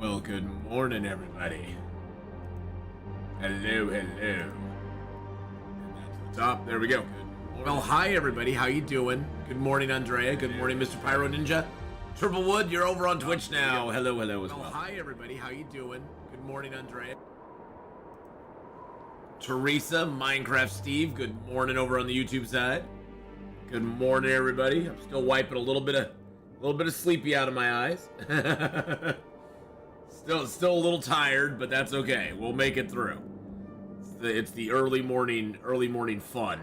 Well, good morning, everybody. Hello, hello. And that's the top. There we go. Well, hi, everybody. How you doing? Good morning, Andrea. Good morning, Mr. Pyro Ninja. Triple Wood, you're over on Twitch now. Hello, hello as well. Hi, everybody. How you doing? Good morning, Andrea. Teresa, Minecraft Steve. Good morning over on the YouTube side. Good morning, everybody. I'm still wiping a little bit of sleepy out of my eyes. Still a little tired, but that's okay. We'll make it through. It's the early morning fun.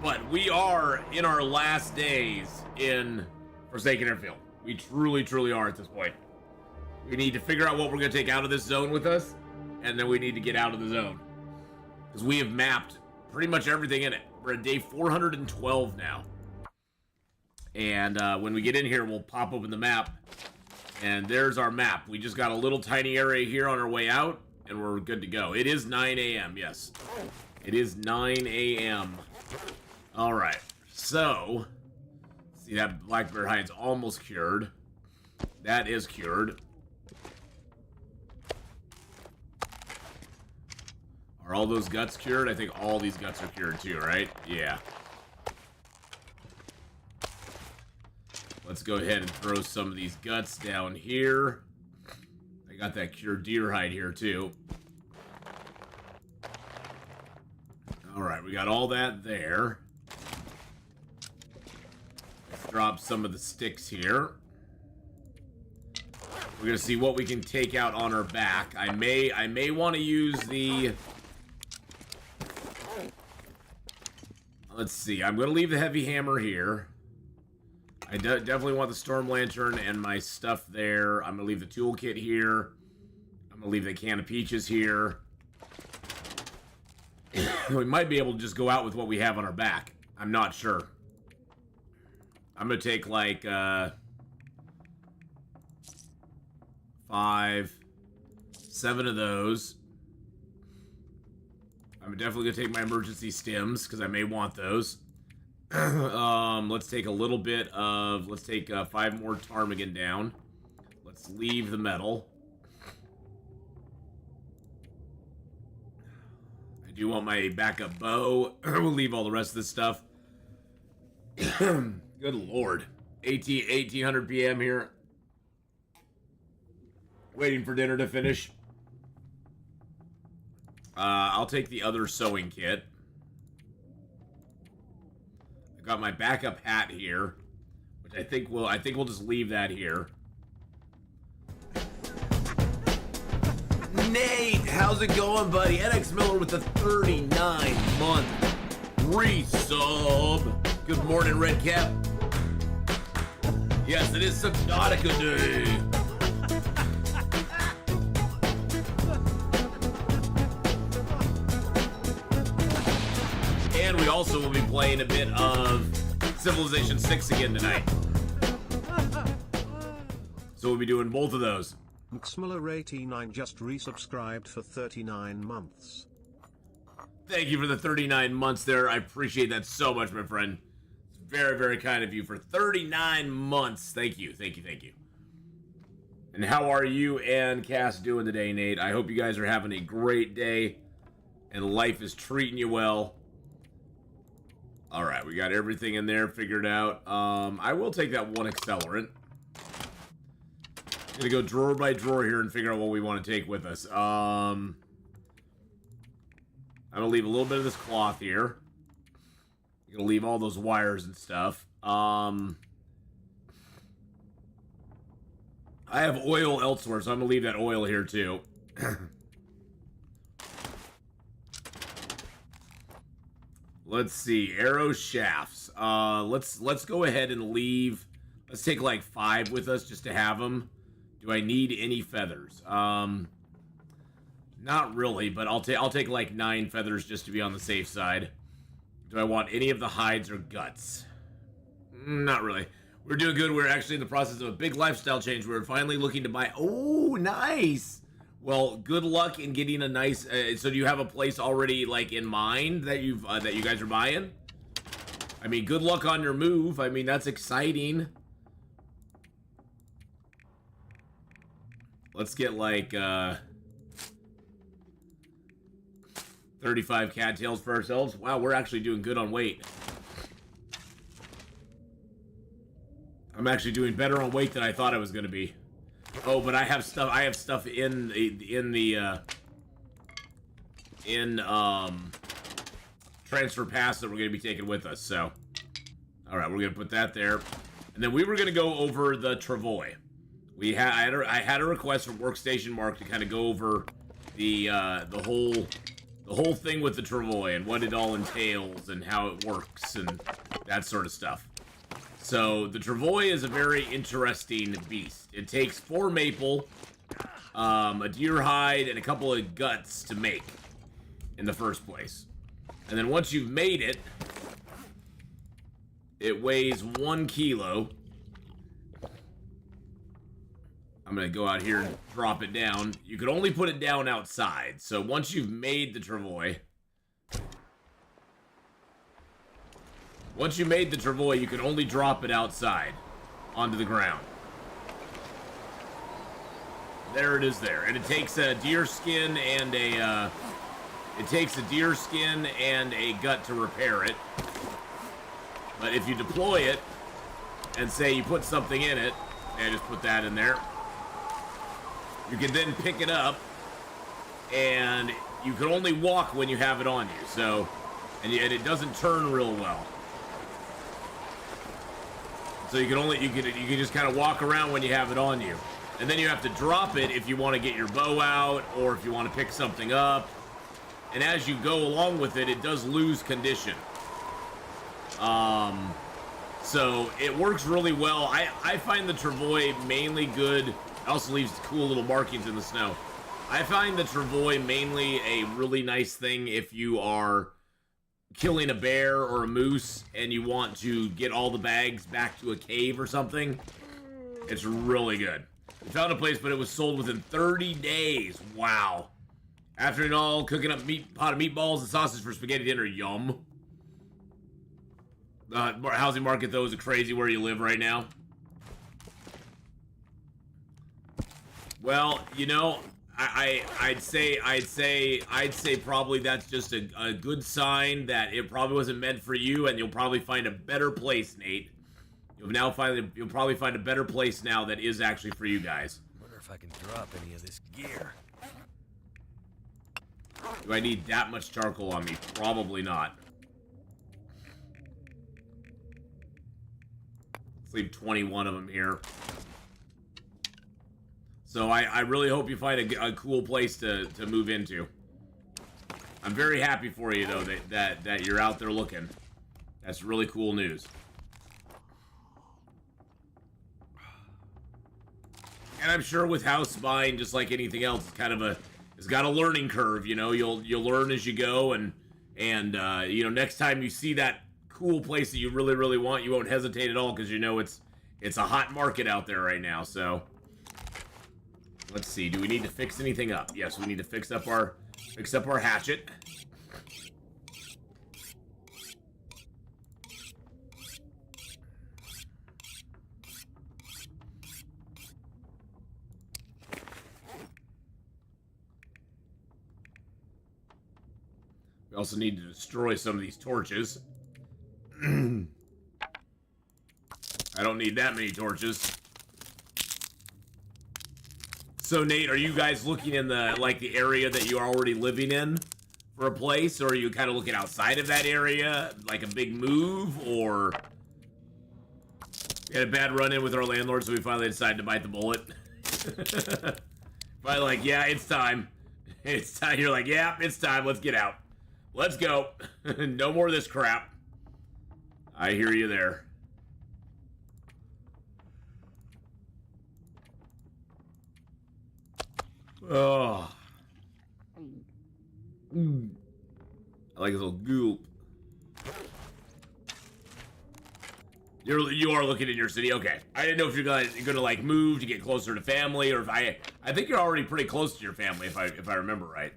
But we are in our last days in Forsaken Airfield. We truly are at this point. We need to figure out what we're going to take out of this zone with us, and then we need to get out of the zone. Because we have mapped pretty much everything in it. We're at day 412 now. And when we get in here, we'll pop open the map. And there's our map. We just got a little tiny area here on our way out, and we're good to go. It is 9 a.m., yes. It is 9 a.m. All right. So, see, that black bear hide's almost cured. That is cured. Are all those guts cured? I think all these guts are cured too, right? Yeah. Let's go ahead and throw some of these guts down here. I got that cured deer hide here too. Alright, we got all that there. Let's drop some of the sticks here. We're gonna see what we can take out on our back. I may want to use the... Let's see, I'm gonna leave the heavy hammer here. I definitely want the storm lantern and my stuff there. I'm gonna leave the toolkit here. I'm gonna leave the can of peaches here. We might be able to just go out with what we have on our back. I'm not sure. I'm gonna take like 5, 7 of those. I'm definitely gonna take my emergency stims because I may want those. Let's take a little bit of, let's take 5 more ptarmigan down. Let's leave the metal. I do want my backup bow. We'll leave all the rest of this stuff. Good lord. 1800 p.m. here. Waiting for dinner to finish. I'll take the other sewing kit. Got my backup hat here, which I think we'll just leave that here. Nate, how's it going, buddy? NX Miller with the 39-month resub. Good morning, Red Cap. Yes, it is Subnautica Day. And we also will be playing a bit of Civilization 6 again tonight. So we'll be doing both of those. MxMiller89 just resubscribed for 39 months. Thank you for the 39 months there. I appreciate that so much, my friend. It's very, very kind of you for 39 months. Thank you, thank you, thank you. And how are you and Cass doing today, Nate? I hope you guys are having a great day and life is treating you well. All right, we got everything in there figured out. I will take that one accelerant. Gonna go drawer by drawer here and figure out what we want to take with us. I'm gonna leave a little bit of this cloth here. I'm gonna leave all those wires and stuff. I have oil elsewhere, so I'm gonna leave that oil here too. Let's see, arrow shafts. Let's go ahead and leave. Let's take like 5 with us just to have them. Do I need any feathers? Not really, but I'll take like 9 feathers just to be on the safe side. Do I want any of the hides or guts? Not really. We're doing good. We're actually in the process of a big lifestyle change. We're finally looking to buy. Oh, nice. Well, good luck in getting a nice. So, do you have a place already like in mind that you guys are buying? I mean, good luck on your move. I mean, that's exciting. Let's get like 35 cattails for ourselves. Wow, we're actually doing good on weight. I'm actually doing better on weight than I thought I was going to be. Oh, but I have stuff. I have stuff in transfer pass that we're going to be taking with us. So, all right, we're going to put that there, and then we were going to go over the travois. I had a request from Workstation Mark to kind of go over the whole thing with the travois and what it all entails and how it works and that sort of stuff. So the travois is a very interesting beast. It takes 4 maple, a deer hide, and a couple of guts to make in the first place. And then once you've made it, it weighs 1 kilo. I'm going to go out here and drop it down. You can only put it down outside. So once you've made the travois, you can only drop it outside onto the ground. There it is there. And it takes a deer skin and a gut to repair it. But if you deploy it and say you put something in it, and just put that in there, you can then pick it up, and you can only walk when you have it on you. So, and it doesn't turn real well. So you can just kind of walk around when you have it on you, and then you have to drop it if you want to get your bow out or if you want to pick something up. And as you go along with it, it does lose condition. So it works really well. I find the travois mainly good. It also leaves cool little markings in the snow. I find the travois mainly a really nice thing if you are killing a bear or a moose and you want to get all the bags back to a cave or something. It's really good. We found a place, but it was sold within 30 days. Wow. After it all, cooking up pot of meatballs and sausage for spaghetti dinner. Yum. Housing market, though, is crazy where you live right now. Well, you know, I'd say probably that's just a good sign that it probably wasn't meant for you, and you'll probably find a better place, Nate. You'll probably find a better place now that is actually for you guys. Wonder if I can drop any of this gear. Do I need that much charcoal on me? Probably not. Let's leave 21 of them here. So I really hope you find a cool place to move into. I'm very happy for you, though, that you're out there looking. That's really cool news. And I'm sure with house buying, just like anything else, it's got a learning curve. You know, you'll learn as you go, and you know, next time you see that cool place that you really want, you won't hesitate at all, because you know it's a hot market out there right now. So let's see, do we need to fix anything up? Yes, we need to fix up our hatchet. We also need to destroy some of these torches. I don't need that many torches. So, Nate, are you guys looking in the area that you are already living in for a place, or are you kind of looking outside of that area, like a big move, or we had a bad run-in with our landlord, so we finally decided to bite the bullet? Finally, like, yeah, it's time. It's time. You're like, yeah, it's time. Let's get out. Let's go. No more of this crap. I hear you there. Oh. I like his little goop. You are looking in your city. Okay. I didn't know if you're gonna like move to get closer to family, or if I think you're already pretty close to your family, if I remember right.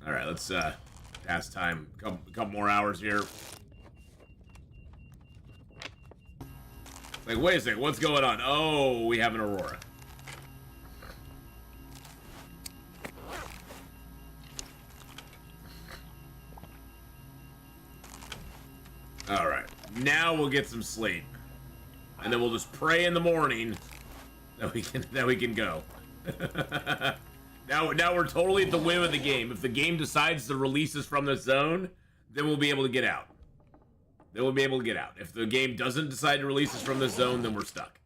All right, let's pass time. A couple more hours here. Like, wait a second, what's going on? Oh, we have an Aurora. Alright, now we'll get some sleep. And then we'll just pray in the morning that we can go. Now we're totally at the whim of the game. If the game decides to release us from the zone, then we'll be able to get out. Then we'll be able to get out. If the game doesn't decide to release us from this zone, then we're stuck.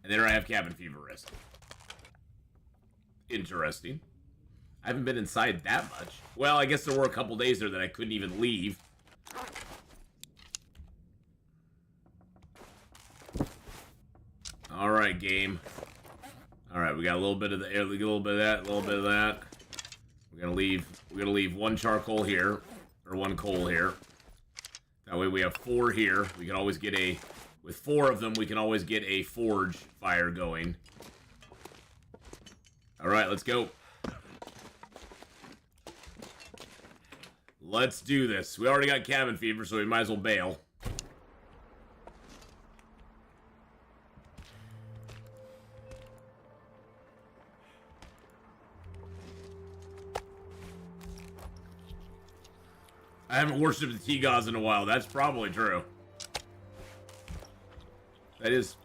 And there I have cabin fever risk. Interesting. I haven't been inside that much. Well, I guess there were a couple days there that I couldn't even leave. All right, game. All right, we got a little bit of the air, a little bit of that, a little bit of that. We're gonna leave one charcoal here, or one coal here. That way we have 4 here. We can always get with 4 of them, we can always get a forge fire going. All right, let's go. Let's do this. We already got cabin fever, so we might as well bail. I haven't worshipped the T-Gods in a while. That's probably true. That is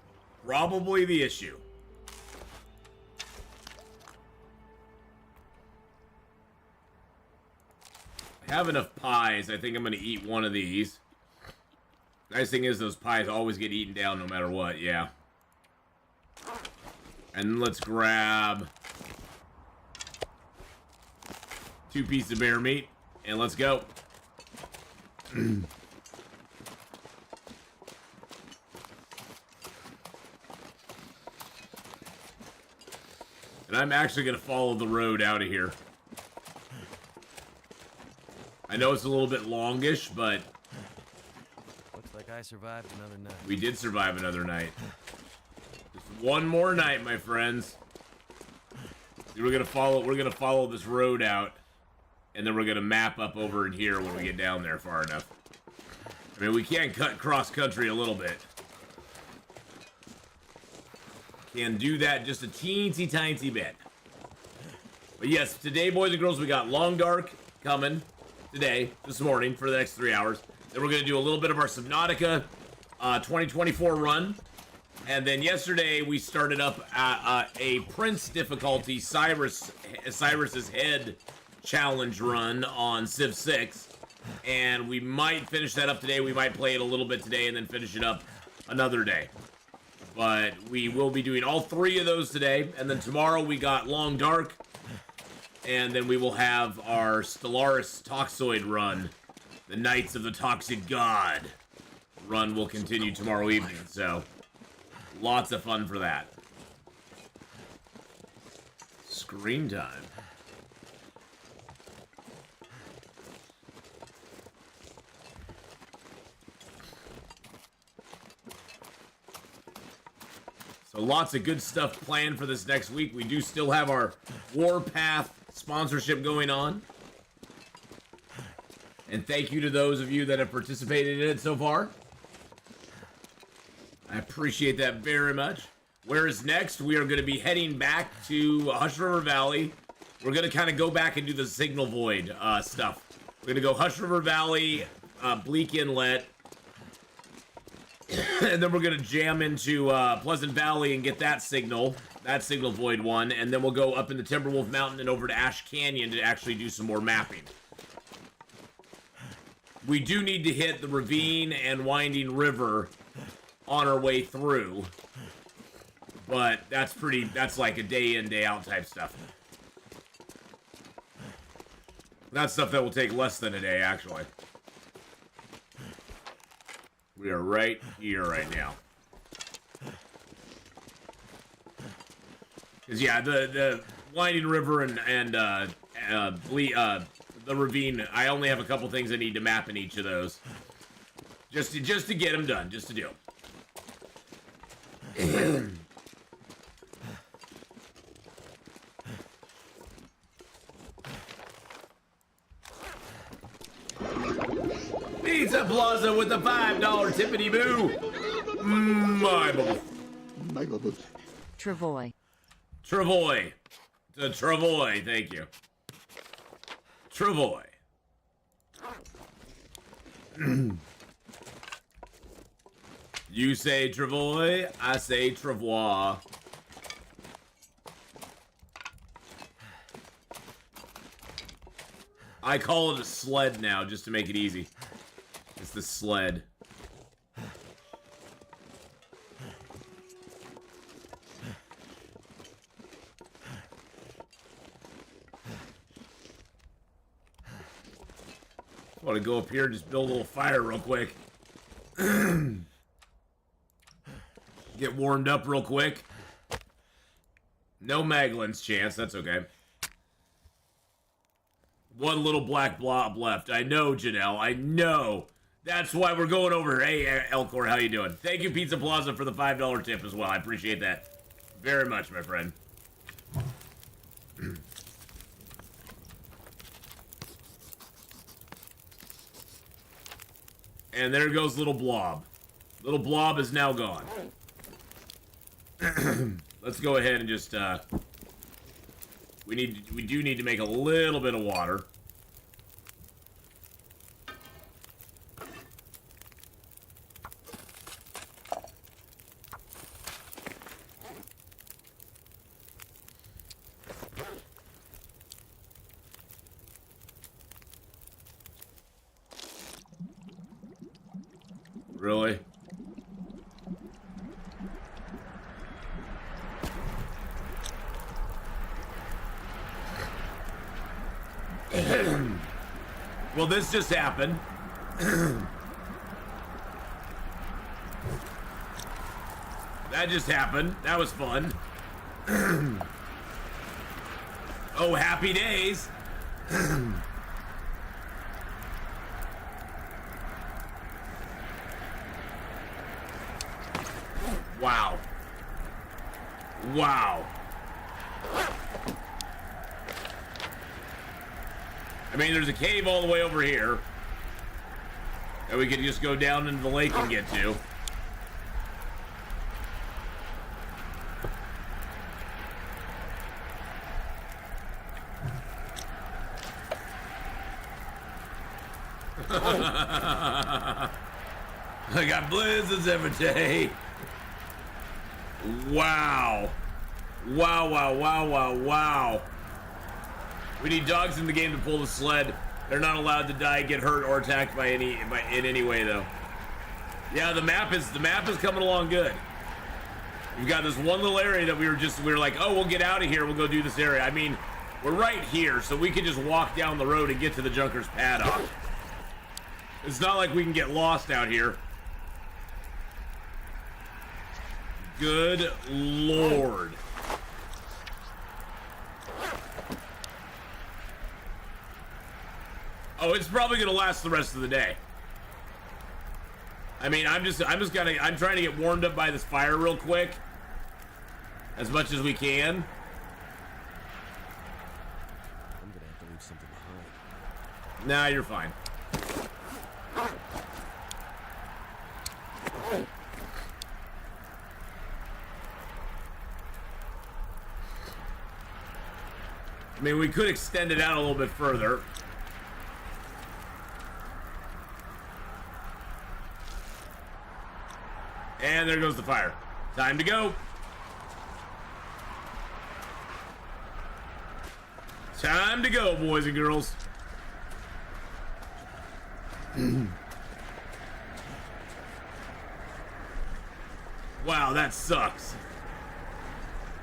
probably the issue. I have enough pies. I think I'm going to eat one of these. Nice thing is those pies always get eaten down no matter what. Yeah. And let's grab 2 pieces of bear meat. And let's go. And I'm actually going to follow the road out of here. I know it's a little bit longish, but looks like I survived another night. We did survive another night. Just one more night, my friends. We're gonna follow this road out, and then we're gonna map up over in here when we get down there far enough. I mean, we can cut cross country a little bit. Can do that just a teensy tiny bit. But yes, today, boys and girls, we got Long Dark coming today, this morning, for the next 3 hours. Then we're going to do a little bit of our Subnautica 2024 run. And then yesterday, we started up a Prince difficulty Cyrus's Head challenge run on Civ 6. And we might finish that up today. We might play it a little bit today and then finish it up another day. But we will be doing all 3 of those today. And then tomorrow, we got Long Dark. And then we will have our Stellaris Toxoid run. The Knights of the Toxic God run will continue tomorrow evening. So, lots of fun for that. Screen time. So lots of good stuff planned for this next week. We do still have our Warpath sponsorship going on. And thank you to those of you that have participated in it so far. I appreciate that very much. Whereas next, we are going to be heading back to Hush River Valley. We're going to kind of go back and do the Signal Void stuff. We're going to go Hush River Valley, Bleak Inlet, and then we're going to jam into Pleasant Valley and get that Signal Void one, and then we'll go up in the Timberwolf Mountain and over to Ash Canyon to actually do some more mapping. We do need to hit the Ravine and Winding River on our way through, but that's like a day in, day out type stuff. That's stuff that will take less than a day, actually. We are right here right now. Because, yeah, the Winding River and the Ravine, I only have a couple things I need to map in each of those. Just to get them done, just to do. Pizza Plaza with the $5 tippity boo. My bubbles. My bubbles. Travois. Travois. Travois, thank you. Travois. You say travois, I say travois. I call it a sled now, just to make it easy. It's the sled. I want to go up here and just build a little fire real quick. Get warmed up real quick. No Maglin's chance, that's okay. One little black blob left. I know, Janelle, I know. That's why we're going over. Hey, Elcor, how you doing? Thank you, Pizza Plaza, for the $5 tip as well. I appreciate that very much, my friend. And there goes little blob. Little blob is now gone. Let's go ahead and just we do need to make a little bit of water. Really? Well, this just happened. That just happened. That was fun. Oh, happy days. Wow. Wow. I mean, there's a cave all the way over here that we could just go down into the lake and get to. I got blizzards every day. Wow. Wow, wow, wow, wow, wow. We need dogs in the game to pull the sled. They're not allowed to die, get hurt, or attacked by in any way, though. Yeah, the map is coming along good. We've got this one little area that we were like, oh, we'll get out of here. We'll go do this area. I mean, we're right here, so we can just walk down the road and get to the Junker's paddock. It's not like we can get lost out here. Good Lord. Oh, it's probably gonna last the rest of the day. I mean, I'm trying to get warmed up by this fire real quick. As much as we can. I'm gonna have to leave something behind. Nah, you're fine. I mean, we could extend it out a little bit further. And there goes the fire. Time to go. Time to go, boys and girls. Wow, that sucks.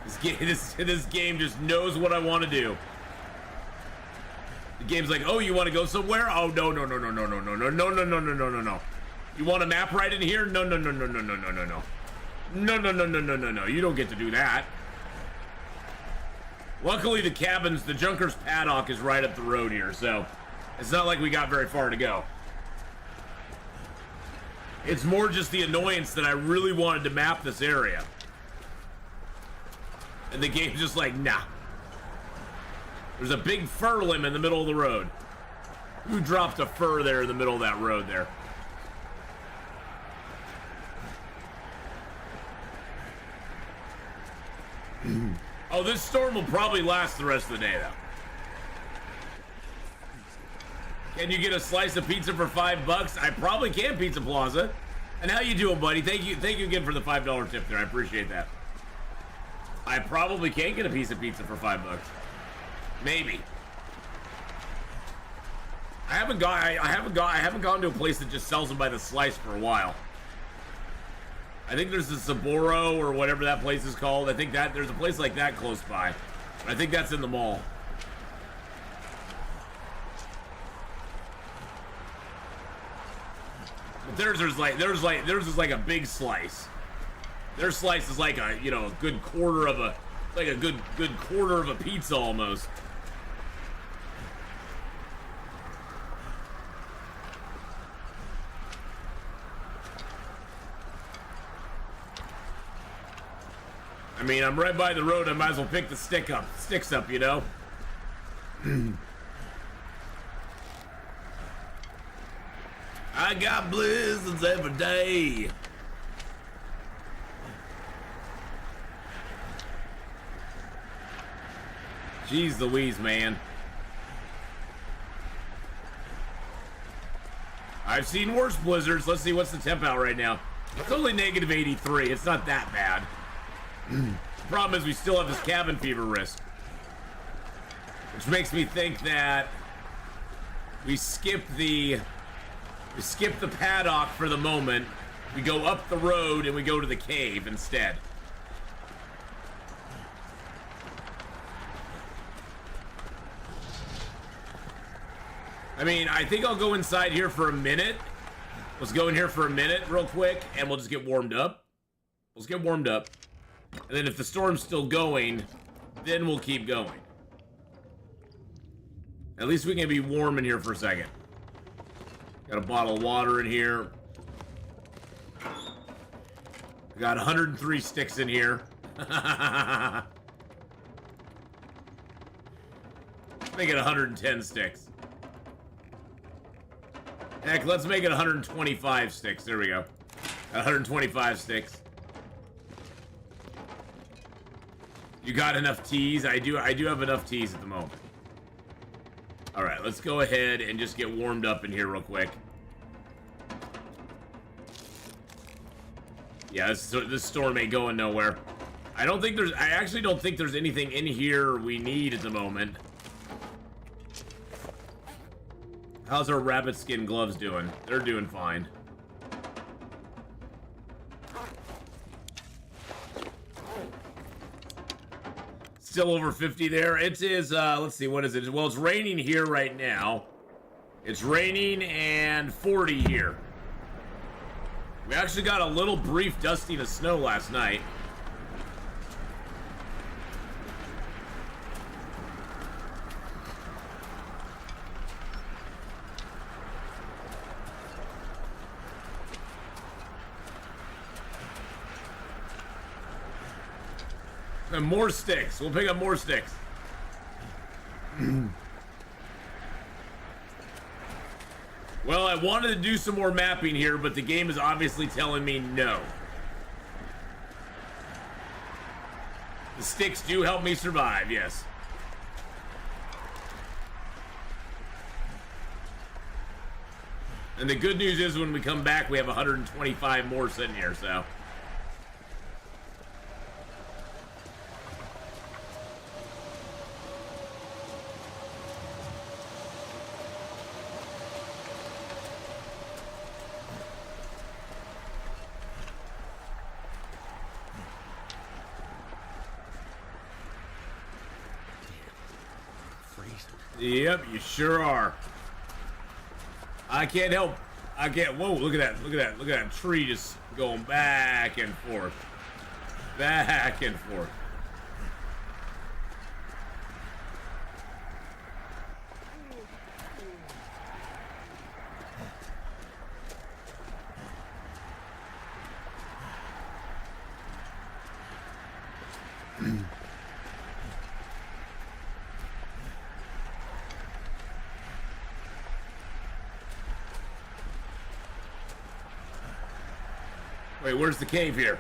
This game just knows what I want to do. The game's like, oh, you want to go somewhere? Oh, no. You want a map right in here? No. No. You don't get to do that. Luckily, the cabins, the Junker's paddock is right up the road here, so it's not like we got very far to go. It's more just the annoyance that I really wanted to map this area. And the game's just like, nah. There's a big fir limb in the middle of the road. Who dropped a fir there in the middle of that road there? Oh, this storm will probably last the rest of the day, though. Can you get a slice of pizza for $5? I probably can, Pizza Plaza. And how you doing, buddy? Thank you again for the $5 tip there. I appreciate that. I probably can get a piece of pizza for $5. Maybe. I haven't gone to a place that just sells them by the slice for a while. I think there's the Saboro or whatever that place is called. I think that there's a place like that close by. I think that's in the mall. But theirs is like a big slice. Their slice is like a, you know, a good quarter of a, like a good quarter of a pizza almost. I mean, I'm right by the road. I might as well pick the sticks up, you know? I got blizzards every day. Jeez Louise, man. I've seen worse blizzards. Let's see what's the temp out right now. It's only negative 83. It's not that bad. The problem is we still have this cabin fever risk, which makes me think that we skip the paddock for the moment. We go up the road and we go to the cave instead. I mean, I think I'll go inside here for a minute. Let's go in here for a minute real quick and we'll just get warmed up. Let's get warmed up. And then if the storm's still going, then we'll keep going. At least we can be warm in here for a second. Got a bottle of water in here. I got 103 sticks in here. Make it 110 sticks. Heck, let's make it 125 sticks. There we go. Got 125 sticks. You got enough teas? I do have enough teas at the moment. Alright, let's go ahead and just get warmed up in here real quick. Yeah, this storm ain't going nowhere. I actually don't think there's anything in here we need at the moment. How's our rabbit skin gloves doing? They're doing fine. Still over 50 there. It is, let's see, what is it? Well, it's raining here right now. It's raining and 40 here. We actually got a little brief dusting of snow last night. And more sticks. We'll pick up more sticks. Well, I wanted to do some more mapping here, but the game is obviously telling me no. The sticks do help me survive, yes. And the good news is when we come back, we have 125 more sitting here, so. Yep, you sure are. I can't help. I can't. Whoa, look at that. Look at that. Look at that tree just going back and forth. Back and forth. Wait, where's the cave here?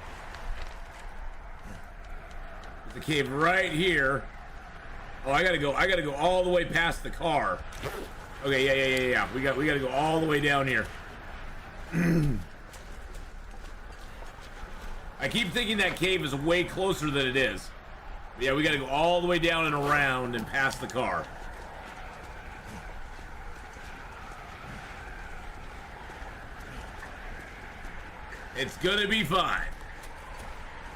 The cave right here. Oh, I gotta go all the way past the car. Okay, yeah. We gotta go all the way down here. I keep thinking that cave is way closer than it is. Yeah, we gotta go all the way down and around and past the car. It's gonna be fine.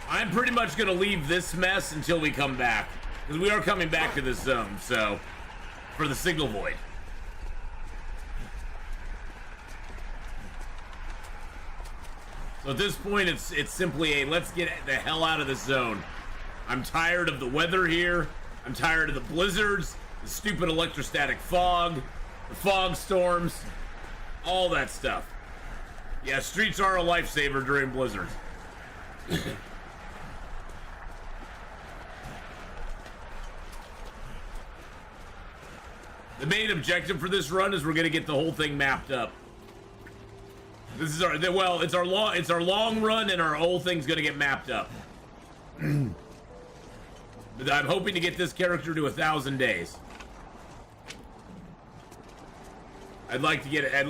I'm pretty much gonna leave this mess until we come back. Because we are coming back to this zone, so... For the signal void. So at this point, it's simply a let's get the hell out of this zone. I'm tired of the weather here. I'm tired of the blizzards, the stupid electrostatic fog, the fog storms, all that stuff. Yeah, streets are a lifesaver during blizzards. The main objective for this run is we're gonna get the whole thing mapped up. This is it's our long run, and our whole thing's gonna get mapped up. But I'm hoping to get this character to 1,000 days. I'd like to get at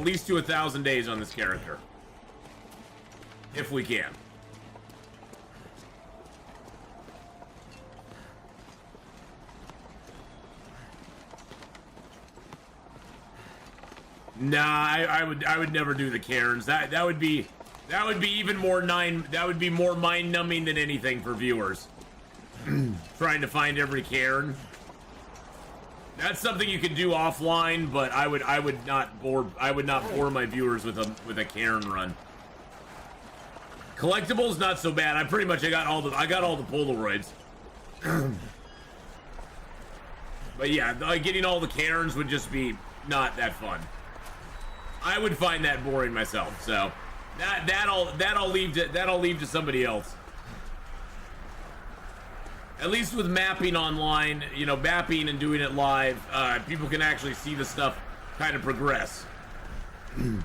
least to 1,000 days on this character, if we can. Nah, I would never do the cairns. That would be even more more mind numbing than anything for viewers. Trying to find every cairn. That's something you can do offline, but I would not bore my viewers with a cairn run. Collectibles not so bad. I got all the Polaroids. But yeah, getting all the cairns would just be not that fun. I would find that boring myself. So that I'll leave to somebody else. At least with mapping online, you know, mapping and doing it live, people can actually see the stuff kind of progress. The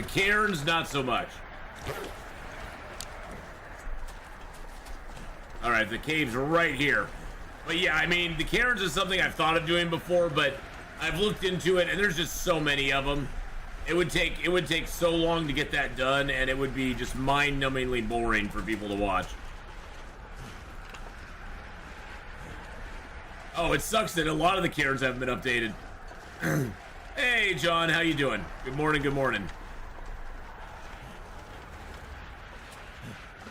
cairns, not so much. All right, the cave's right here. But yeah, I mean, the cairns is something I've thought of doing before, but I've looked into it, and there's just so many of them. It would take so long to get that done, and it would be just mind-numbingly boring for people to watch. Oh, it sucks that a lot of the cairns haven't been updated. Hey, John, how you doing? Good morning. Good morning.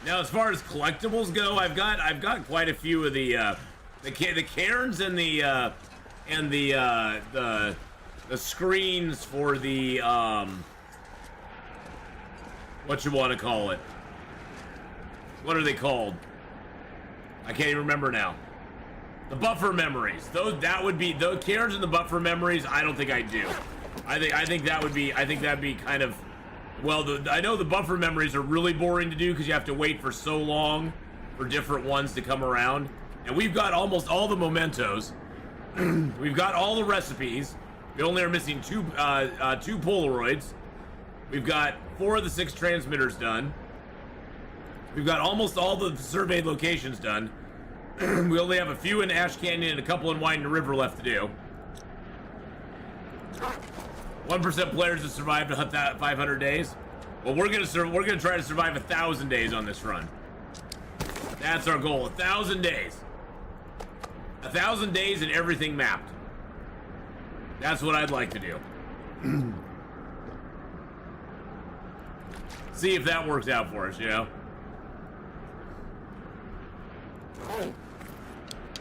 Now, as far as collectibles go, I've got quite a few of the cairns and the screens for the what you want to call it. What are they called? I can't even remember now. The buffer memories. That would be the cairns and the buffer memories. I don't think I do. I think that'd be kind of, well, I know the buffer memories are really boring to do because you have to wait for so long for different ones to come around. And we've got almost all the mementos. We've got all the recipes. We only are missing two Polaroids. We've got 4 of the 6 transmitters done. We've got almost all the surveyed locations done. We only have a few in Ash Canyon and a couple in Winding River left to do. 1% players have survived 500 days. Well, we're gonna try to survive 1,000 days on this run. That's our goal. 1,000 days. 1,000 days and everything mapped. That's what I'd like to do. See if that works out for us, you know?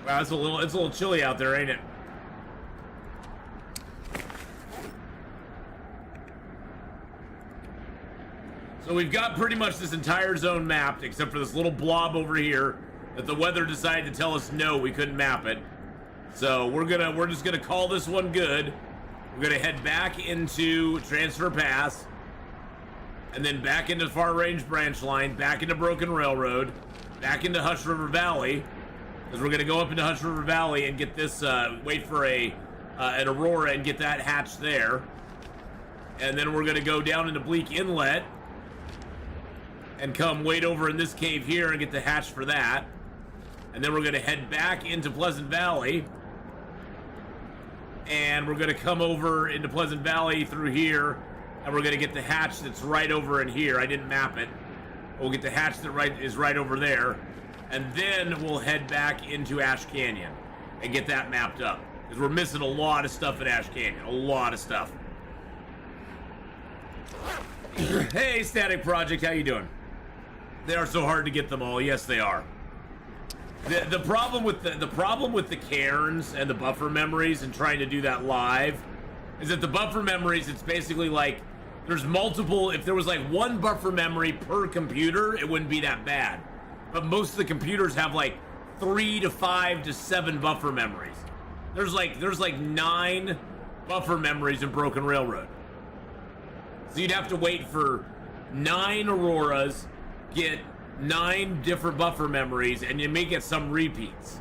Wow, it's a little chilly out there, ain't it? So we've got pretty much this entire zone mapped, except for this little blob over here that the weather decided to tell us no, we couldn't map it. So we're just gonna call this one good. We're gonna head back into Transfer Pass, and then back into Far Range Branch Line, back into Broken Railroad, back into Hush River Valley, because we're gonna go up into Hush River Valley and get this, wait for an Aurora and get that hatch there. And then we're gonna go down into Bleak Inlet, and come wait over in this cave here and get the hatch for that. And then we're gonna head back into Pleasant Valley. And we're gonna come over into Pleasant Valley through here, and we're gonna get the hatch that's right over in here. I didn't map it. We'll get the hatch that is right over there, and then we'll head back into Ash Canyon and get that mapped up, because we're missing a lot of stuff at Ash Canyon. A lot of stuff. Hey, Static Project, how you doing? They are so hard to get them all. Yes, they are. The problem with the cairns and the buffer memories and trying to do that live is that the buffer memories, it's basically like there's multiple. If there was like one buffer memory per computer, it wouldn't be that bad. But most of the computers have like 3 to 5 to 7 buffer memories. There's like 9 buffer memories in Broken Railroad. So you'd have to wait for 9 Auroras, get 9 different buffer memories, and you may get some repeats.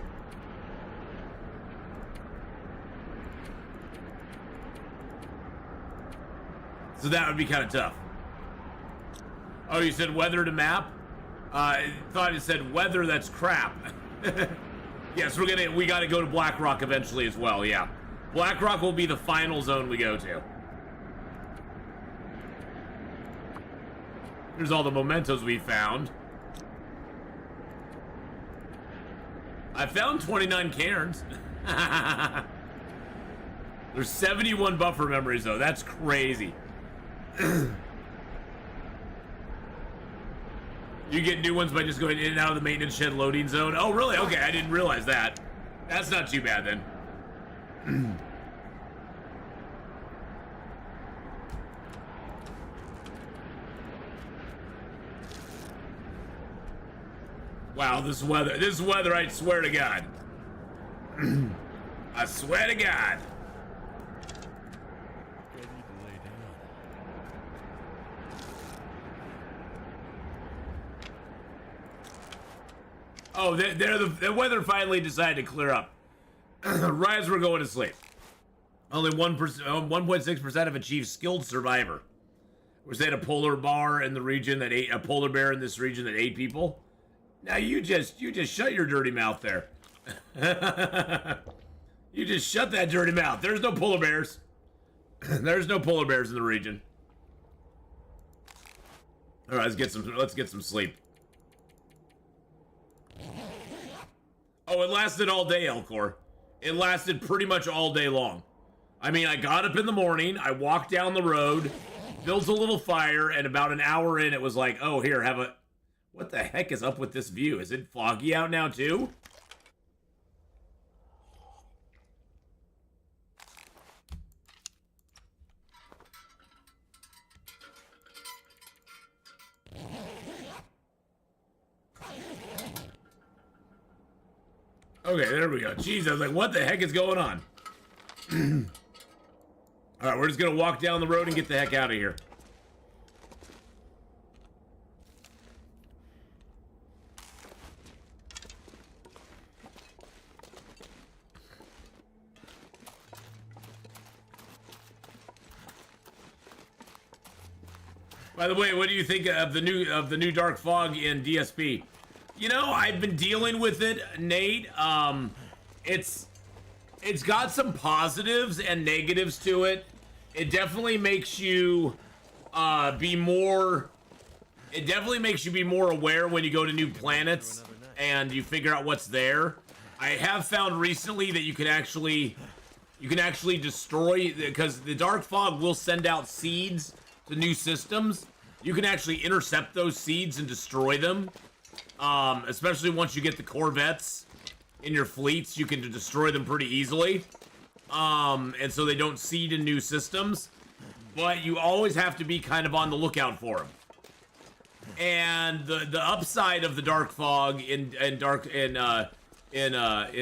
So that would be kind of tough. Oh, you said weather to map? I thought it said weather, that's crap. Yes, we gotta go to Black Rock eventually as well, yeah. Black Rock will be the final zone we go to. Here's all the mementos we found. I found 29 cairns. There's 71 buffer memories though. That's crazy. You get new ones by just going in and out of the maintenance shed loading zone. Oh, really? Okay, I didn't realize that. That's not too bad then. Wow, this weather, I swear to God. I swear to God. Oh, the weather finally decided to clear up. Right as we're going to sleep. Only 1.6% have achieved skilled survivor. Was that a polar bear in the region that ate a polar bear in this region that ate people? Now you just shut your dirty mouth there. You just shut that dirty mouth. There's no polar bears. There's no polar bears in the region. All right, let's get some sleep. Oh, it lasted all day, Elcor. It lasted pretty much all day long. I mean, I got up in the morning, I walked down the road, built a little fire, and about an hour in, it was like, oh, here, have a... What the heck is up with this view? Is it foggy out now, too? Okay, there we go. Jeez, I was like, what the heck is going on? All right, we're just gonna walk down the road and get the heck out of here. By the way, what do you think of the new Dark Fog in DSP? You know, I've been dealing with it, Nate. It's got some positives and negatives to it. It definitely makes you be more. It definitely makes you be more aware when you go to new planets and you figure out what's there. I have found recently that you can actually destroy, because the Dark Fog will send out seeds to new systems. You can actually intercept those seeds and destroy them. Especially once you get the Corvettes in your fleets, you can destroy them pretty easily. And so they don't seed in new systems. But you always have to be kind of on the lookout for them. And the upside of the Dark Fog in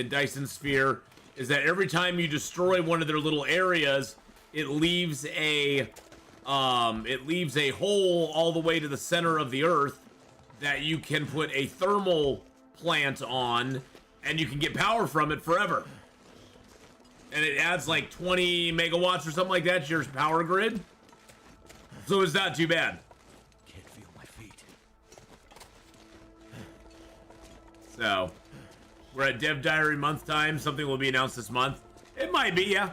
Dyson Sphere is that every time you destroy one of their little areas, it leaves a hole all the way to the center of the Earth that you can put a thermal plant on, and you can get power from it forever. And it adds like 20 megawatts or something like that to your power grid. So it's not too bad. Can't feel my feet. So, we're at Dev Diary month time. Something will be announced this month. It might be, yeah.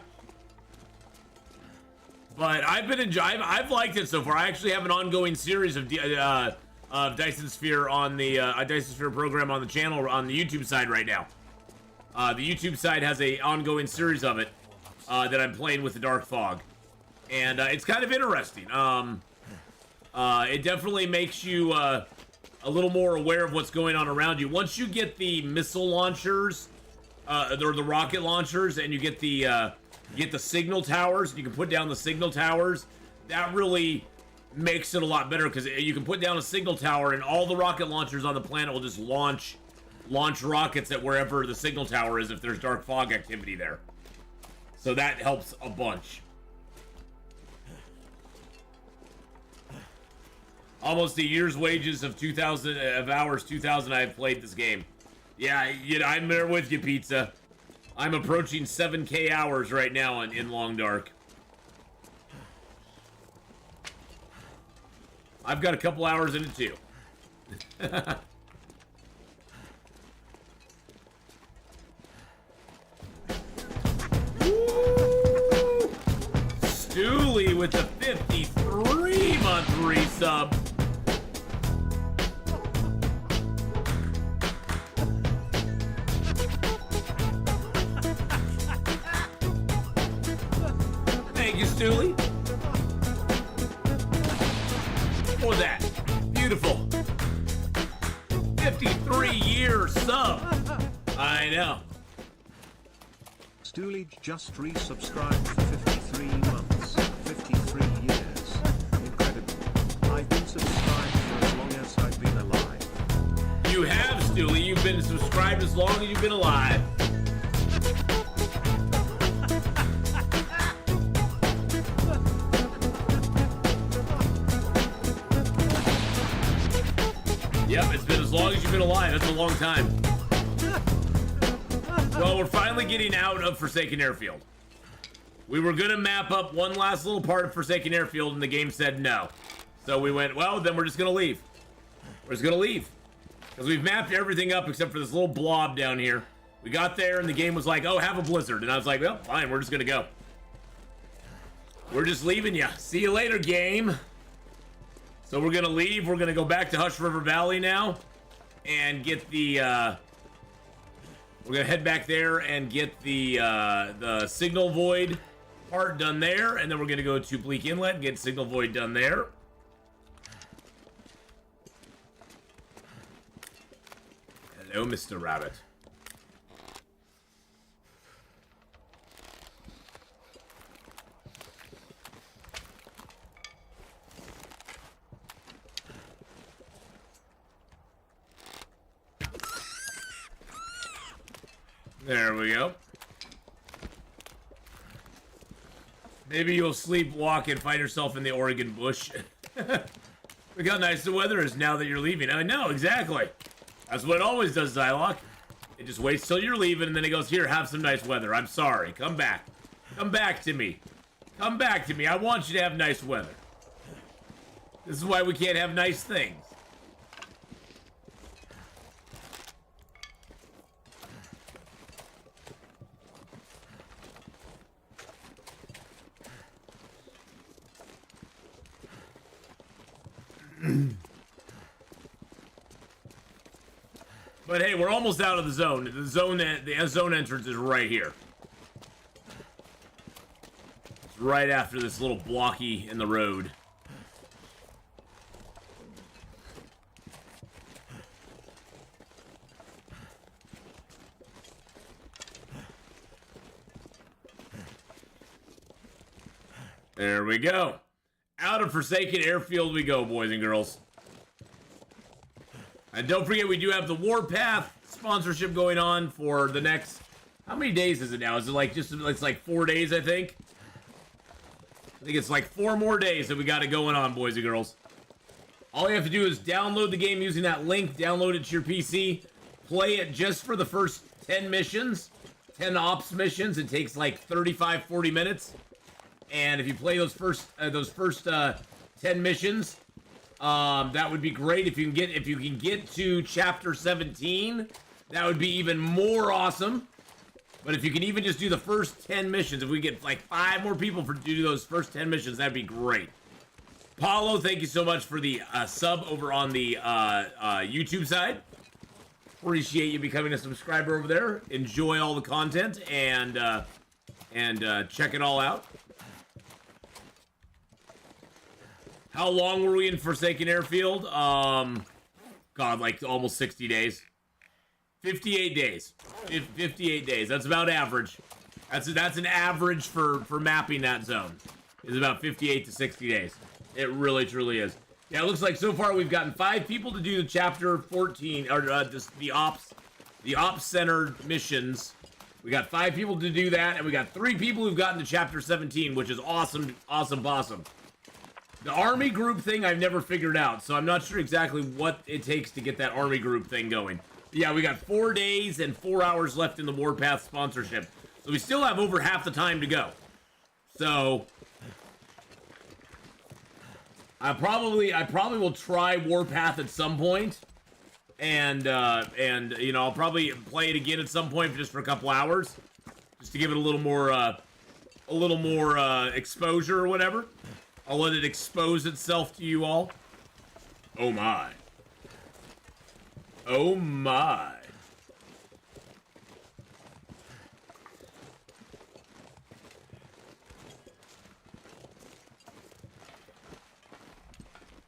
But I've been enjoying. I've liked it so far. I actually have an ongoing series of Dyson Sphere on the Dyson Sphere program on the channel on the YouTube side right now. The YouTube side has a ongoing series of it that I'm playing with the Dark Fog, and it's kind of interesting. It definitely makes you a little more aware of what's going on around you. Once you get the missile launchers, or the rocket launchers, and you get the signal towers, you can put down the signal towers. That really makes it a lot better because you can put down a signal tower and all the rocket launchers on the planet will just launch rockets at wherever the signal tower is if there's dark fog activity there. So that helps a bunch. Almost a year's wages of 2,000 of hours, 2,000 I've played this game. Yeah, I'm there with you, Pizza. I'm approaching 7K hours right now in Long Dark. I've got a couple hours in it too. Stooley with the 53-month resub. Thank you, Stooley. For that beautiful 53-year sub. I know. Stooley just resubscribed for 53 months, 53 years. Incredible. I've been subscribed for as long as I've been alive. You have, Stooley. You've been subscribed as long as you've been alive. Yep, it's been as long as you've been alive. That's a long time. Well, we're finally getting out of Forsaken Airfield. We were going to map up one last little part of Forsaken Airfield, and the game said no. So we went, well, then we're just going to leave. We're just going to leave. Because we've mapped everything up except for this little blob down here. We got there, and the game was like, oh, have a blizzard. And I was like, well, fine, we're just going to go. We're just leaving you. See you later, game. So we're going to leave. We're going to go back to Hush River Valley now and get the... we're going to head back there and get the Signal Void part done there. And then we're going to go to Bleak Inlet and get Signal Void done there. Hello, Mr. Rabbit. There we go. Maybe you'll sleepwalk and find yourself in the Oregon bush. Look how nice the weather is now that you're leaving. I know, exactly. That's what it always does, Zylock. It just waits till you're leaving, and then it goes, here, have some nice weather. I'm sorry. Come back. Come back to me. Come back to me. I want you to have nice weather. This is why we can't have nice things. But hey, we're almost out of the zone. The zone entrance is right here. It's right after this little blocky in the road. There we go. Out of Forsaken Airfield we go, boys and girls. And don't forget, we do have the Warpath sponsorship going on for the next... How many days is it now? Is it like just... It's like 4 days, I think? I think it's like 4 more days that we got it going on, boys and girls. All you have to do is download the game using that link. Download it to your PC. Play it just for the first 10 missions. 10 ops missions. It takes like 35-40 minutes. And if you play those first 10 missions... that would be great if you can get to chapter 17 that would be even more awesome. But if you can even just do the first 10 missions, if we get like 5 more people to do those first 10 missions, that'd be great. Paulo, thank you so much for the sub over on the YouTube side. Appreciate you becoming a subscriber over there. Enjoy all the content and check it all out. How long were we in Forsaken Airfield? God, like almost 60 days. 58 days. 58 days. That's about average. That's an average for mapping that zone. It's about 58 to 60 days. It really, truly is. Yeah, it looks like so far we've gotten 5 people to do the chapter 14, or the ops-centered missions. We got 5 people to do that, and we got 3 people who've gotten to chapter 17, which is awesome, awesome, awesome. The army group thing I've never figured out, so I'm not sure exactly what it takes to get that army group thing going. But yeah, we got 4 days and 4 hours left in the Warpath sponsorship. So we still have over half the time to go. So I probably will try Warpath at some point. And you know, I'll probably play it again at some point just for a couple hours. Just to give it a little more exposure or whatever. I'll let it expose itself to you all. Oh my. Oh my.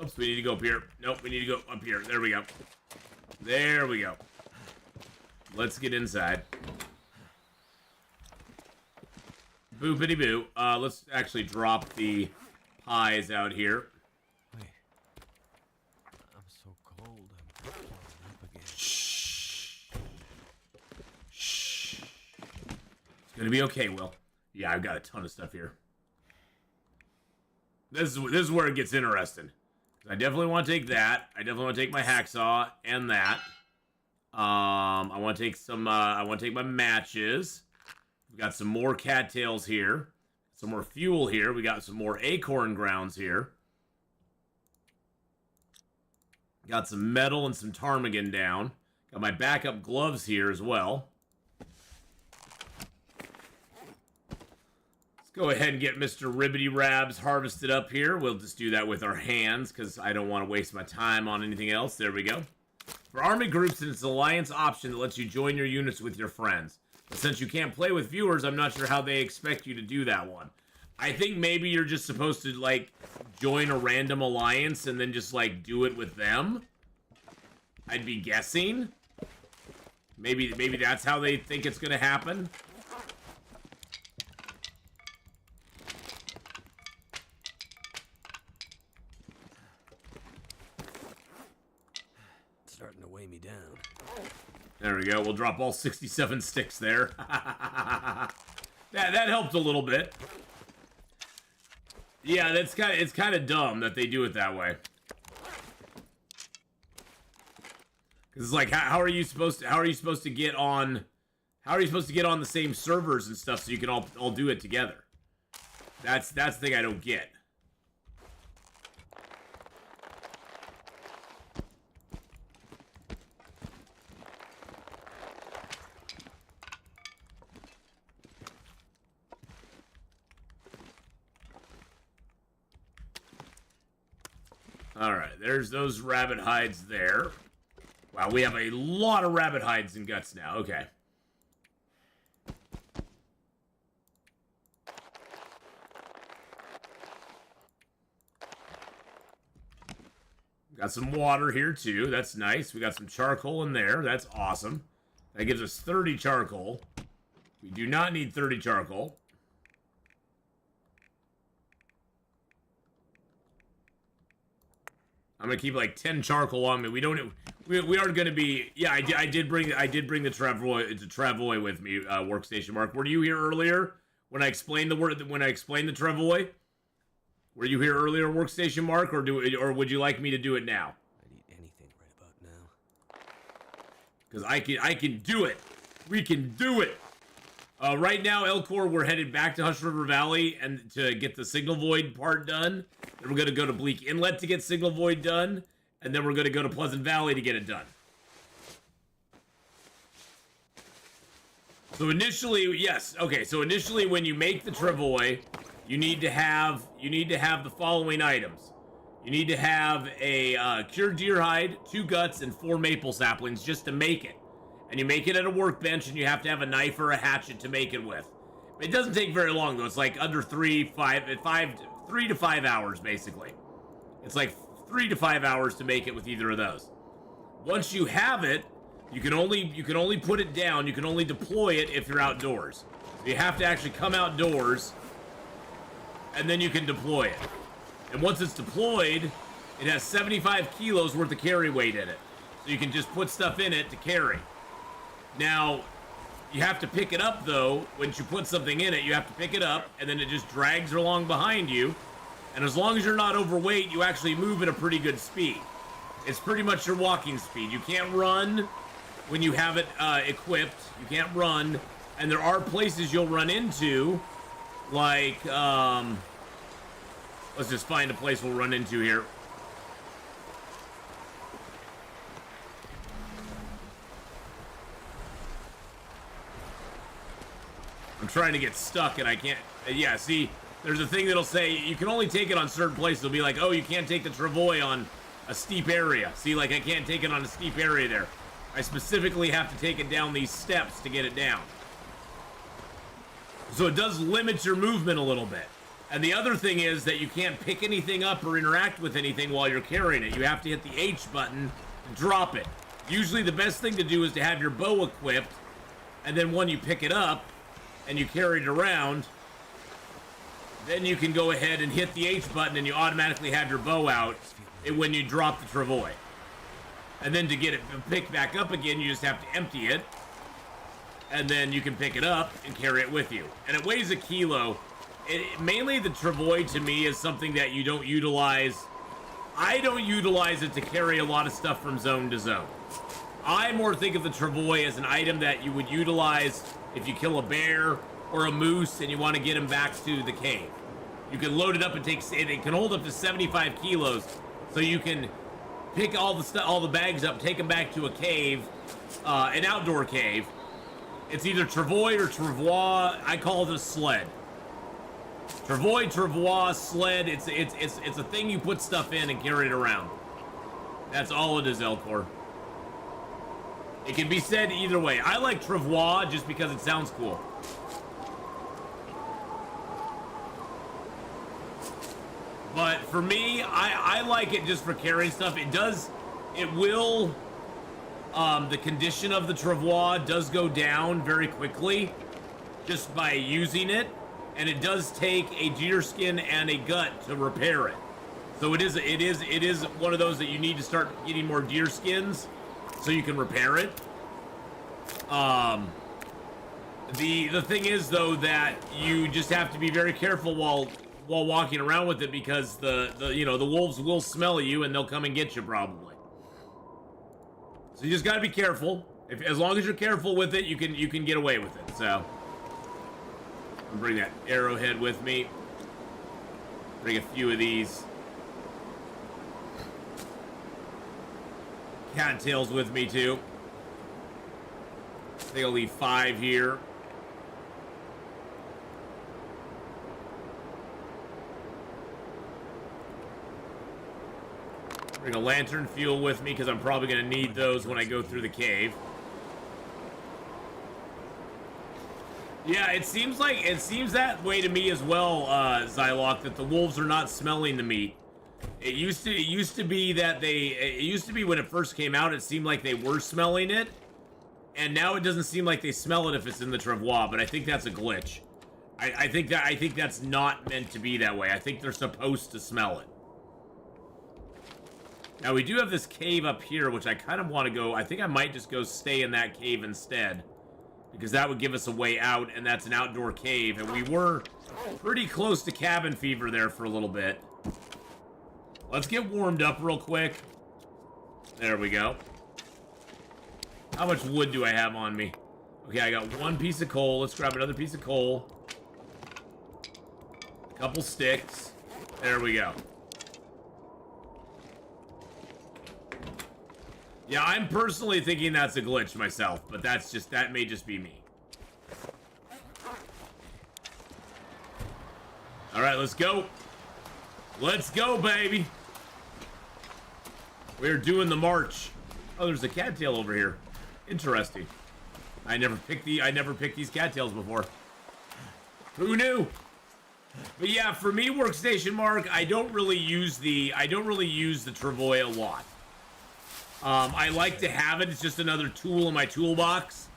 Oops, we need to go up here. Nope, we need to go up here. There we go. There we go. Let's get inside. Boopity boo. Let's actually drop the pies out here. Wait. I'm so cold. I'm falling up again. Shh. Shh. It's gonna be okay, Will. Yeah, I've got a ton of stuff here. This is where it gets interesting. I definitely want to take that. I definitely want to take my hacksaw and that. I want to take some. I want to take my matches. We've got some more cattails here. Some more fuel here. We got some more acorn grounds here. Got some metal and some ptarmigan down. Got my backup gloves here as well. Let's go ahead and get Mr. Ribbity Rabs harvested up here. We'll just do that with our hands because I don't want to waste my time on anything else. There we go. For army groups, it's an alliance option that lets you join your units with your friends. But since you can't play with viewers, I'm not sure how they expect you to do that one. I think maybe you're just supposed to, like, join a random alliance and then just, like, do it with them. I'd be guessing. Maybe that's how they think it's gonna happen. It's starting to weigh me down. There we go. We'll drop all 67 sticks there. that helped a little bit. Yeah, it's kind of dumb that they do it that way. Cuz it's like how are you supposed to get on the same servers and stuff so you can all do it together? That's the thing I don't get. Alright, there's those rabbit hides there. Wow, we have a lot of rabbit hides and guts now. Okay. Got some water here, too. That's nice. We got some charcoal in there. That's awesome. That gives us 30 charcoal. We do not need 30 charcoal. I'm gonna keep like 10 charcoal on me. We aren't gonna be. Yeah, I did bring the travois with me. Workstation Mark. Were you here earlier when I explained the travois? Were you here earlier, Workstation Mark, or would you like me to do it now? I'd eat anything right about now. Because I can do it. We can do it. Right now, Elcor, we're headed back to Hush River Valley and to get the Signal Void part done. Then we're going to go to Bleak Inlet to get Signal Void done. And then we're going to go to Pleasant Valley to get it done. So initially, yes, okay. So initially, when you make the travois, you need to have the following items. You need to have a cured deer hide, 2 guts, and 4 maple saplings just to make it. And you make it at a workbench, and you have to have a knife or a hatchet to make it with. It doesn't take very long though. It's like under 3 to 5 hours basically. It's like 3 to 5 hours to make it with either of those. Once you have it, you can only put it down. You can only deploy it if you're outdoors. So you have to actually come outdoors, and then you can deploy it. And once it's deployed, it has 75 kilos worth of carry weight in it. So you can just put stuff in it to carry. Now, you have to pick it up though. Once you put something in it, you have to pick it up, and then it just drags along behind you. And as long as you're not overweight, you actually move at a pretty good speed. It's pretty much your walking speed. You can't run when you have it equipped. You can't run. And there are places you'll run into, like, let's just find a place we'll run into here. I'm trying to get stuck and I can't. Yeah, see, there's a thing that'll say you can only take it on certain places. It'll be like, oh, you can't take the travois on a steep area. See, like I can't take it on a steep area there. I specifically have to take it down these steps to get it down. So it does limit your movement a little bit. And the other thing is that you can't pick anything up or interact with anything while you're carrying it. You have to hit the H button to drop it. Usually the best thing to do is to have your bow equipped, and then when you pick it up and you carry it around, then you can go ahead and hit the H button and you automatically have your bow out when you drop the travois. And then to get it picked back up again, you just have to empty it, and then you can pick it up and carry it with you. And it weighs 1 kilo. Mainly the travois to me is something that you don't utilize. I don't utilize it to carry a lot of stuff from zone to zone. I more think of the travois as an item that you would utilize if you kill a bear or a moose and you want to get him back to the cave. You can load it up and it can hold up to 75 kilos, so you can pick all the bags up, take them back to a cave, an outdoor cave. It's either travois or travois. I call it a sled. Travois, sled. It's a thing you put stuff in and carry it around. That's all it is, Elcor. It can be said either way. I like travois just because it sounds cool. But for me, I like it just for carrying stuff. The condition of the travois does go down very quickly just by using it. And it does take a deer skin and a gut to repair it. So it is one of those that you need to start getting more deer skins so you can repair it. The thing is though that you just have to be very careful while walking around with it, because the wolves will smell you and they'll come and get you probably. So you just got to be careful. As long as you're careful with it, you can get away with it. So I'll bring that arrowhead with me. Bring a few of these cattails with me too. I think I'll leave 5 here. Bring a lantern fuel with me because I'm probably going to need those when I go through the cave. Yeah, it seems that way to me as well, Zylok, that the wolves are not smelling the meat. It used to be when it first came out, it seemed like they were smelling it, and now it doesn't seem like they smell it if it's in the travois. But I think that's a glitch. I think that's not meant to be that way. I think they're supposed to smell it. Now we do have this cave up here, which I kind of want to go. I think I might just go stay in that cave instead, because that would give us a way out, and that's an outdoor cave, and we were pretty close to cabin fever there for a little bit. Let's get warmed up real quick. There we go. How much wood do I have on me? Okay, I got 1 piece of coal. Let's grab another piece of coal. A couple sticks. There we go. Yeah, I'm personally thinking that's a glitch myself, but that may just be me. All right, let's go. Let's go, baby. We're doing the march. Oh, there's a cattail over here. Interesting. I never picked these cattails before. Who knew? But yeah, for me, workstation mark, I don't really use the travois a lot. I like to have it. It's just another tool in my toolbox.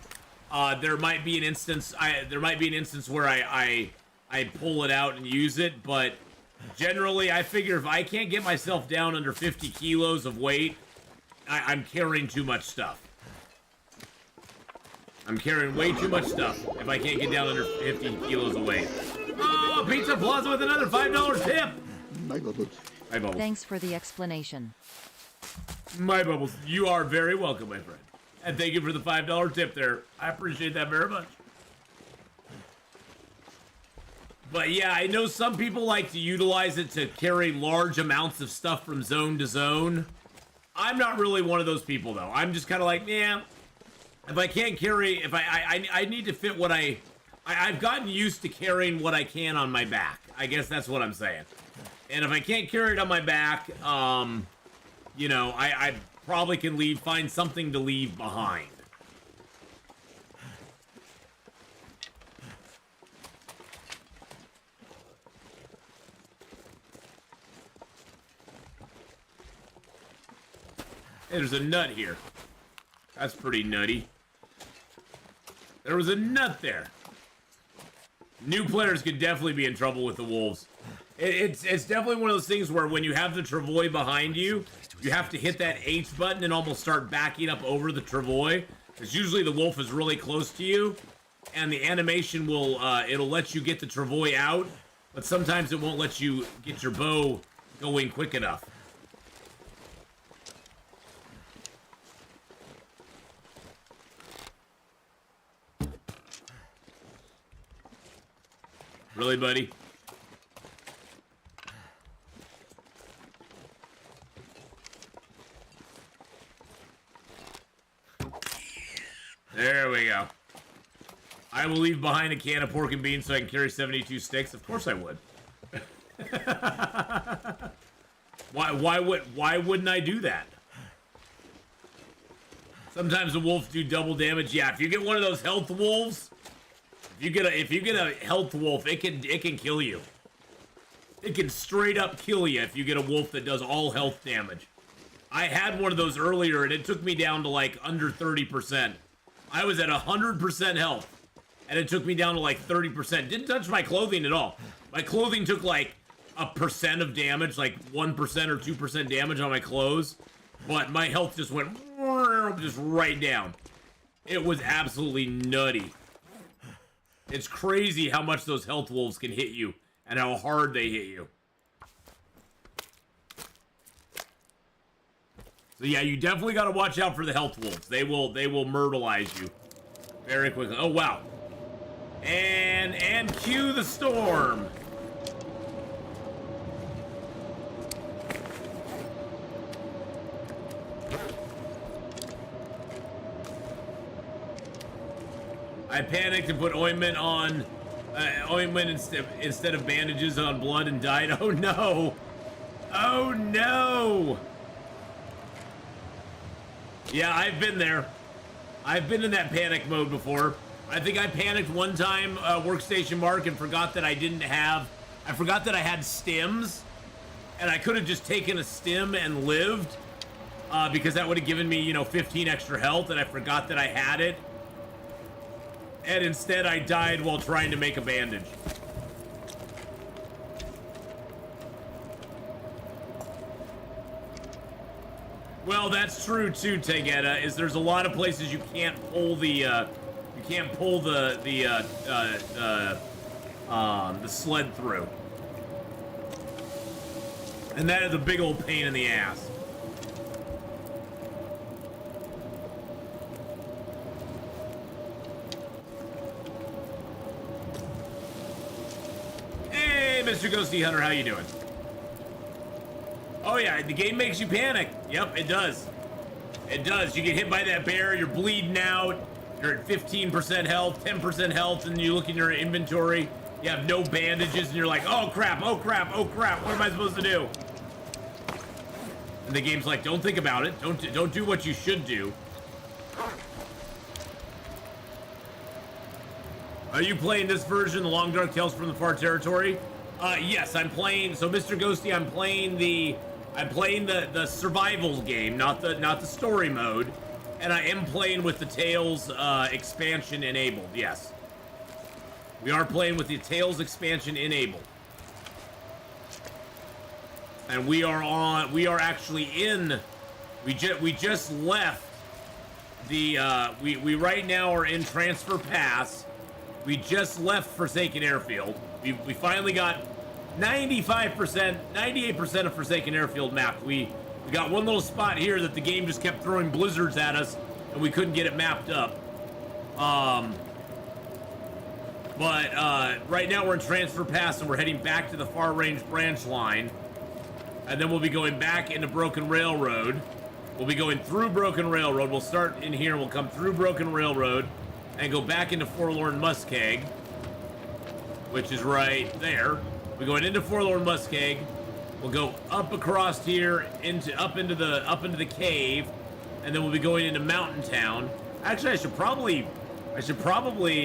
There might be an instance where I pull it out and use it, but generally, I figure if I can't get myself down under 50 kilos of weight, I'm carrying too much stuff. I'm carrying way too much stuff if I can't get down under 50 kilos of weight. Oh, Pizza Plaza with another $5 tip! My bubbles. My bubbles. Thanks for the explanation. My bubbles. You are very welcome, my friend. And thank you for the $5 tip there. I appreciate that very much. But yeah, I know some people like to utilize it to carry large amounts of stuff from zone to zone. I'm not really one of those people, though. I'm just kind of like, yeah, if I can't carry, if I need to fit what I've gotten used to carrying what I can on my back. I guess that's what I'm saying. And if I can't carry it on my back, you know, I probably can find something to leave behind. Hey, there's a nut here. That's pretty nutty. There was a nut there. New players could definitely be in trouble with the wolves. It's definitely one of those things where when you have the travois behind you, you have to hit that H button and almost start backing up over the travois. Because usually the wolf is really close to you, and the animation will, it'll let you get the travois out, but sometimes it won't let you get your bow going quick enough. Really, buddy? There we go. I will leave behind a can of pork and beans so I can carry 72 sticks. Of course I would. Why wouldn't I do that? Sometimes the wolves do double damage. Yeah, if you get one of those health wolves, if you get a health wolf, it can kill you. It can straight up kill you if you get a wolf that does all health damage. I had one of those earlier and it took me down to like under 30%. I was at 100% health and it took me down to like 30%. Didn't touch my clothing at all. My clothing took like a percent of damage, like 1% or 2% damage on my clothes, but my health just went just right down. It was absolutely nutty. It's crazy how much those health wolves can hit you and how hard they hit you. So yeah, you definitely got to watch out for the health wolves. They will myrtleize you very quickly. Oh wow. And cue the storm. I panicked and put ointment on, instead of bandages on blood and died. Oh no! Oh no! Yeah, I've been there. I've been in that panic mode before. I think I panicked one time, workstation mark, and forgot that I forgot that I had stims, and I could have just taken a stim and lived, because that would have given me, 15 extra health, and I forgot that I had it. And instead I died while trying to make a bandage. Well, that's true too, Tegeta, is there's a lot of places you can't pull the sled through. And that is a big old pain in the ass. Hey, Mr. Ghosty Hunter, how you doing? Oh yeah, the game makes you panic. Yep, it does. It does. You get hit by that bear, you're bleeding out, you're at 15% health, 10% health, and you look in your inventory, You have no bandages, and you're like, oh crap, oh crap, oh crap, what am I supposed to do? And the game's like, don't think about it. Don't do what you should do. Are you playing this version, the Long Dark Tales from the Far Territory? Yes, I'm playing. So, Mr. Ghosty, I'm playing the survival game, not the story mode, and I am playing with the Tales expansion enabled. Yes, we are playing with the Tales expansion enabled, and we are actually in. We just left the. We right now are in Transfer Pass. We just left Forsaken Airfield. We finally got 95%, 98% of Forsaken Airfield mapped. We got one little spot here that the game just kept throwing blizzards at us, and we couldn't get it mapped up. But right now we're in Transfer Pass, and we're heading back to the Far Range branch line, and then we'll be going back into Broken Railroad. We'll be going through Broken Railroad. We'll start in here. We'll come through Broken Railroad and go back into Forlorn Muskeg, which is right there. We're going into Forlorn Muskeg. We'll go up across here up into the cave, and then we'll be going into Mountain Town. Actually, I should probably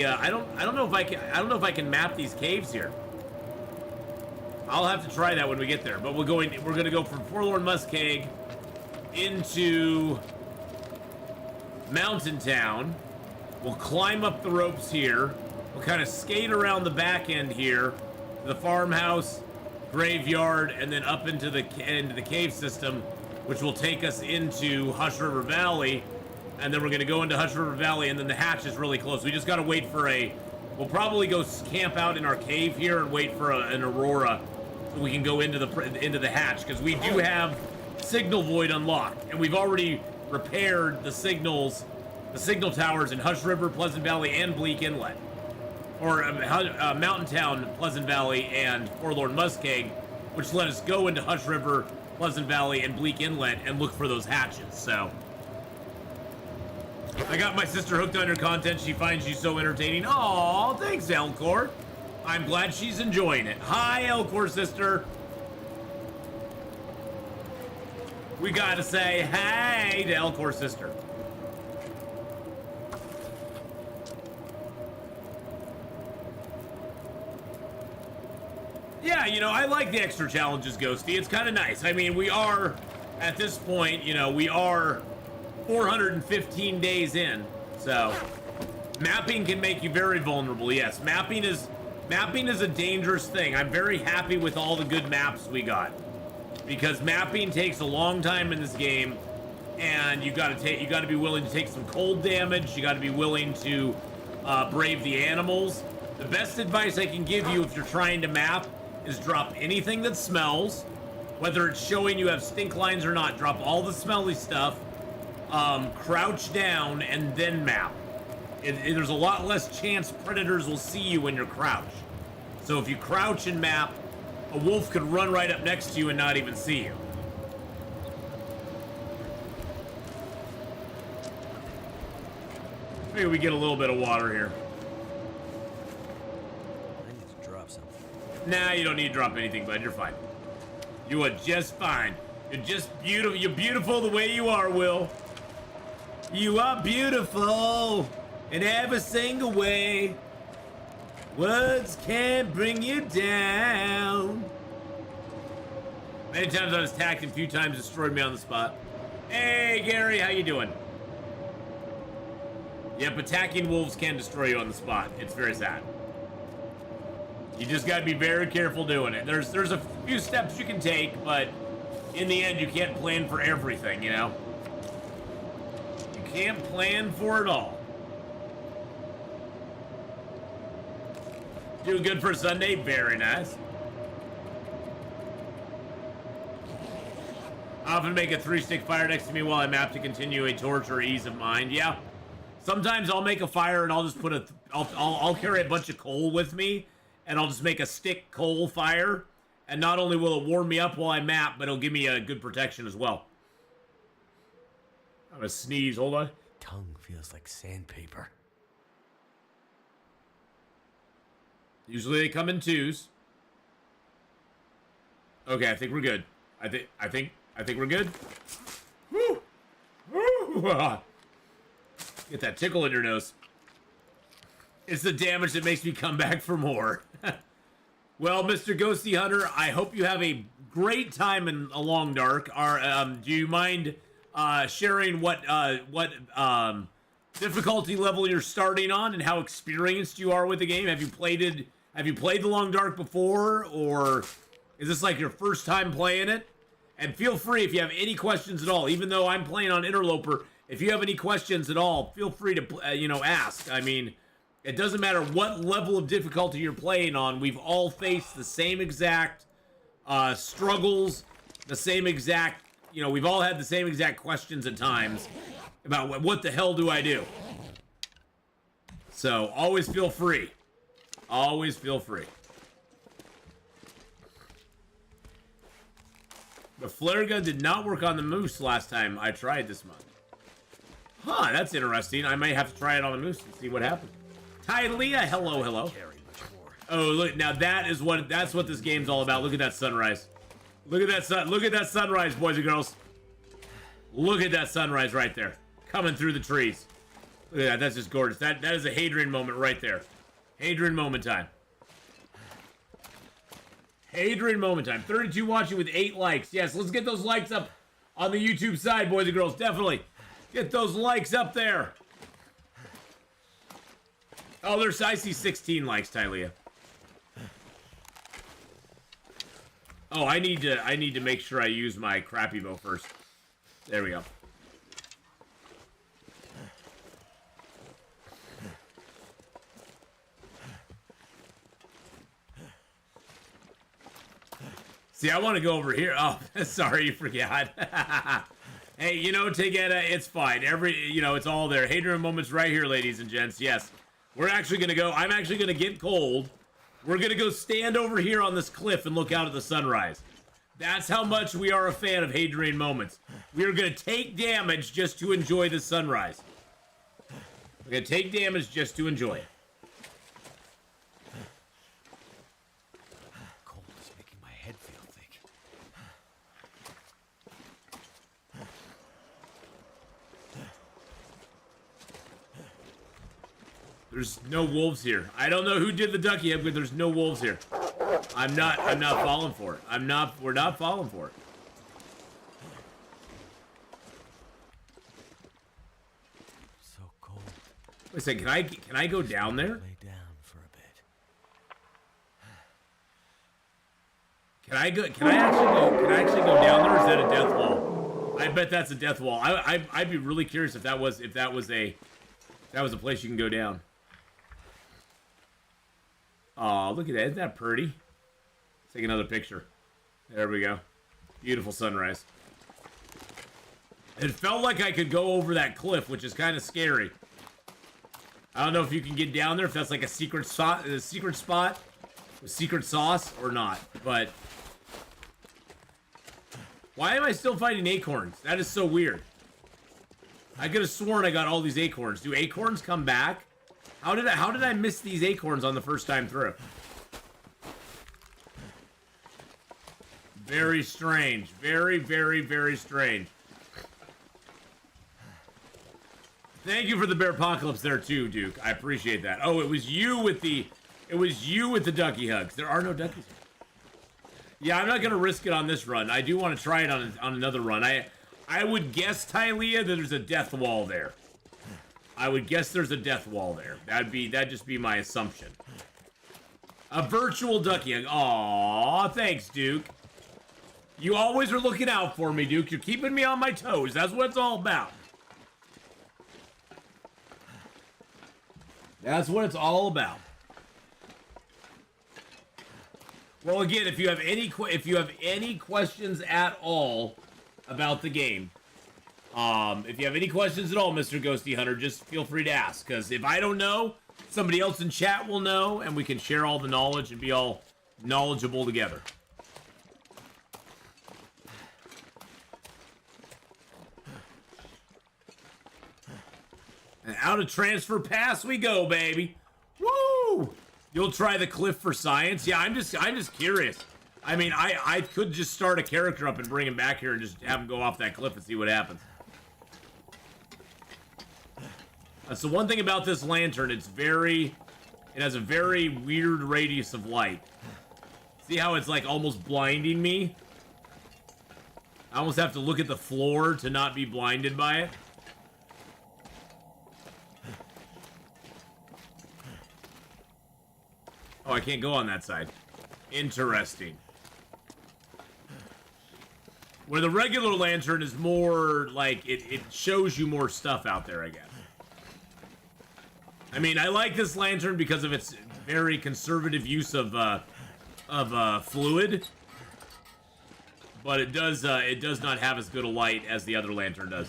I don't know if I can map these caves here. I'll have to try that when we get there. But we're going to go from Forlorn Muskeg into Mountain Town. We'll climb up the ropes here. We'll kind of skate around the back end here to the farmhouse, graveyard, and then up into the cave system, which will take us into Hush River Valley. And then we're going to go into Hush River Valley, and then the hatch is really close. We just got to wait for we'll probably go camp out in our cave here and wait for an aurora so we can go into the hatch, because we do have Signal Void unlocked, and we've already repaired the signal towers in Hush River, Pleasant Valley, and Bleak Inlet. Or Mountain Town, Pleasant Valley, and Forlorn Muskeg, which let us go into Hush River, Pleasant Valley, and Bleak Inlet and look for those hatches. So I got my sister hooked on your content. She finds you so entertaining. Aw, thanks, Elcor. I'm glad she's enjoying it. Hi, Elcor sister. We gotta say hey to Elcor sister. Yeah, I like the extra challenges, Ghosty. It's kind of nice. I mean, we are, at this point, we are 415 days in. So, mapping can make you very vulnerable. Yes, mapping is a dangerous thing. I'm very happy with all the good maps we got, because mapping takes a long time in this game, and you got to be willing to take some cold damage. You got to be willing to brave the animals. The best advice I can give you if you're trying to map is drop anything that smells, whether it's showing you have stink lines or not. Drop all the smelly stuff, crouch down, and then map. There's a lot less chance predators will see you when you're crouched. So if you crouch and map, a wolf could run right up next to you and not even see you. Maybe we get a little bit of water here. I need to drop something. Nah, you don't need to drop anything, bud. You're fine. You are just fine. You're just beautiful. You're beautiful the way you are, Will. You are beautiful in every single way. Words can't bring you down. Many times I was attacked, and a few times destroyed me on the spot. Hey, Gary, how you doing? Yep, attacking wolves can destroy you on the spot. It's very sad. You just gotta be very careful doing it. There's a few steps you can take, but in the end, you can't plan for everything, You can't plan for it all. Doing good for Sunday? Very nice. I often make a 3-stick fire next to me while I map to continue a torch or ease of mind. Yeah. Sometimes I'll make a fire and I'll just put I'll carry a bunch of coal with me, and I'll just make a stick coal fire, and not only will it warm me up while I map, but it'll give me a good protection as well. I'm gonna sneeze, hold on. Tongue feels like sandpaper. Usually they come in twos. Okay, I think we're good. I think we're good. Woo! Woo! Get that tickle in your nose. It's the damage that makes me come back for more. Well, Mr. Ghosty Hunter, I hope you have a great time in A Long Dark. Do you mind sharing what difficulty level you're starting on and how experienced you are with the game? Have you played The Long Dark before, or is this like your first time playing it? And feel free, if you have any questions at all, even though I'm playing on Interloper, if you have any questions at all, feel free to ask. I mean, it doesn't matter what level of difficulty you're playing on. We've all faced the same exact struggles, the same exact, we've all had the same exact questions at times about what the hell do I do? So always feel free. Always feel free. The flare gun did not work on the moose last time I tried this month. Huh, that's interesting. I might have to try it on the moose and see what happens. Tylea, hello. Oh, look, now that's what this game's all about. Look at that sunrise. Look at that sunrise, boys and girls. Look at that sunrise right there. Coming through the trees. Look at that, that's just gorgeous. That is a Hadrian moment right there. Hadrian moment time. Hadrian moment time. 32 watching with 8 likes. Yes, let's get those likes up on the YouTube side, boys and girls. Definitely. Get those likes up there. Oh, I see 16 likes, Tylea. Oh, I need to make sure I use my crappy bow first. There we go. See, I want to go over here. Oh, sorry, you forgot. Hey, Tegeta, it's fine. It's all there. Hadrian moments right here, ladies and gents. Yes. I'm actually going to get cold. We're going to go stand over here on this cliff and look out at the sunrise. That's how much we are a fan of Hadrian moments. We are going to take damage just to enjoy the sunrise. We're going to take damage just to enjoy it. Cold is making my head feel thick. There's no wolves here. I don't know who did the ducky head, but there's no wolves here. I'm not falling for it. We're not falling for it. So cold. Wait a second, can I go down there? Lay down for a bit. Can I actually go down there, or is that a death wall? I bet that's a death wall. I'd be really curious if that was a place you can go down. Oh, look at that. Isn't that pretty? Let's take another picture. There we go. Beautiful sunrise. It felt like I could go over that cliff, which is kind of scary. I don't know if you can get down there, if that's like a secret spot with secret sauce or not, but why am I still fighting acorns? That is so weird. I could have sworn I got all these acorns. Do acorns come back? How did I miss these acorns on the first time through? Very strange. Very, very, very strange. Thank you for the bear apocalypse there too, Duke. I appreciate that. Oh, it was you with the ducky hugs. There are no duckies. Yeah, I'm not gonna risk it on this run. I do want to try it on another run. I would guess, Tylea, that there's a death wall there. I would guess there's a death wall there. That'd just be my assumption. A virtual ducky hug. Aww, thanks, Duke. You always are looking out for me, Duke. You're keeping me on my toes. That's what it's all about. That's what it's all about. Well, again, if you have any questions at all about the game, if you have any questions at all, Mr. Ghosty Hunter, just feel free to ask. Because if I don't know, somebody else in chat will know, and we can share all the knowledge and be all knowledgeable together. And out of transfer pass we go, baby. Woo! You'll try the cliff for science? Yeah, I'm just curious. I mean, I could just start a character up and bring him back here and just have him go off that cliff and see what happens. So one thing about this lantern, it has a very weird radius of light. See how it's like almost blinding me? I almost have to look at the floor to not be blinded by it. Oh, I can't go on that side. Interesting. Where the regular lantern is more like, it shows you more stuff out there, I guess. I mean, I like this lantern because of its very conservative use of fluid. But it does not have as good a light as the other lantern does.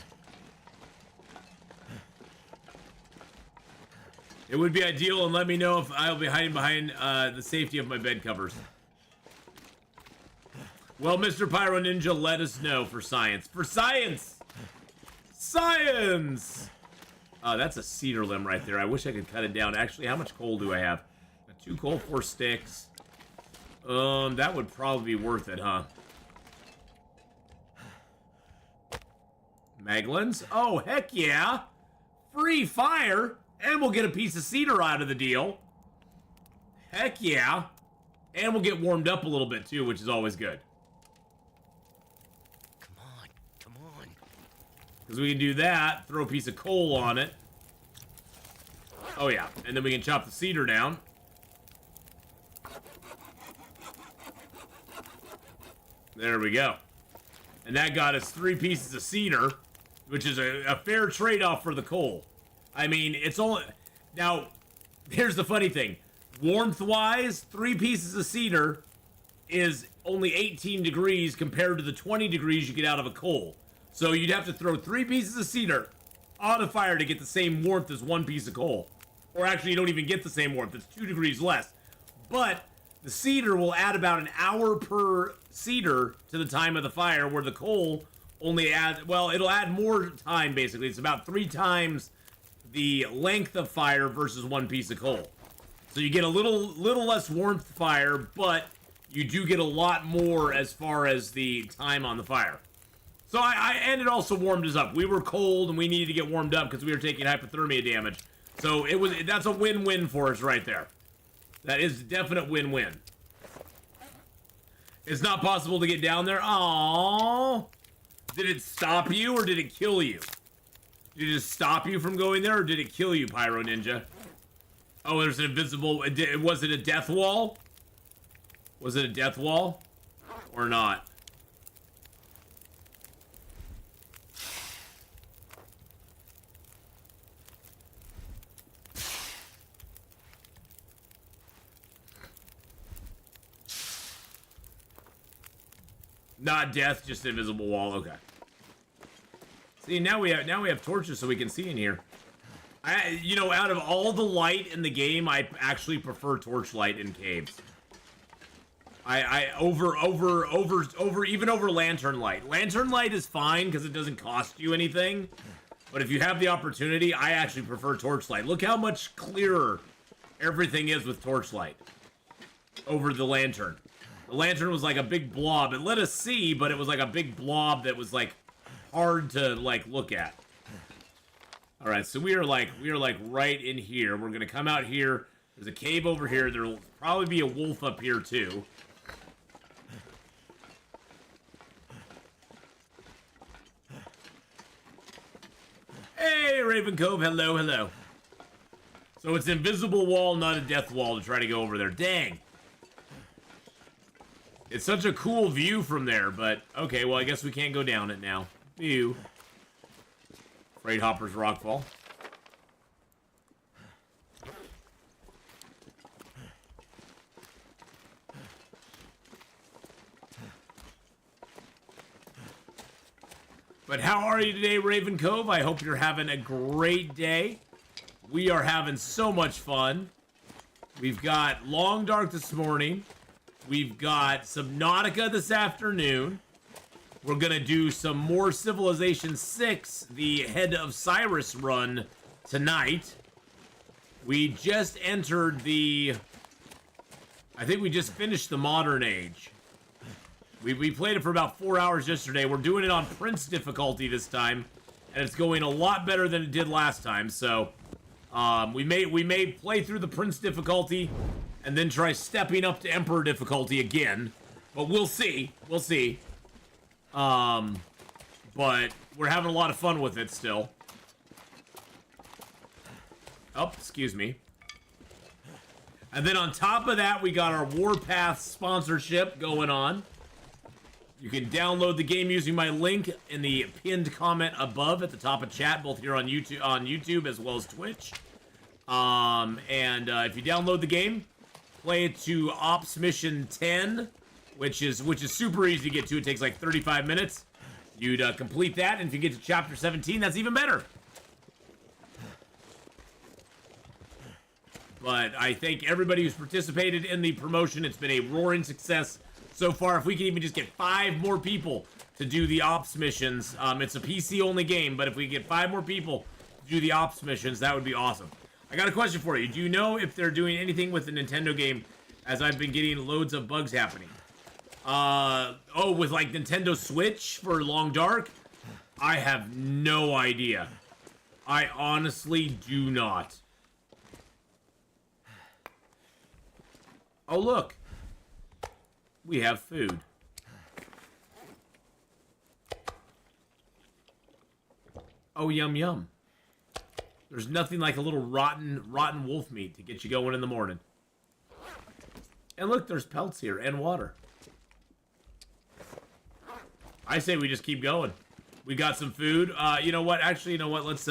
It would be ideal, and let me know if I'll be hiding behind the safety of my bed covers. Well, Mr. Pyro Ninja, let us know for science. For science! Science! That's a cedar limb right there. I wish I could cut it down. Actually, how much coal do I have? 2 coal, 4 sticks. That would probably be worth it, huh? Maglins? Oh, heck yeah! Free fire! And we'll get a piece of cedar out of the deal. Heck yeah. And we'll get warmed up a little bit too, which is always good. Come on. Because we can do that, throw a piece of coal on it. Oh yeah, and then we can chop the cedar down. There we go. And that got us 3 pieces of cedar, which is a fair trade-off for the coal. I mean, it's only... Now, here's the funny thing. Warmth-wise, 3 pieces of cedar is only 18 degrees compared to the 20 degrees you get out of a coal. So you'd have to throw 3 pieces of cedar on a fire to get the same warmth as 1 piece of coal. Or actually, you don't even get the same warmth. It's 2 degrees less. But the cedar will add about an hour per cedar to the time of the fire, where the coal only adds... Well, it'll add more time, basically. It's about 3 times the length of fire versus 1 piece of coal. So you get a little less warmth fire, but you do get a lot more as far as the time on the fire. So and it also warmed us up. We were cold and we needed to get warmed up because we were taking hypothermia damage. So that's a win-win for us right there. That is a definite win-win. It's not possible to get down there. Aww. Did it stop you or did it kill you? Did it just stop you from going there, or did it kill you, Pyro Ninja? Oh, there's an invisible... Was it a death wall? Was it a death wall? Or not? Not death, just an invisible wall. Okay. See, now we have torches so we can see in here. You know, out of all the light in the game, I actually prefer torchlight in caves. Over lantern light. Lantern light is fine because it doesn't cost you anything. But if you have the opportunity, I actually prefer torchlight. Look how much clearer everything is with torchlight over the lantern. The lantern was like a big blob. It let us see, but it was like a big blob that was like hard to like look at. All right, so we are like right in here. We're gonna come out here. There's a cave over here. There'll probably be a wolf up here too. Hey, Raven Cove. Hello, hello. So it's an invisible wall, not a death wall to try to go over there. Dang. It's such a cool view from there, but okay, well, I guess we can't go down it now. Ew. Freight Hopper's Rockfall. But how are you today, Raven Cove? I hope you're having a great day. We are having so much fun. We've got Long Dark this morning. We've got Subnautica this afternoon. We're gonna do some more Civilization 6, the Head of Cyrus run tonight. We just entered the I think we just finished the Modern Age. We played it for about 4 hours yesterday. We're doing it on Prince difficulty this time, and it's going a lot better than it did last time. So, we may play through the Prince difficulty, and then try stepping up to Emperor difficulty again. But we'll see. We'll see. But we're having a lot of fun with it still. Oh, excuse me. And then on top of that, we got our Warpath sponsorship going on. You can download the game using my link in the pinned comment above at the top of chat, both here on YouTube as well as Twitch. If you download the game, play it to Ops Mission 10, which is super easy to get to. It takes like 35 minutes. You'd complete that, and if you get to Chapter 17, that's even better. But I thank everybody who's participated in the promotion. It's been a roaring success so far. If we can even just get 5 more people to do the ops missions, it's a PC only game, but if we get 5 more people to do the ops missions, that would be awesome. I got a question for you. Do you know if they're doing anything with the Nintendo game, as I've been getting loads of bugs happening? With like Nintendo Switch for Long Dark? I have no idea. I honestly do not. Oh, look. We have food. Oh, yum, yum. There's nothing like a little rotten wolf meat to get you going in the morning. And look, there's pelts here and water. I say we just keep going. We got some food. You know what? Actually, you know what? Let's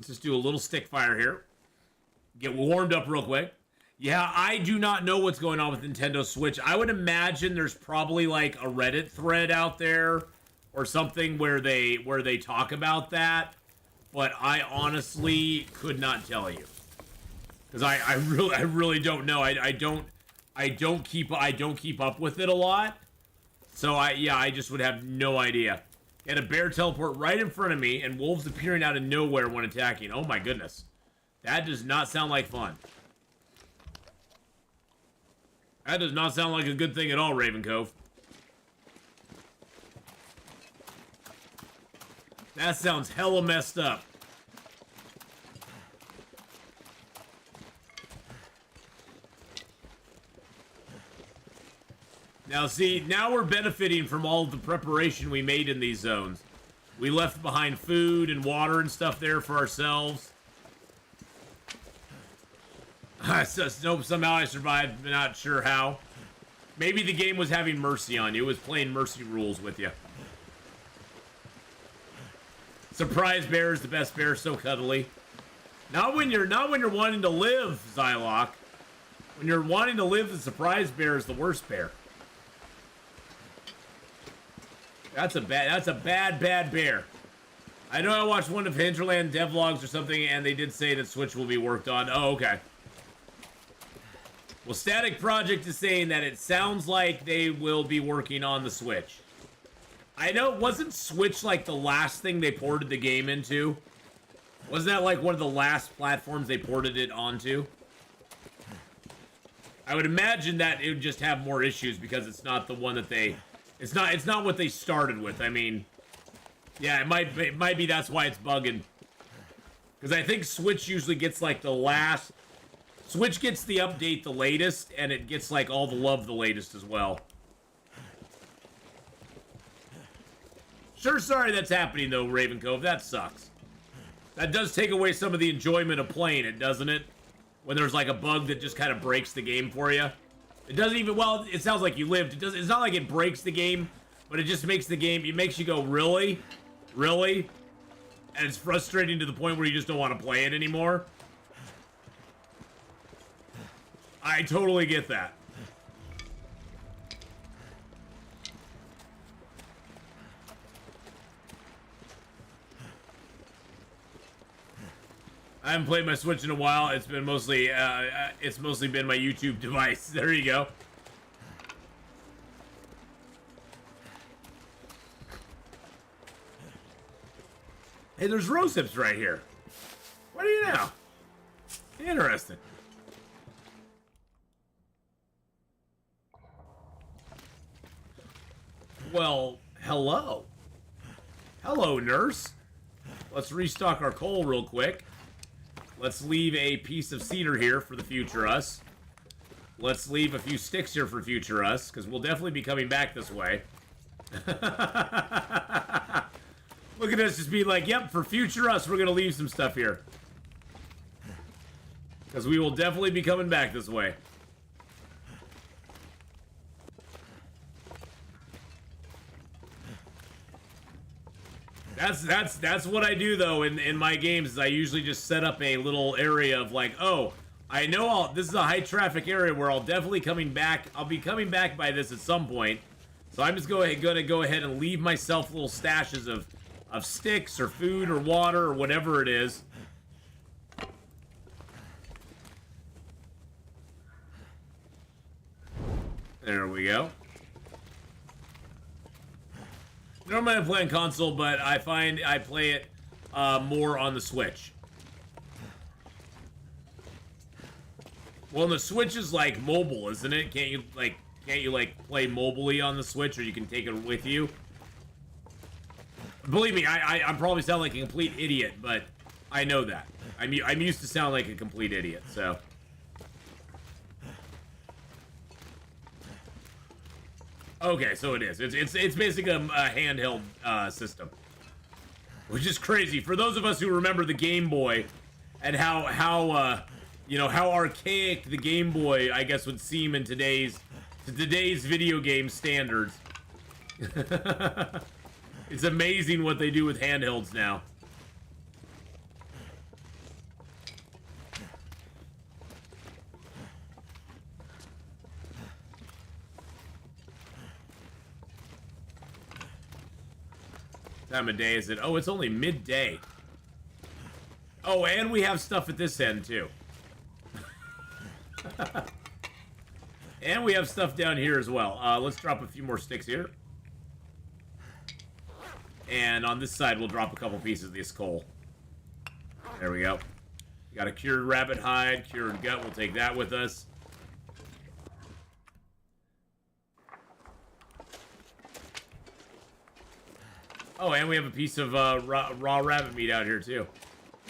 just do a little stick fire here. Get warmed up real quick. Yeah, I do not know what's going on with Nintendo Switch. I would imagine there's probably like a Reddit thread out there or something where they talk about that, but I honestly could not tell you. Cuz I really don't know. I don't keep up with it a lot. So I just would have no idea. Had a bear teleport right in front of me and wolves appearing out of nowhere when attacking. Oh my goodness. That does not sound like fun. That does not sound like a good thing at all, Raven Cove. That sounds hella messed up. Now see, now we're benefiting from all of the preparation we made in these zones. We left behind food and water and stuff there for ourselves. Nope, somehow I survived, not sure how. Maybe the game was having mercy on you. It was playing mercy rules with you. Surprise bear is the best bear, so cuddly. Not when you're wanting to live, Zylock. When you're wanting to live, the surprise bear is the worst bear. That's a bad bear. I know I watched one of Hinterland devlogs or something, and they did say that Switch will be worked on. Oh, okay. Well, Static Project is saying that it sounds like they will be working on the Switch. I know, wasn't Switch like the last thing they ported the game into? Wasn't that like one of the last platforms they ported it onto? I would imagine that it would just have more issues because it's not the one that they... It's not what they started with. I mean, yeah, it might be that's why it's bugging. Because I think Switch usually gets like the last... Switch gets the update the latest, and it gets like all the love the latest as well. Sure, sorry that's happening though, Raven Cove. That sucks. That does take away some of the enjoyment of playing it, doesn't it? When there's like a bug that just kind of breaks the game for you. It doesn't even, well, it sounds like you lived. It's not like it breaks the game, but it just makes the game, it makes you go, really? Really? And it's frustrating to the point where you just don't want to play it anymore. I totally get that. I haven't played my Switch in a while. It's been mostly, been my YouTube device. There you go. Hey, there's rose hips right here. What do you know? Interesting. Well, hello. Hello, nurse. Let's restock our coal real quick. Let's leave a piece of cedar here for the future us. Let's leave a few sticks here for future us, because we'll definitely be coming back this way. Look at us just be like, yep, for future us, we're going to leave some stuff here. Because we will definitely be coming back this way. That's what I do though in my games is I usually just set up a little area of like, oh, I know this is a high traffic area where I'll definitely coming back. I'll be coming back by this at some point. So I'm just gonna go ahead and leave myself little stashes of sticks or food or water or whatever it is. There we go. Normally I play on console, but I find I play it more on the Switch. Well, the Switch is like mobile, isn't it? Can't you like play mobilely on the Switch, or you can take it with you? Believe me, I probably sound like a complete idiot, but I know that. I'm used to sound like a complete idiot, so. Okay, so it is. It's basically a handheld system, which is crazy for those of us who remember the Game Boy and how you know how archaic the Game Boy I guess would seem in today's video game standards. It's amazing what they do with handhelds now. Time of day is it? Oh, it's only midday. Oh, and we have stuff at this end too. And we have stuff down here as well. Let's drop a few more sticks here. And on this side, we'll drop a couple pieces of this coal. There we go. Got a cured rabbit hide, cured gut. We'll take that with us. Oh, and we have a piece of raw rabbit meat out here, too.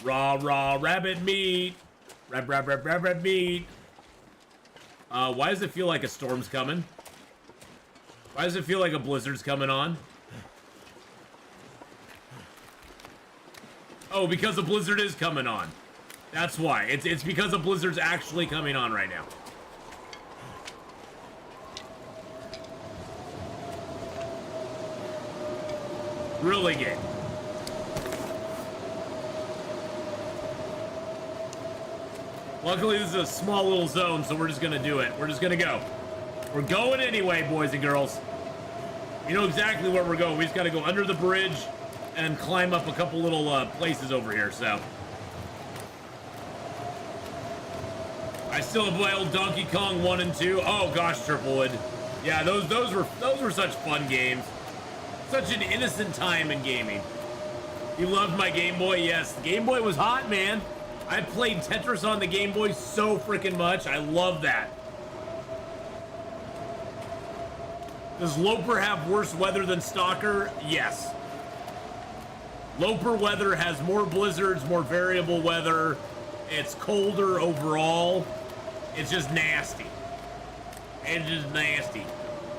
Raw rabbit meat. Rabbit meat. Why does it feel like a storm's coming? Why does it feel like a blizzard's coming on? Oh, because a blizzard is coming on. That's why. It's because a blizzard's actually coming on right now. Really good. Luckily, this is a small little zone, so we're just gonna do it. We're just gonna go. We're going anyway, boys and girls. You know exactly where we're going. We just gotta go under the bridge and climb up a couple little places over here, so. I still have my old Donkey Kong 1 and 2. Oh gosh, Triplewood. Yeah, those were such fun games. Such an innocent time in gaming. You loved my Game Boy? Yes, the Game Boy was hot, man. I played Tetris on the Game Boy so freaking much. I love that. Does Loper have worse weather than Stalker? Yes. Loper weather has more blizzards, more variable weather. It's colder overall. It's just nasty. It's just nasty.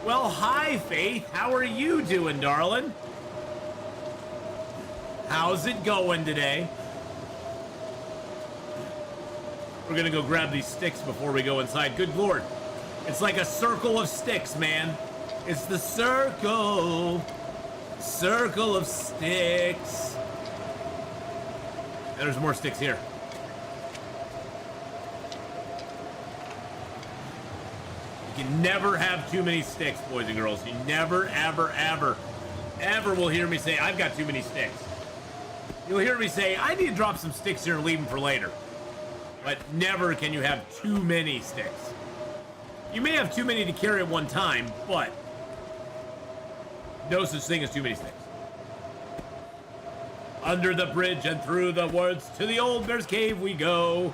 Well, hi, Faith. How are you doing, darling? How's it going today? We're gonna go grab these sticks before we go inside. Good Lord. It's like a circle of sticks, man. It's the circle of sticks. And there's more sticks here. You can never have too many sticks, boys and girls. You never, ever, ever, ever will hear me say, I've got too many sticks. You'll hear me say, I need to drop some sticks here and leave them for later. But never can you have too many sticks. You may have too many to carry at one time, but no such thing as too many sticks. Under the bridge and through the woods, to the old bear's cave we go.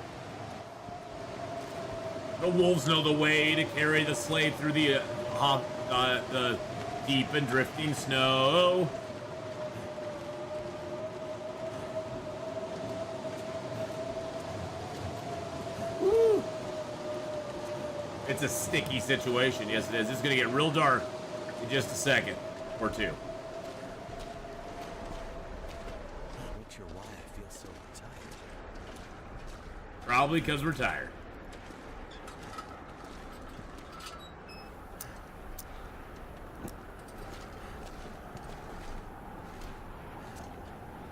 The wolves know the way to carry the sleigh through the deep and drifting snow. Woo. It's a sticky situation. Yes, it is. It's going to get real dark in just a second or two. Not sure why I feel so tired. Probably because we're tired.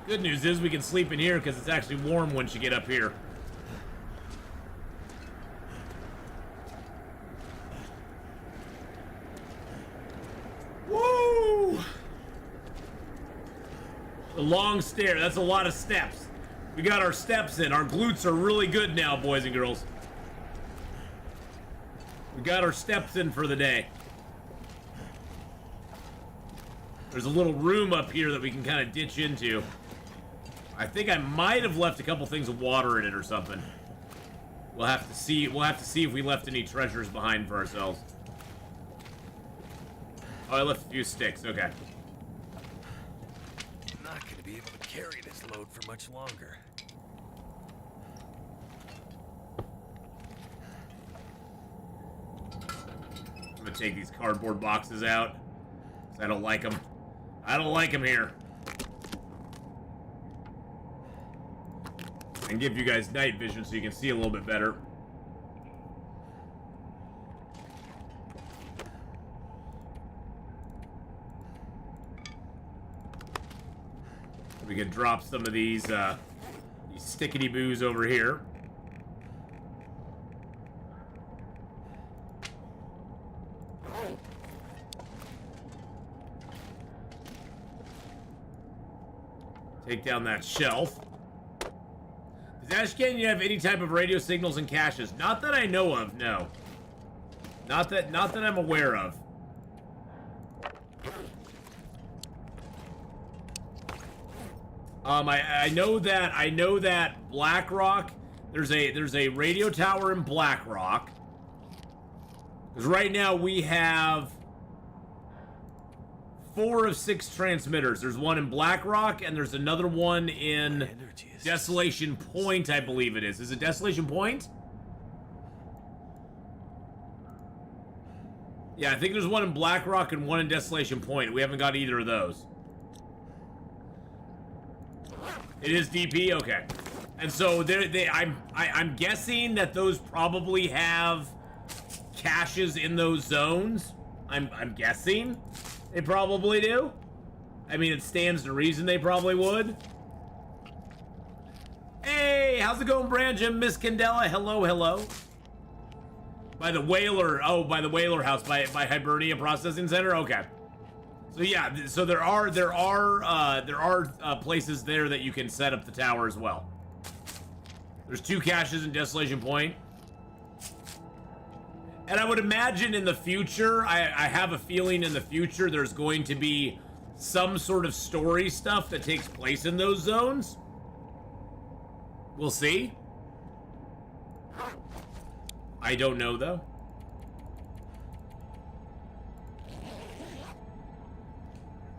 Good news is we can sleep in here because it's actually warm once you get up here. Woo! The long stair. That's a lot of steps. We got our steps in. Our glutes are really good now, boys and girls. We got our steps in for the day. There's a little room up here that we can kind of ditch into. I think I might have left a couple things of water in it or something. We'll have to see. We'll have to see if we left any treasures behind for ourselves. Oh, I left a few sticks. Okay. I'm not going to be able to carry this load for much longer. I'm gonna take these cardboard boxes out, 'cause I don't like them. I don't like them here. And give you guys night vision so you can see a little bit better. We can drop some of these stickity boos over here. Take down that shelf. Does Ash Canyon have any type of radio signals and caches? Not that I know of, no. Not that I'm aware of. I know that Black Rock, there's a radio tower in Black Rock. Because right now we have 4 of 6 transmitters. There's one in Black Rock and there's another one in Desolation Point, I believe it is. Is it Desolation Point? Yeah, I think there's one in Black Rock and one in Desolation Point. We haven't got either of those. It is DP? Okay. And so I'm guessing that those probably have caches in those zones. I'm guessing they probably do. I mean, it stands to reason they probably would. Hey, how's it going, Branjam? Miss Candela, hello, hello. By the Whaler, by the Whaler House, by Hibernia Processing Center. Okay. So yeah, so there are places there that you can set up the tower as well. There's 2 caches in Desolation Point. And I would imagine in the future, I have a feeling in the future there's going to be some sort of story stuff that takes place in those zones. We'll see. I don't know, though.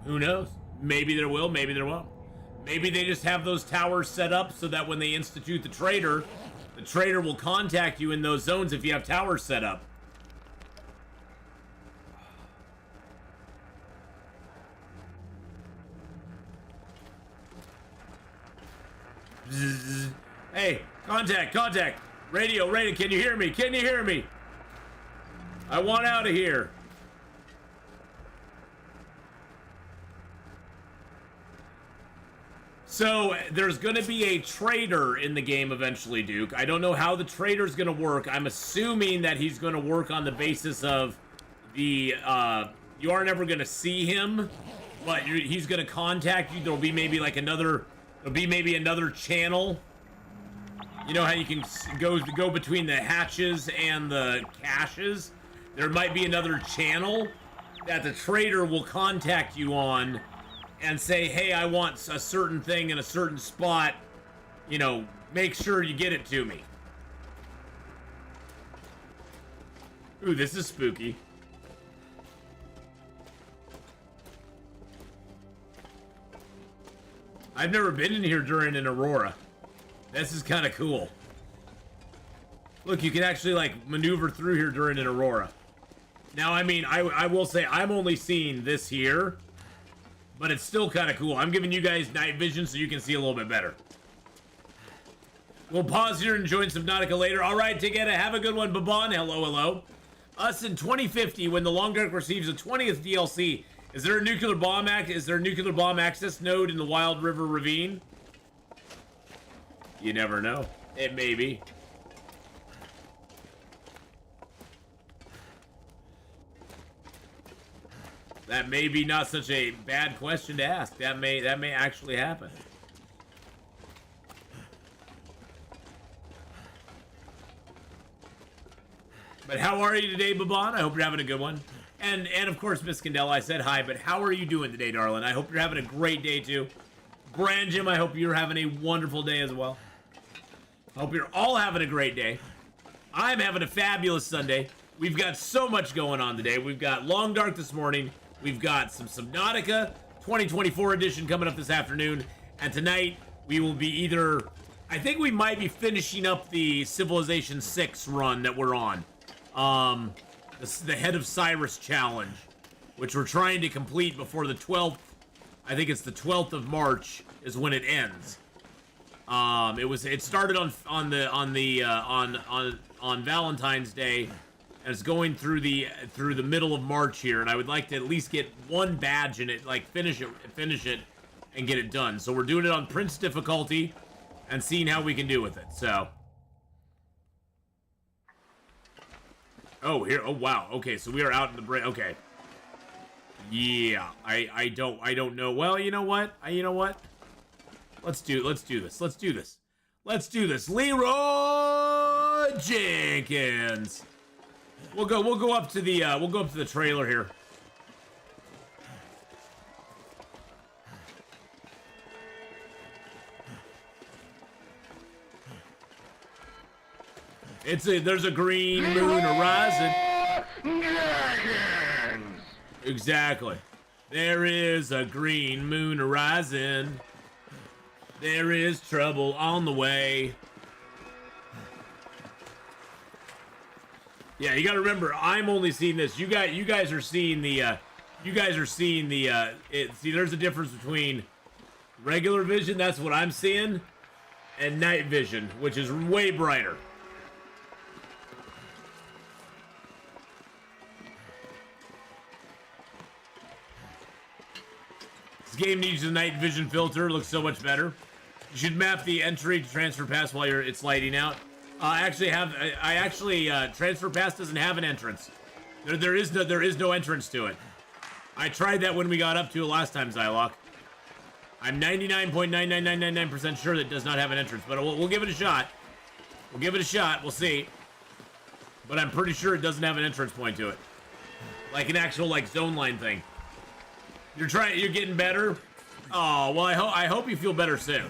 Who knows? Maybe there will, maybe there won't. Maybe they just have those towers set up so that when they institute the trader will contact you in those zones if you have towers set up. Zzz. Hey, contact. Radio, can you hear me? Can you hear me? I want out of here. So, there's going to be a trader in the game eventually, Duke. I don't know how the trader's going to work. I'm assuming that he's going to work on the basis of the, you are never going to see him, but he's going to contact you. There'll be maybe like another channel. You know how you can go between the hatches and the caches? There might be another channel that the trader will contact you on and say, hey, I want a certain thing in a certain spot, you know, make sure you get it to me. Ooh, this is spooky. I've never been in here during an aurora. This is kind of cool. Look, you can actually, like, maneuver through here during an aurora. Now, I mean, I will say I'm only seeing this here, but it's still kind of cool. I'm giving you guys night vision so you can see a little bit better. We'll pause here and join Subnautica later. All right, Together, have a good one, Babon. Hello, hello. Us in 2050, when the Long Dark receives a 20th DLC, is there a nuclear bomb access node in the Wild River Ravine? You never know. It may be. That may be not such a bad question to ask. That may actually happen. But how are you today, Babon? I hope you're having a good one. And of course, Miss Candela, I said hi, but how are you doing today, darling? I hope you're having a great day too. Grand Jim, I hope you're having a wonderful day as well. I hope you're all having a great day. I'm having a fabulous Sunday. We've got so much going on today. We've got Long Dark this morning. We've got some Subnautica 2024 edition coming up this afternoon. And tonight, we will be either... I think we might be finishing up the Civilization 6 run that we're on. The Head of Cyrus challenge, which we're trying to complete before the 12th. I think it's the 12th of March is when it ends. It started on Valentine's Day, and it's going through the middle of March here, and I would like to at least get one badge in it, like finish it, and get it done. So we're doing it on Prince difficulty, and seeing how we can do with it. So. Oh, here. Oh, wow. Okay, so we are out in the break. Okay. Yeah. I don't know. Well, you know what? Let's do this. Leroy Jenkins. We'll go up to the trailer here. There's a green moon horizon. Exactly. There is a green moon horizon. There is trouble on the way. Yeah, you got to remember, I'm only seeing this. You guys are seeing the. See, there's a difference between regular vision. That's what I'm seeing, and night vision, which is way brighter. This game needs a night vision filter. Looks so much better. You should map the entry to transfer pass while it's lighting out. Transfer pass doesn't have an entrance. There is no entrance to it. I tried that when we got up to it last time, Zylock. I'm 99.99999% sure that it does not have an entrance, but we'll give it a shot. We'll see. But I'm pretty sure it doesn't have an entrance point to it. Like an actual zone line thing. You're getting better? Oh, well, I hope you feel better soon.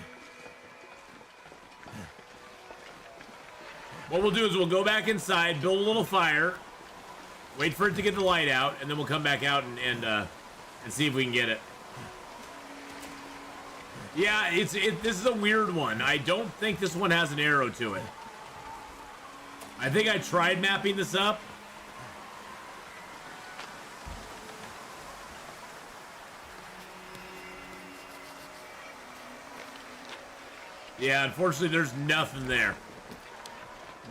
What we'll do is we'll go back inside, build a little fire, wait for it to get the light out, and then we'll come back out and see if we can get it. Yeah, this is a weird one. I don't think this one has an arrow to it. I think I tried mapping this up. Yeah, unfortunately, there's nothing there.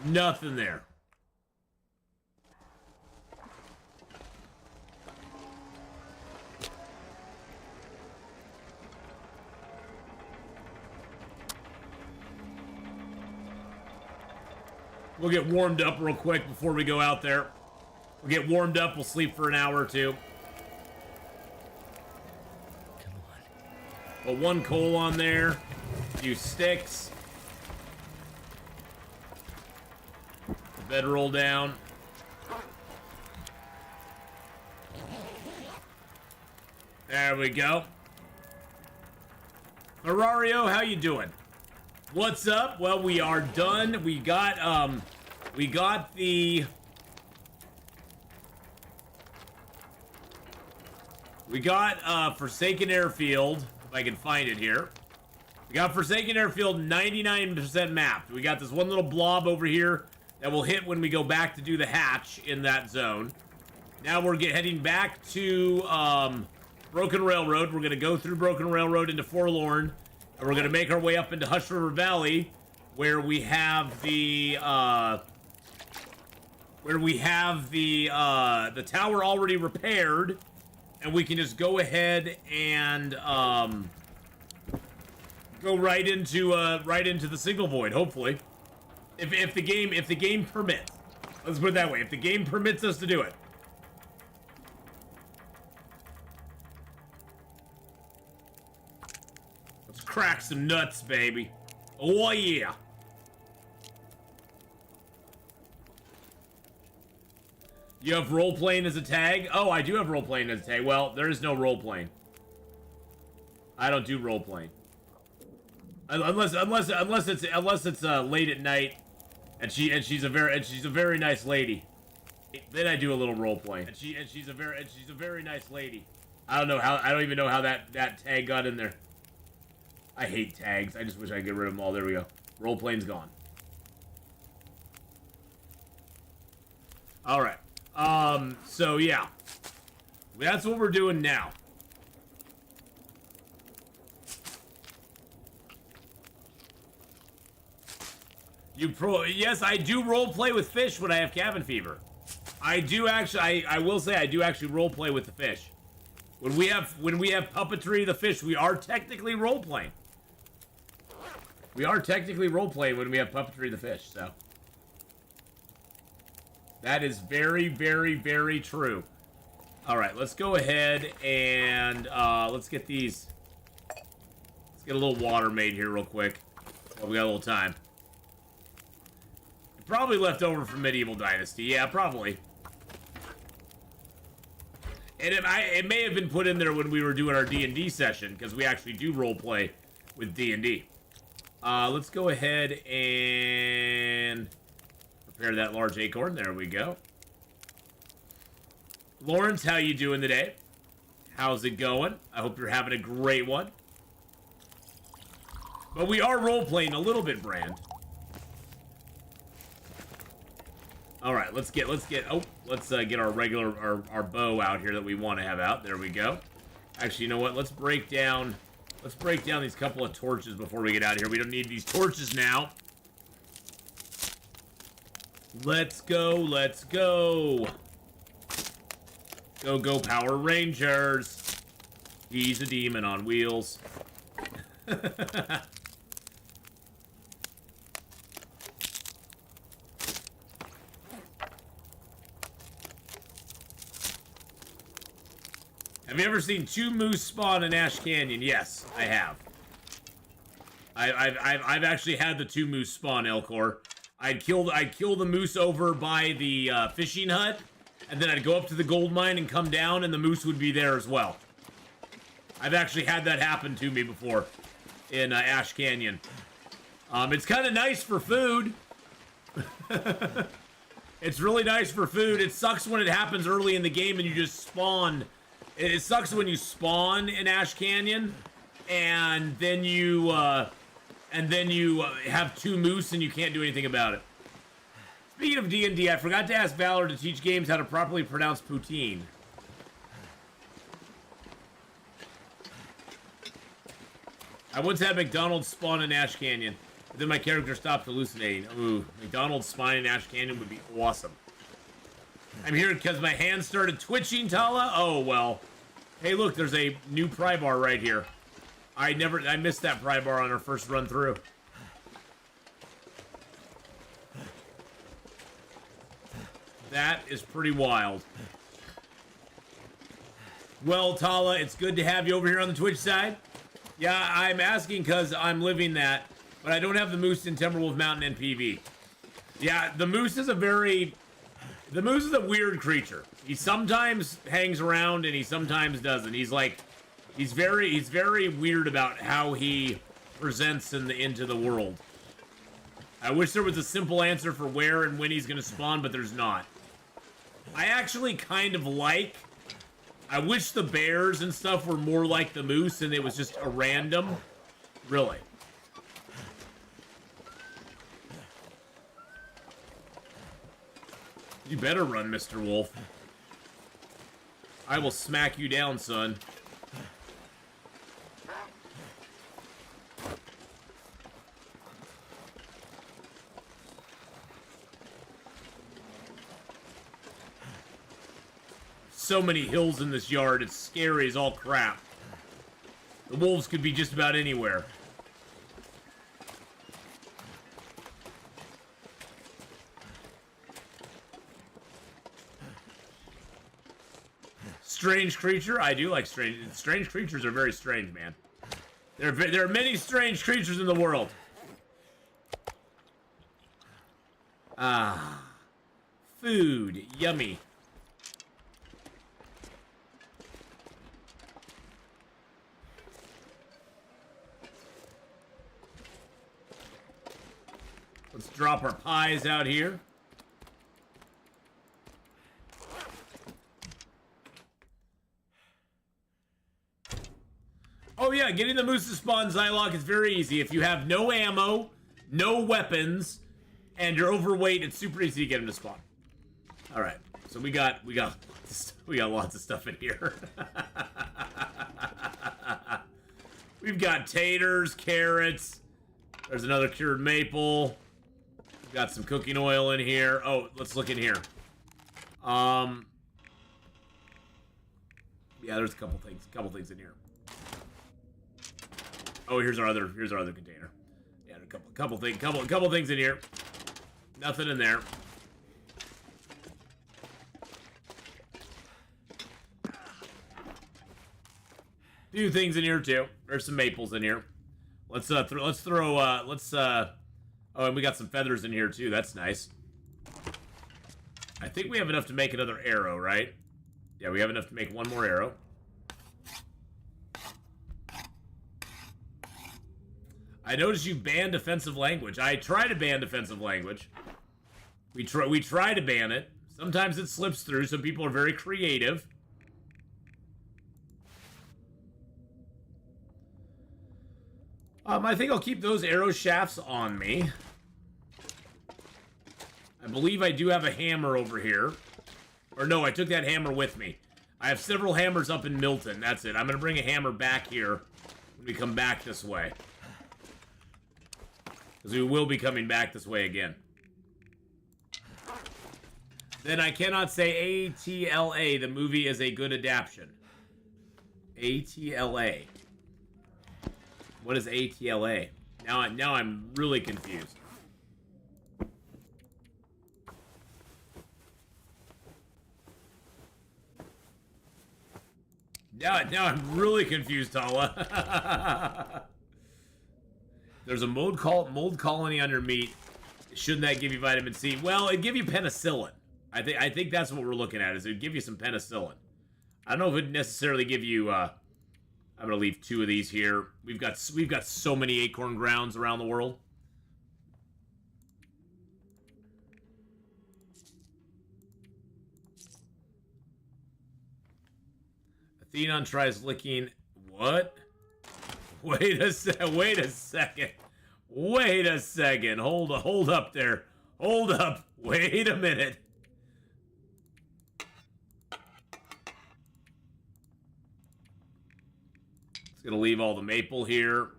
Nothing there. We'll get warmed up real quick before we go out there. We'll get warmed up. We'll sleep for an hour or two. Come on. Put one coal on there. A few sticks. Bedroll down. There we go. Ferrario, how you doing? What's up? Well, we are done. We got the Forsaken Airfield, if I can find it here. We got Forsaken Airfield 99% mapped. We got this one little blob over here that will hit when we go back to do the hatch in that zone. Now we're heading back to Broken Railroad. We're going to go through Broken Railroad into Forlorn, and we're going to make our way up into Hush River Valley, where we have the tower already repaired, and we can just go ahead and go right into the signal void. Hopefully, if the game permits. Let's put it that way. If the game permits us to do it. Let's crack some nuts, baby. Oh yeah. You have role-playing as a tag? Oh, I do have role-playing as a tag. Well, there is no role-playing. I don't do role-playing. Unless it's late at night, and she's a very nice lady. Then I do a little role-playing. And she's a very nice lady. I don't even know how that tag got in there. I hate tags. I just wish I could get rid of them all. There we go. Role-playing's gone. All right. So yeah, that's what we're doing now. Yes, I do role play with fish when I have cabin fever. I do actually. I will say I do actually role play with the fish. When we have puppetry the fish, we are technically role playing. We are technically role playing when we have puppetry the fish. So. That is very, very, very true. All right, let's go ahead and let's get these. Let's get a little water made here real quick. While we got a little time. Probably left over from Medieval Dynasty. Yeah, probably. And it may have been put in there when we were doing our D&D session, because we actually do role play with D&D. Let's go ahead and prepare that large acorn. There we go. Lawrence, how you doing today? How's it going? I hope you're having a great one. But we are role-playing a little bit, Brand. All right, let's get our regular our bow out here that we want to have out. There we go. Actually, you know what? Let's break down these couple of torches before we get out of here. We don't need these torches now. Let's go, let's go. Go, Power Rangers. He's a demon on wheels. Have you ever seen 2 moose spawn in Ash Canyon? Yes, I have. I've actually had the 2 moose spawn, Elcor. I'd kill the moose over by the fishing hut, and then I'd go up to the gold mine and come down, and the moose would be there as well. I've actually had that happen to me before in Ash Canyon. It's kind of nice for food. It's really nice for food. It sucks when it happens early in the game and you just spawn. It sucks when you spawn in Ash Canyon, and then you have 2 moose and you can't do anything about it. Speaking of D&D, I forgot to ask Valor to teach games how to properly pronounce poutine. I once had McDonald's spawn in Ash Canyon, but then my character stopped hallucinating. Ooh, McDonald's spawn in Ash Canyon would be awesome. I'm here because my hand started twitching, Tala. Oh, well. Hey, look, there's a new pry bar right here. I missed that pry bar on our first run through. That is pretty wild. Well, Tala, it's good to have you over here on the Twitch side. Yeah, I'm asking because I'm living that, but I don't have the moose in Timberwolf Mountain NPV. Yeah, the moose is a weird creature. He sometimes hangs around and he sometimes doesn't. He's like He's very weird about how he presents into the world. I wish there was a simple answer for where and when he's gonna spawn, but there's not. I actually kind of like... I wish the bears and stuff were more like the moose and it was just a random. Really. You better run, Mr. Wolf. I will smack you down, son. So many hills in this yard, it's scary as all crap. The wolves could be just about anywhere. Strange creature? I do like strange creatures are very strange, man. There are many strange creatures in the world. Ah. Food. Yummy. Let's drop our pies out here. Oh yeah, getting the moose to spawn Zylok is very easy. If you have no ammo, no weapons, and you're overweight, it's super easy to get him to spawn. All right, so we got lots of stuff in here. We've got taters, carrots. There's another cured maple. We've got some cooking oil in here. Oh, let's look in here. Yeah, there's a couple things in here. Oh, here's our other container. Yeah, a couple things in here. Nothing in there. Few things in here too. There's some maples in here. Oh, and we got some feathers in here too. That's nice. I think we have enough to make another arrow, right? Yeah, we have enough to make one more arrow. I noticed you banned offensive language. I try to ban offensive language. We try to ban it. Sometimes it slips through. Some people are very creative. I think I'll keep those arrow shafts on me. I believe I do have a hammer over here. Or no, I took that hammer with me. I have several hammers up in Milton. That's it. I'm going to bring a hammer back here when we come back this way. Because we will be coming back this way again. Then I cannot say ATLA. The movie is a good adaptation. ATLA. What is ATLA? Now I'm really confused. Now I'm really confused, Tala. There's a mold colony on your meat. Shouldn't that give you vitamin C? Well, it'd give you penicillin. I think that's what we're looking at. Is it'd give you some penicillin. I don't know if it'd necessarily give you. I'm gonna leave 2 of these here. We've got so many acorn grounds around the world. Atheenon tries licking. What? Wait a second. Hold up there. Hold up. Wait a minute. It's gonna leave all the maple here.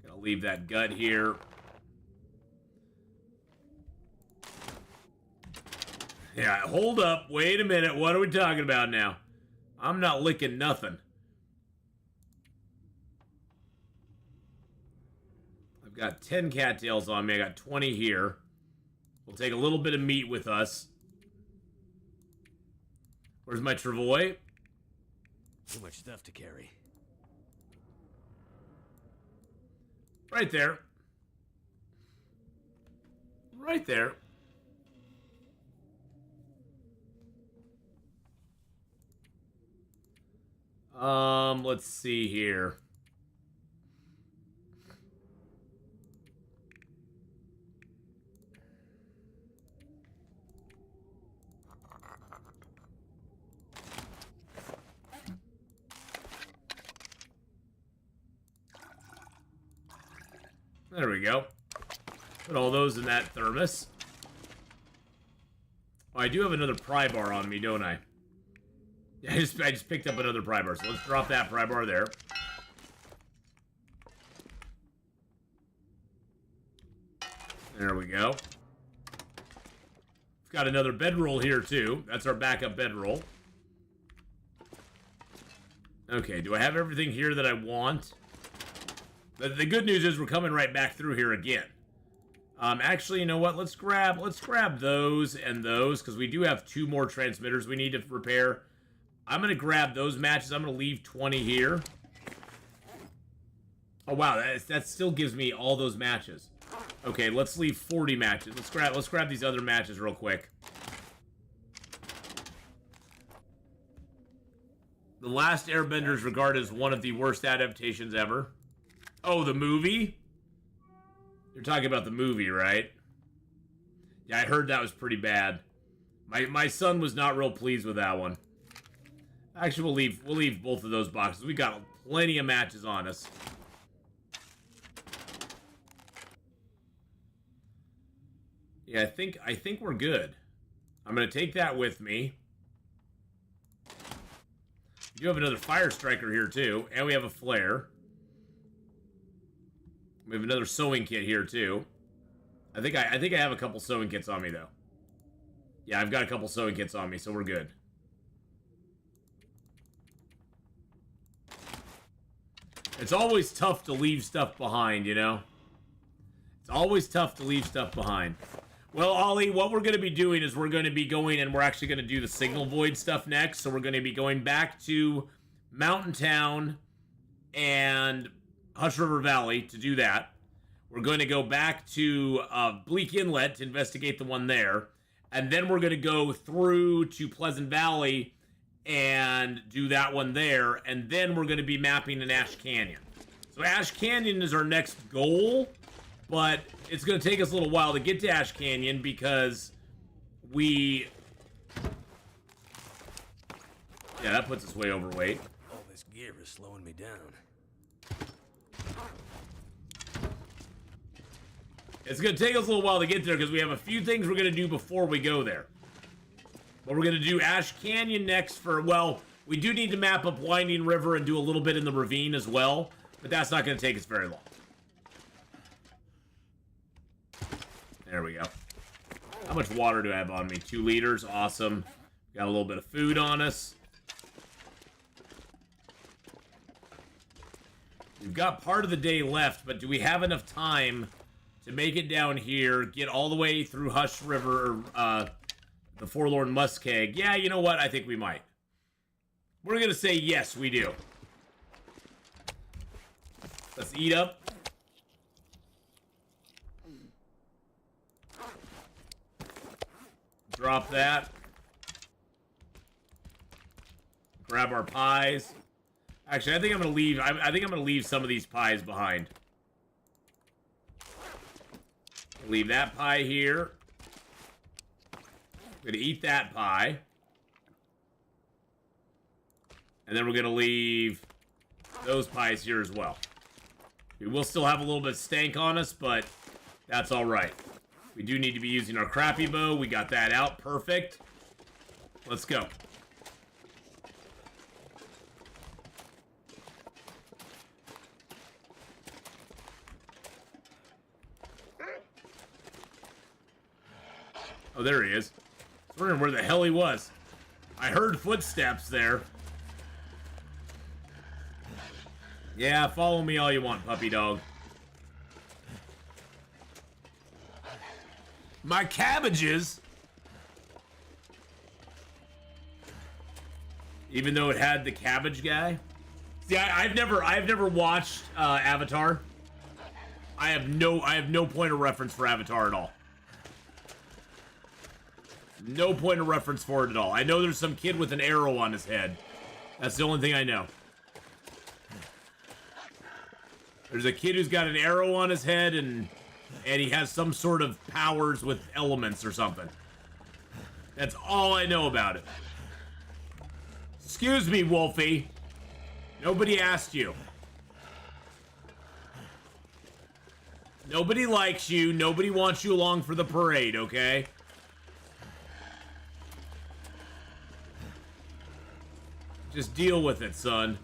Gonna leave that gut here. Yeah, hold up. Wait a minute. What are we talking about now? I'm not licking nothing. I've got 10 cattails on me. I got 20 here. We'll take a little bit of meat with us. Where's my travois? Too much stuff to carry. Right there. Right there. Let's see here. There we go. Put all those in that thermos. Oh, I do have another pry bar on me, don't I? Yeah, I just picked up another pry bar, so let's drop that pry bar there. There we go. We've got another bedroll here, too. That's our backup bedroll. Okay, do I have everything here that I want? The good news is we're coming right back through here again. Actually, you know what? Let's grab those and those, because we do have 2 more transmitters we need to repair. I'm going to grab those matches. I'm going to leave 20 here. Oh, wow. That still gives me all those matches. Okay, let's leave 40 matches. Let's grab these other matches real quick. The Last Airbender is regarded as one of the worst adaptations ever. Oh, the movie? You're talking about the movie, right? Yeah, I heard that was pretty bad. My son was not real pleased with that one. Actually, we'll leave both of those boxes. We got plenty of matches on us. Yeah, I think we're good. I'm gonna take that with me. We do have another fire striker here too, and we have a flare. We have another sewing kit here too. I think I have a couple sewing kits on me though. Yeah, I've got a couple sewing kits on me, so we're good. It's always tough to leave stuff behind, you know? It's always tough to leave stuff behind. Well, Ollie, what we're going to be doing is we're going to be going, and we're actually going to do the Signal Void stuff next. So we're going to be going back to Mountain Town and Hush River Valley to do that. We're going to go back to Bleak Inlet to investigate the one there. And then we're going to go through to Pleasant Valley and do that one there. And then we're going to be mapping in Ash Canyon. So Ash Canyon is our next goal. But it's going to take us a little while to get to Ash Canyon because we... Yeah, that puts us way overweight. All this gear is slowing me down. It's going to take us a little while to get there because we have a few things we're going to do before we go there. But we're going to do Ash Canyon next for... Well, we do need to map up Winding River and do a little bit in the ravine as well. But that's not going to take us very long. There we go. How much water do I have on me? 2 liters. Awesome. Got a little bit of food on us. We've got part of the day left, but do we have enough time to make it down here, get all the way through Hush River, the Forlorn Muskeg? Yeah, you know what? I think we might. We're going to say yes, we do. Let's eat up. Drop that. Grab our pies. Actually, I think I'm gonna leave. I think I'm gonna leave some of these pies behind. Leave that pie here. We're gonna eat that pie, and then we're gonna leave those pies here as well. We will still have a little bit of stank on us, but that's all right. We do need to be using our crappy bow. We got that out. Perfect. Let's go. Oh, there he is. I was wondering where the hell he was. I heard footsteps there. Yeah, follow me all you want, puppy dog. My cabbages! Even though it had the cabbage guy? See, I've never watched Avatar. I have no point of reference for Avatar at all. No point of reference for it at all. I know there's some kid with an arrow on his head. That's the only thing I know. There's a kid who's got an arrow on his head and he has some sort of powers with elements or something. That's all I know about it. Excuse me, Wolfie. Nobody asked you. Nobody likes you. Nobody wants you along for the parade, okay? Just deal with it, son.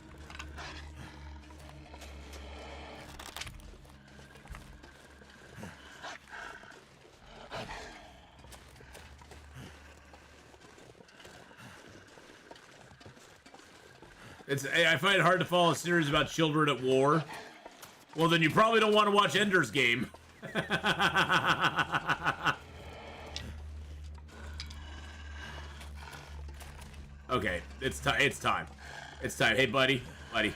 I find it hard to follow a series about children at war. Well, then you probably don't want to watch Ender's Game. Okay, it's time. It's time. It's time. Hey, buddy. Buddy.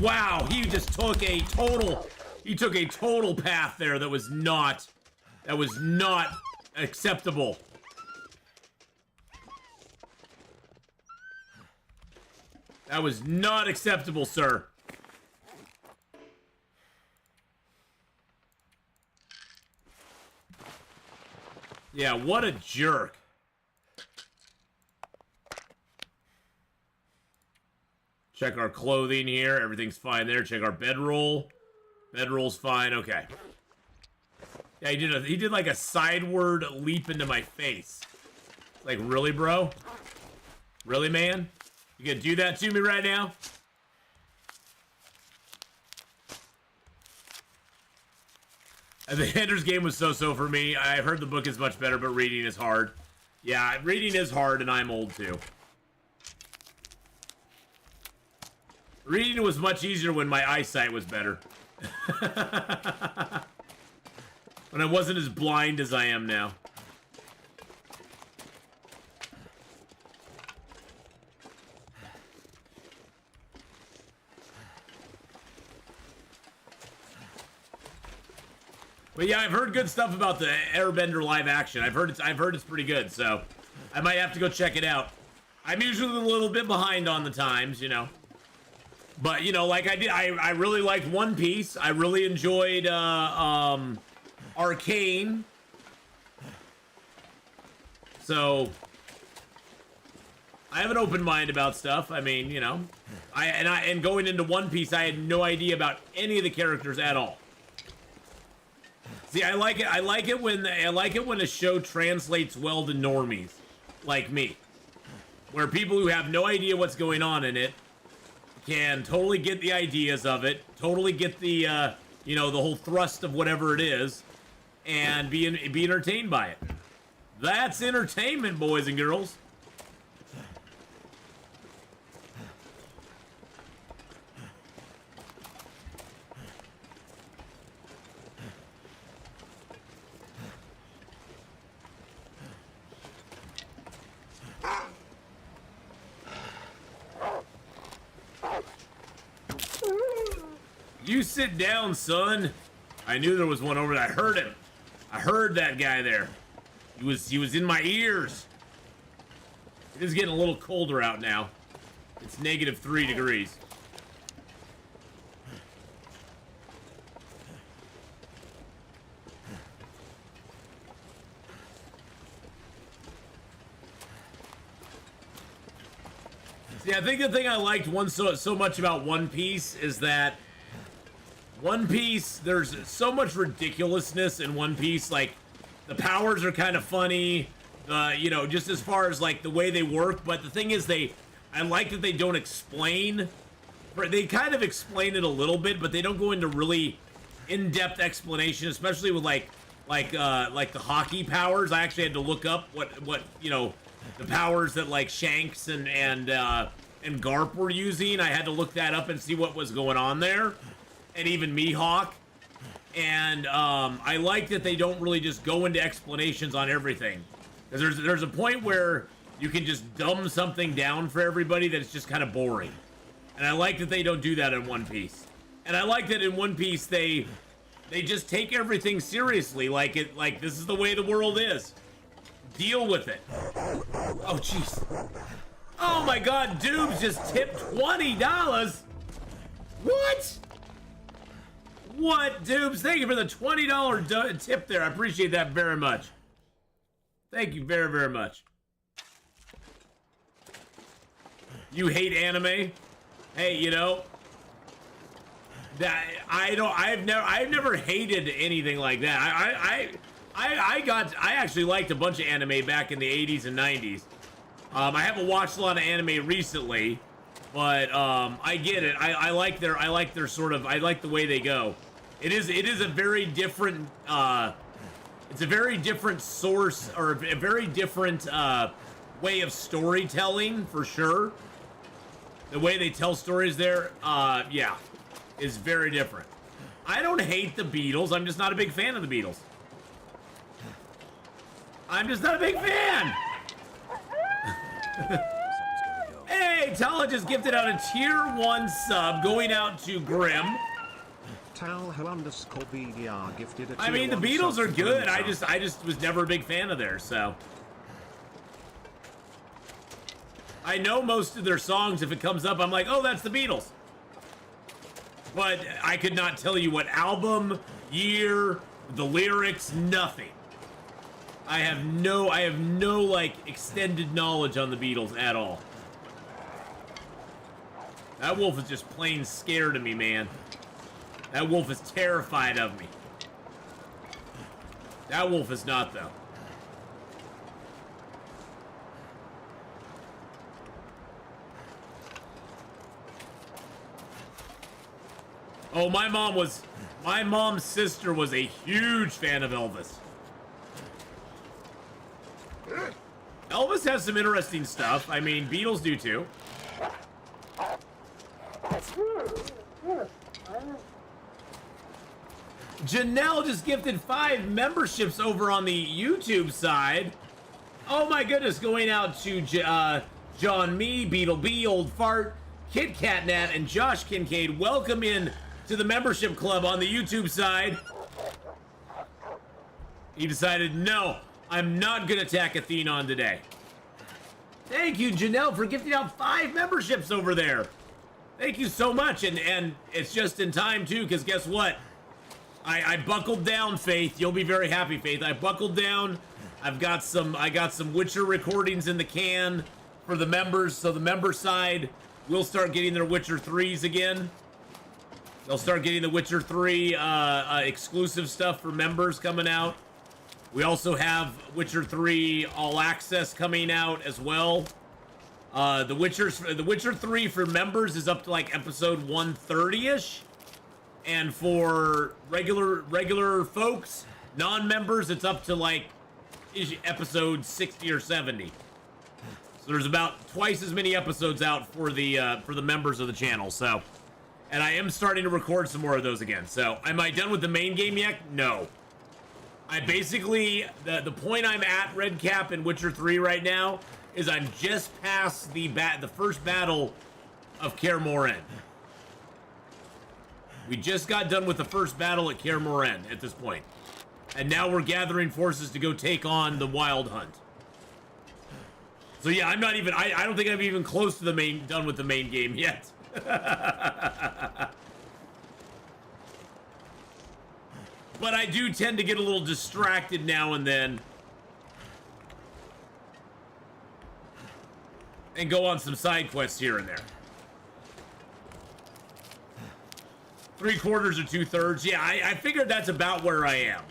Wow, he just took a total... He took a total path there that was not acceptable. That was not acceptable, sir. Yeah, what a jerk. Check our clothing here. Everything's fine there. Check our bedroll. Bedroll's fine. Okay. Yeah, he did like a sideward leap into my face. Like, really, bro? Really, man? You gonna do that to me right now? The Ender's Game was so-so for me. I heard the book is much better, but reading is hard. Yeah, reading is hard, and I'm old too. Reading was much easier when my eyesight was better. When I wasn't as blind as I am now. But yeah, I've heard good stuff about the Airbender live action. I've heard it's pretty good, so I might have to go check it out. I'm usually a little bit behind on the times, you know. But you know, like I really liked One Piece. I really enjoyed Arcane. So I have an open mind about stuff. I mean, you know, and going into One Piece, I had no idea about any of the characters at all. See, I like it. I like it when a show translates well to normies, like me, where people who have no idea what's going on in it can totally get the ideas of it, totally get the you know, the whole thrust of whatever it is, and be entertained by it. That's entertainment, boys and girls. You sit down, son. I knew there was one over there. I heard him. I heard that guy there. He was in my ears. It is getting a little colder out now. It's -3 degrees. See, I think the thing I liked so much about One Piece is that One Piece, there's so much ridiculousness in One Piece. Like, the powers are kind of funny, you know, just as far as like the way they work. But the thing is, I like that they don't explain. They kind of explain it a little bit, but they don't go into really in-depth explanation, especially with like the hockey powers. I actually had to look up what you know, the powers that like Shanks and Garp were using. I had to look that up and see what was going on there. And even Mihawk. And I like that they don't really just go into explanations on everything. Because there's a point where you can just dumb something down for everybody that's just kind of boring. And I like that they don't do that in One Piece. And I like that in One Piece they just take everything seriously, like this is the way the world is. Deal with it. Oh jeez. Oh my God, Doobs just tipped $20. What? What, Doobs? Thank you for the $20 tip there. I appreciate that very much. Thank you very, very much. You hate anime? Hey, you know, that I've never hated anything like that. I actually liked a bunch of anime back in the 80s and 90s. I haven't watched a lot of anime recently, but I get it. I like their sort of, I like the way they go. It is a very different it's a very different source, or a very different way of storytelling for sure. The way they tell stories there, yeah, is very different. I don't hate the Beatles. I'm just not a big fan of the Beatles. I'm just not a big fan. Hey, Tala just gifted out a tier 1 sub going out to Grim. Talho_BDR gifted a I mean, the tier 1 Beatles sub are to good. Grim. I just was never a big fan of theirs, so. I know most of their songs. If it comes up, I'm like, oh, that's the Beatles. But I could not tell you what album, year, the lyrics, nothing. I have no like extended knowledge on the Beatles at all. That wolf is just plain scared of me, man. That wolf is terrified of me. That wolf is not, though. Oh, my mom's sister was a huge fan of Elvis. Elvis has some interesting stuff. I mean, Beatles do too. Janelle just gifted 5 memberships over on the YouTube side. Oh my goodness, going out to John Me, Beetle B, Old Fart, Kit Kat Nat, and Josh Kincaid. Welcome in to the membership club on the YouTube side. He decided, no, I'm not gonna attack Atheenon today. Thank you, Janelle, for gifting out 5 memberships over there. Thank you so much, and it's just in time too, because guess what? I buckled down, Faith. You'll be very happy, Faith. I buckled down. I got some Witcher recordings in the can for the members, so the member side will start getting their Witcher 3s again. They'll start getting the Witcher 3 exclusive stuff for members coming out. We also have Witcher 3 All Access coming out as well. The Witcher 3 for members is up to like episode 130-ish. And for regular folks, non-members, it's up to like episode 60 or 70. So there's about twice as many episodes out for the members of the channel. So, and I am starting to record some more of those again. So, am I done with the main game yet? No. I basically, the point I'm at, Red Cap and Witcher 3 right now, is I'm just past the first battle of Kaer Morhen. We just got done with the first battle at Kaer Morhen at this point. And now we're gathering forces to go take on the Wild Hunt. So yeah, I'm not even, I don't think I'm even close to done with the main game yet. But I do tend to get a little distracted now and then. And go on some side quests here and there. 3/4 or 2/3. Yeah, I figured that's about where I am.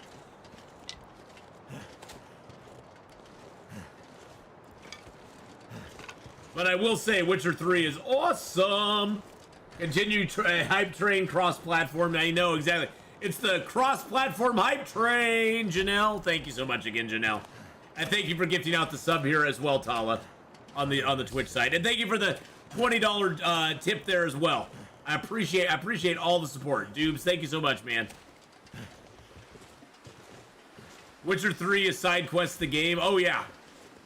But I will say Witcher 3 is awesome. Continue hype train cross-platform. I know exactly. It's the cross-platform hype train, Janelle. Thank you so much again, Janelle. And thank you for gifting out the sub here as well, Tala, on the Twitch side. And thank you for the $20 tip there as well. I appreciate all the support. Dubes, thank you so much, man. Witcher 3 is side quest the game. Oh, yeah.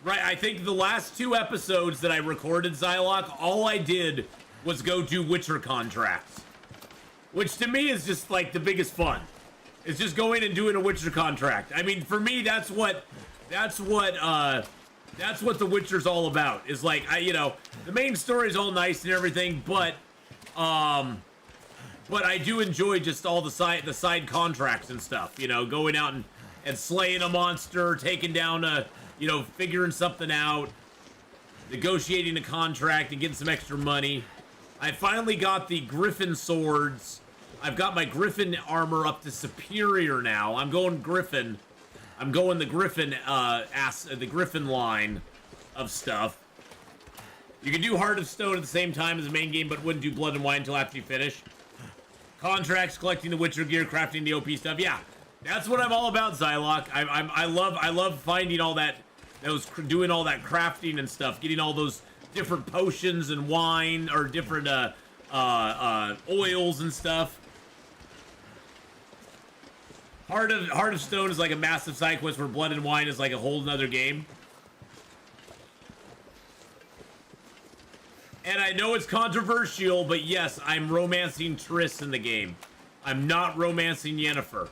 Right, I think the last 2 episodes that I recorded, Xylock, all I did was go do Witcher contracts. Which to me is just like the biggest fun. It's just going and doing a Witcher contract. I mean, for me, that's what That's what The Witcher's all about. Is like, you know, the main story's all nice and everything, but I do enjoy just all the side contracts and stuff. You know, going out and slaying a monster, taking down you know, figuring something out, negotiating a contract and getting some extra money. I finally got the Griffin swords. I've got my Griffin armor up to superior now. I'm going Griffin. I'm going the Griffin the Griffin line of stuff. You can do Heart of Stone at the same time as the main game, but wouldn't do Blood and Wine until after you finish. Contracts, collecting the Witcher gear, crafting the OP stuff. Yeah, that's what I'm all about, Zylok. I love finding all that, doing all that crafting and stuff, getting all those different potions and wine or different oils and stuff. Heart of Stone is like a massive side quest where Blood and Wine is like a whole nother game. And I know it's controversial, but yes, I'm romancing Triss in the game. I'm not romancing Yennefer.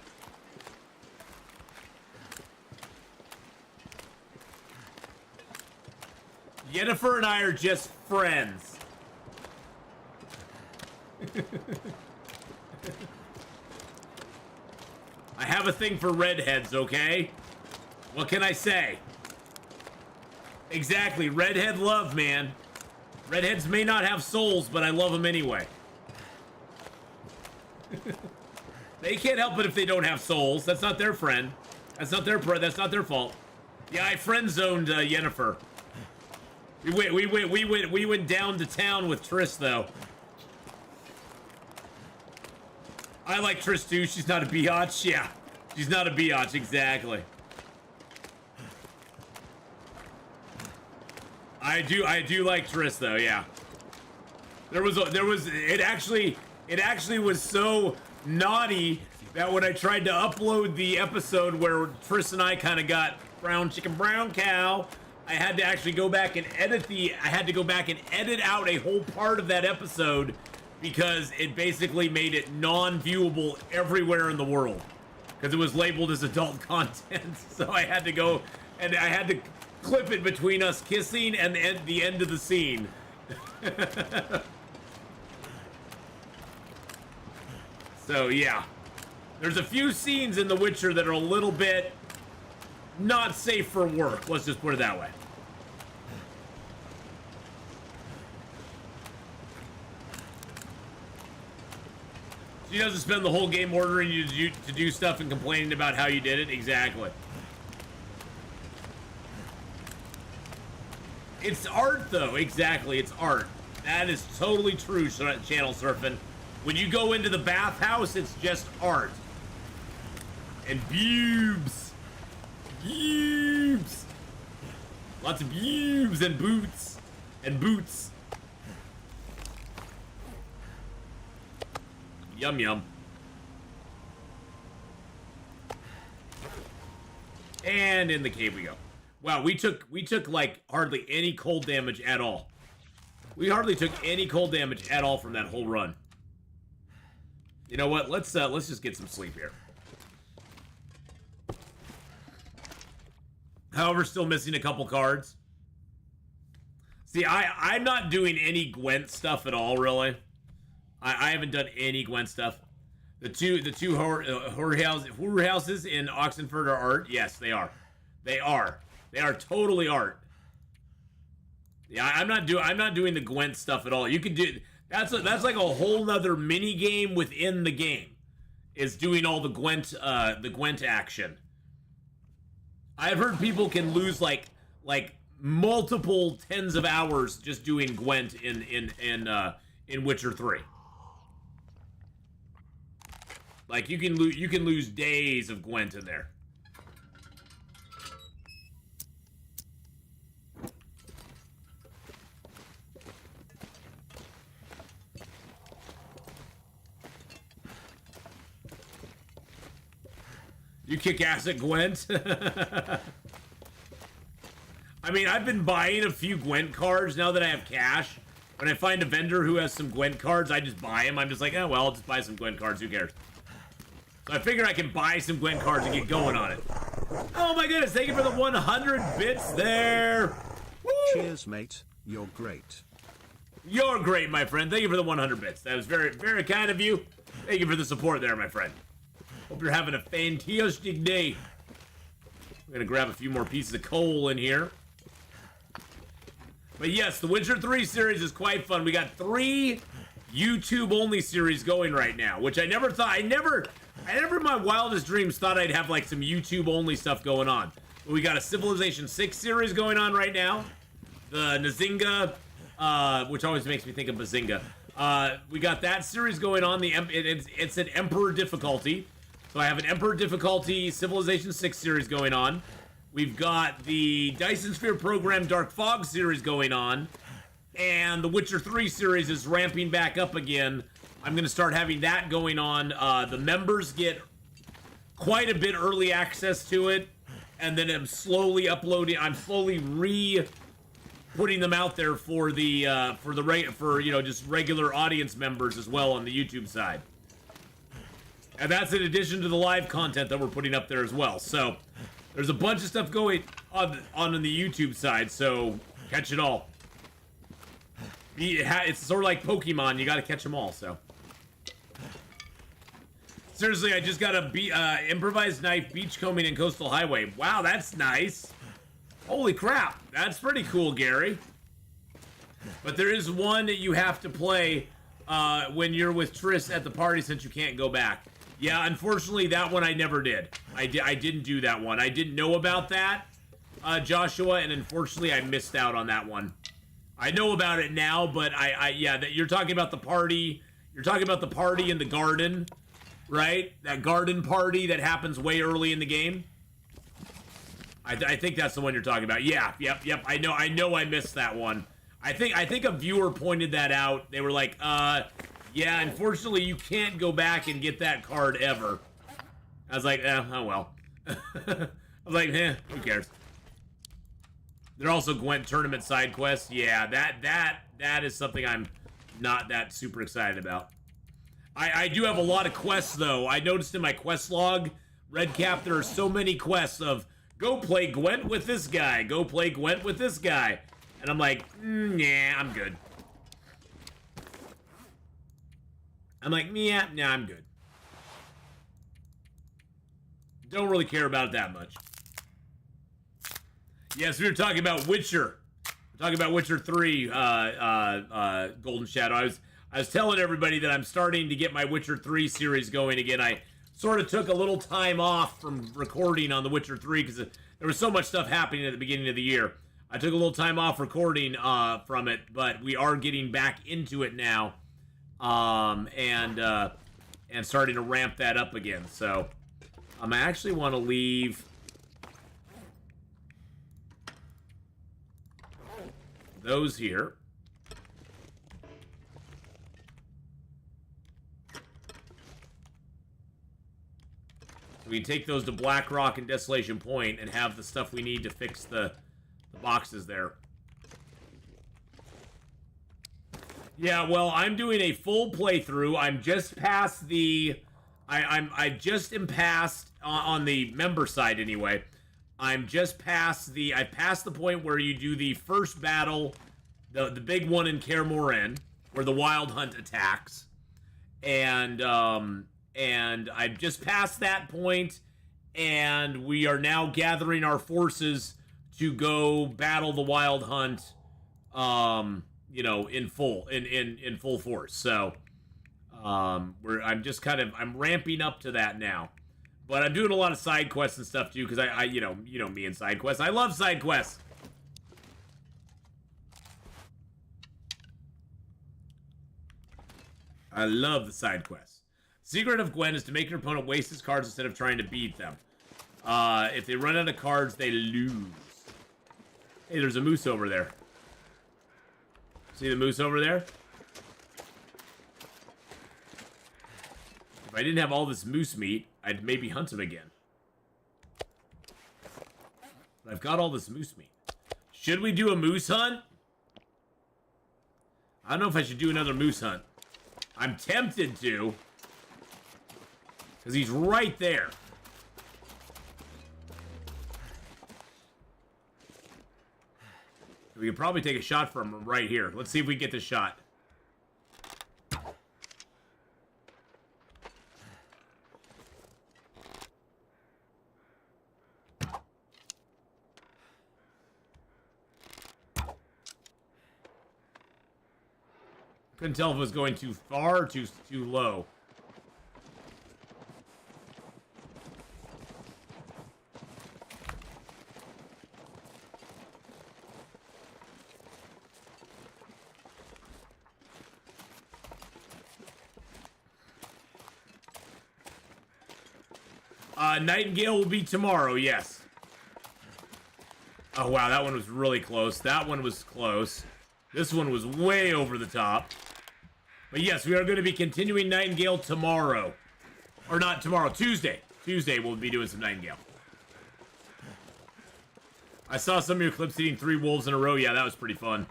Yennefer and I are just friends. I have a thing for redheads, okay? What can I say? Exactly, redhead love, man. Redheads may not have souls, but I love them anyway. They can't help it if they don't have souls. That's not their friend. That's not their fault. Yeah, I friend zoned Yennefer. We went down to town with Triss though. I like Triss too. She's not a biatch. Yeah, she's not a biatch. Exactly. I do like Triss though. Yeah. It actually was so naughty that when I tried to upload the episode where Triss and I kind of got brown chicken, brown cow, I had to actually go back and edit out a whole part of that episode because it basically made it non-viewable everywhere in the world because it was labeled as adult content. So I had to go and I had to clip it between us kissing and the end of the scene. So yeah, there's a few scenes in The Witcher that are a little bit not safe for work. Let's just put it that way. She doesn't spend the whole game ordering you to do stuff and complaining about how you did it. Exactly. It's art, though. Exactly, it's art. That is totally true, Channel Surfing. When you go into the bathhouse, it's just art. And boobs. Boobs. Lots of boobs and boots. And boots. Yum yum. And in the cave we go. Wow, we took like hardly any cold damage at all. We hardly took any cold damage at all from that whole run. You know what? Let's just get some sleep here. However, still missing a couple cards. See, I'm not doing any Gwent stuff at all, really. I haven't done any Gwent stuff. The two houses in Oxenford are art. Yes, they are. They are. They are totally art. Yeah, I'm not doing the Gwent stuff at all. You can do that's like a whole nother mini game within the game. Is doing all the Gwent action. I've heard people can lose like multiple tens of hours just doing Gwent in Witcher 3. Like you can lose days of Gwent in there. You kick ass at Gwent. I mean, I've been buying a few Gwent cards now that I have cash. When I find a vendor who has some Gwent cards, I just buy them. I'm just like, oh, well, I'll just buy some Gwent cards. Who cares? So I figure I can buy some Gwent cards and get going on it. Oh my goodness, thank you for the 100 bits there. Woo! Cheers, mate. You're great. You're great, my friend. Thank you for the 100 bits. That was very, very kind of you. Thank you for the support there, my friend. Hope you're having a fantastic day. I'm gonna grab a few more pieces of coal in here. But yes, the Witcher 3 series is quite fun. We got 3 YouTube-only series going right now, which I never thought, I never in my wildest dreams thought I'd have like some YouTube-only stuff going on. But we got a Civilization 6 series going on right now. The Nzinga, which always makes me think of Bazinga. We got that series going on. It's an Emperor difficulty. So I have an Emperor difficulty Civilization 6 series going on. We've got the Dyson Sphere Program Dark Fog series going on. And the Witcher 3 series is ramping back up again. I'm going to start having that going on. The members get quite a bit early access to it. And then I'm slowly uploading, putting them out there for just regular audience members as well on the YouTube side. And that's in addition to the live content that we're putting up there as well. So there's a bunch of stuff going on the YouTube side, so catch it all. It's sort of like Pokemon, you gotta catch them all, so. Seriously, I just got a improvised knife beachcombing in Coastal Highway. Wow, that's nice. Holy crap, that's pretty cool, Gary. But there is one that you have to play when you're with Triss at the party since you can't go back. Yeah, unfortunately, that one I never did. I didn't do that one. I didn't know about that, Joshua, and unfortunately, I missed out on that one. I know about it now, but yeah, that you're talking about the party. You're talking about the party in the garden, right? That garden party that happens way early in the game. I think that's the one you're talking about. Yeah, yep. I know I missed that one. I think a viewer pointed that out. They were like, yeah, unfortunately you can't go back and get that card ever. I was like, oh well. I was like, who cares? They're also Gwent tournament side quests. Yeah, that is something I'm not that super excited about. I do have a lot of quests though. I noticed in my quest log, Redcap, there are so many quests of go play Gwent with this guy, go play Gwent with this guy. And I'm like, yeah, I'm good. I'm like, yeah, nah, I'm good. Don't really care about it that much. Yes, we were talking about Witcher. We're talking about Witcher 3, Golden Shadow. I was telling everybody that I'm starting to get my Witcher 3 series going again. I sort of took a little time off from recording on the Witcher 3 because there was so much stuff happening at the beginning of the year. I took a little time off recording from it, but we are getting back into it now, and starting to ramp that up again. So I actually want to leave those here. So we take those to Blackrock and Desolation Point and have the stuff we need to fix the boxes there. Yeah, well, I'm doing a full playthrough. I'm just past the... I just am past, on the member side anyway, I'm just past the... I passed the point where you do the first battle, the big one in Kaer Morhen, where the Wild Hunt attacks. And I'm just past that point, and we are now gathering our forces to go battle the Wild Hunt, in full force. So, I'm ramping up to that now. But I'm doing a lot of side quests and stuff too, because I you know me and side quests. I love side quests. I love the side quests. Secret of Gwen is to make your opponent waste his cards instead of trying to beat them. If they run out of cards, they lose. Hey, there's a moose over there. See the moose over there? If I didn't have all this moose meat, I'd maybe hunt him again. But I've got all this moose meat. Should we do a moose hunt? I don't know if I should do another moose hunt. I'm tempted to. Because he's right there. We could probably take a shot from right here. Let's see if we get the shot. Couldn't tell if it was going too far or too low. Nightingale will be tomorrow, yes. Oh, wow, that one was really close. That one was close. This one was way over the top. But yes, we are going to be continuing Nightingale tomorrow. Or not tomorrow, Tuesday. Tuesday we'll be doing some Nightingale. I saw some of your clips eating 3 wolves in a row. Yeah, that was pretty fun.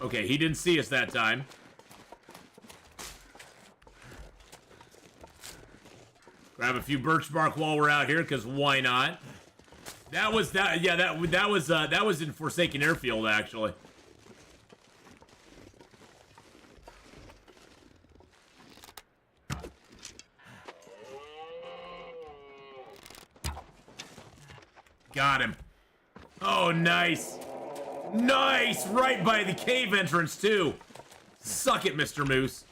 Okay, he didn't see us that time. Grab a few birch bark while we're out here, because why not? That was that. Yeah, that was in Forsaken Airfield, actually. Got him. Oh, nice. Nice! Right by the cave entrance, too. Suck it, Mr. Moose.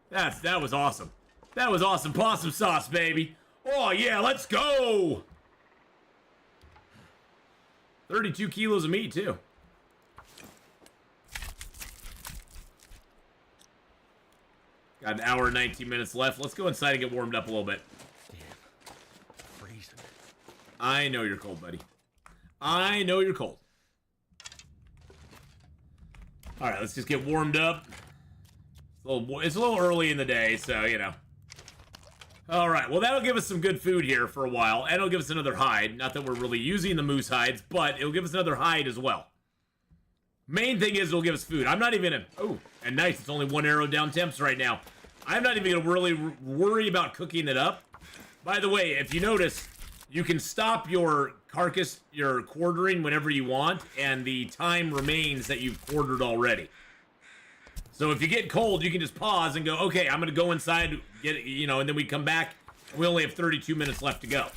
That was awesome. That was awesome. Possum sauce, baby. Oh, yeah, let's go! 32 kilos of meat, too. Got an hour and 19 minutes left. Let's go inside and get warmed up a little bit. Damn. Freezing. I know you're cold, buddy. I know you're cold. Alright, let's just get warmed up. It's a little early in the day, so, you know. Alright, well, that'll give us some good food here for a while, and it'll give us another hide. Not that we're really using the moose hides, but it'll give us another hide as well. Main thing is it'll give us food. I'm not even oh, and nice, it's only 1 arrow down temps right now. I'm not even going to really worry about cooking it up. By the way, if you notice, you can stop your carcass, your quartering whenever you want, and the time remains that you've quartered already. So if you get cold, you can just pause and go, okay, I'm going to go inside, get, you know, and then we come back, and we only have 32 minutes left to go.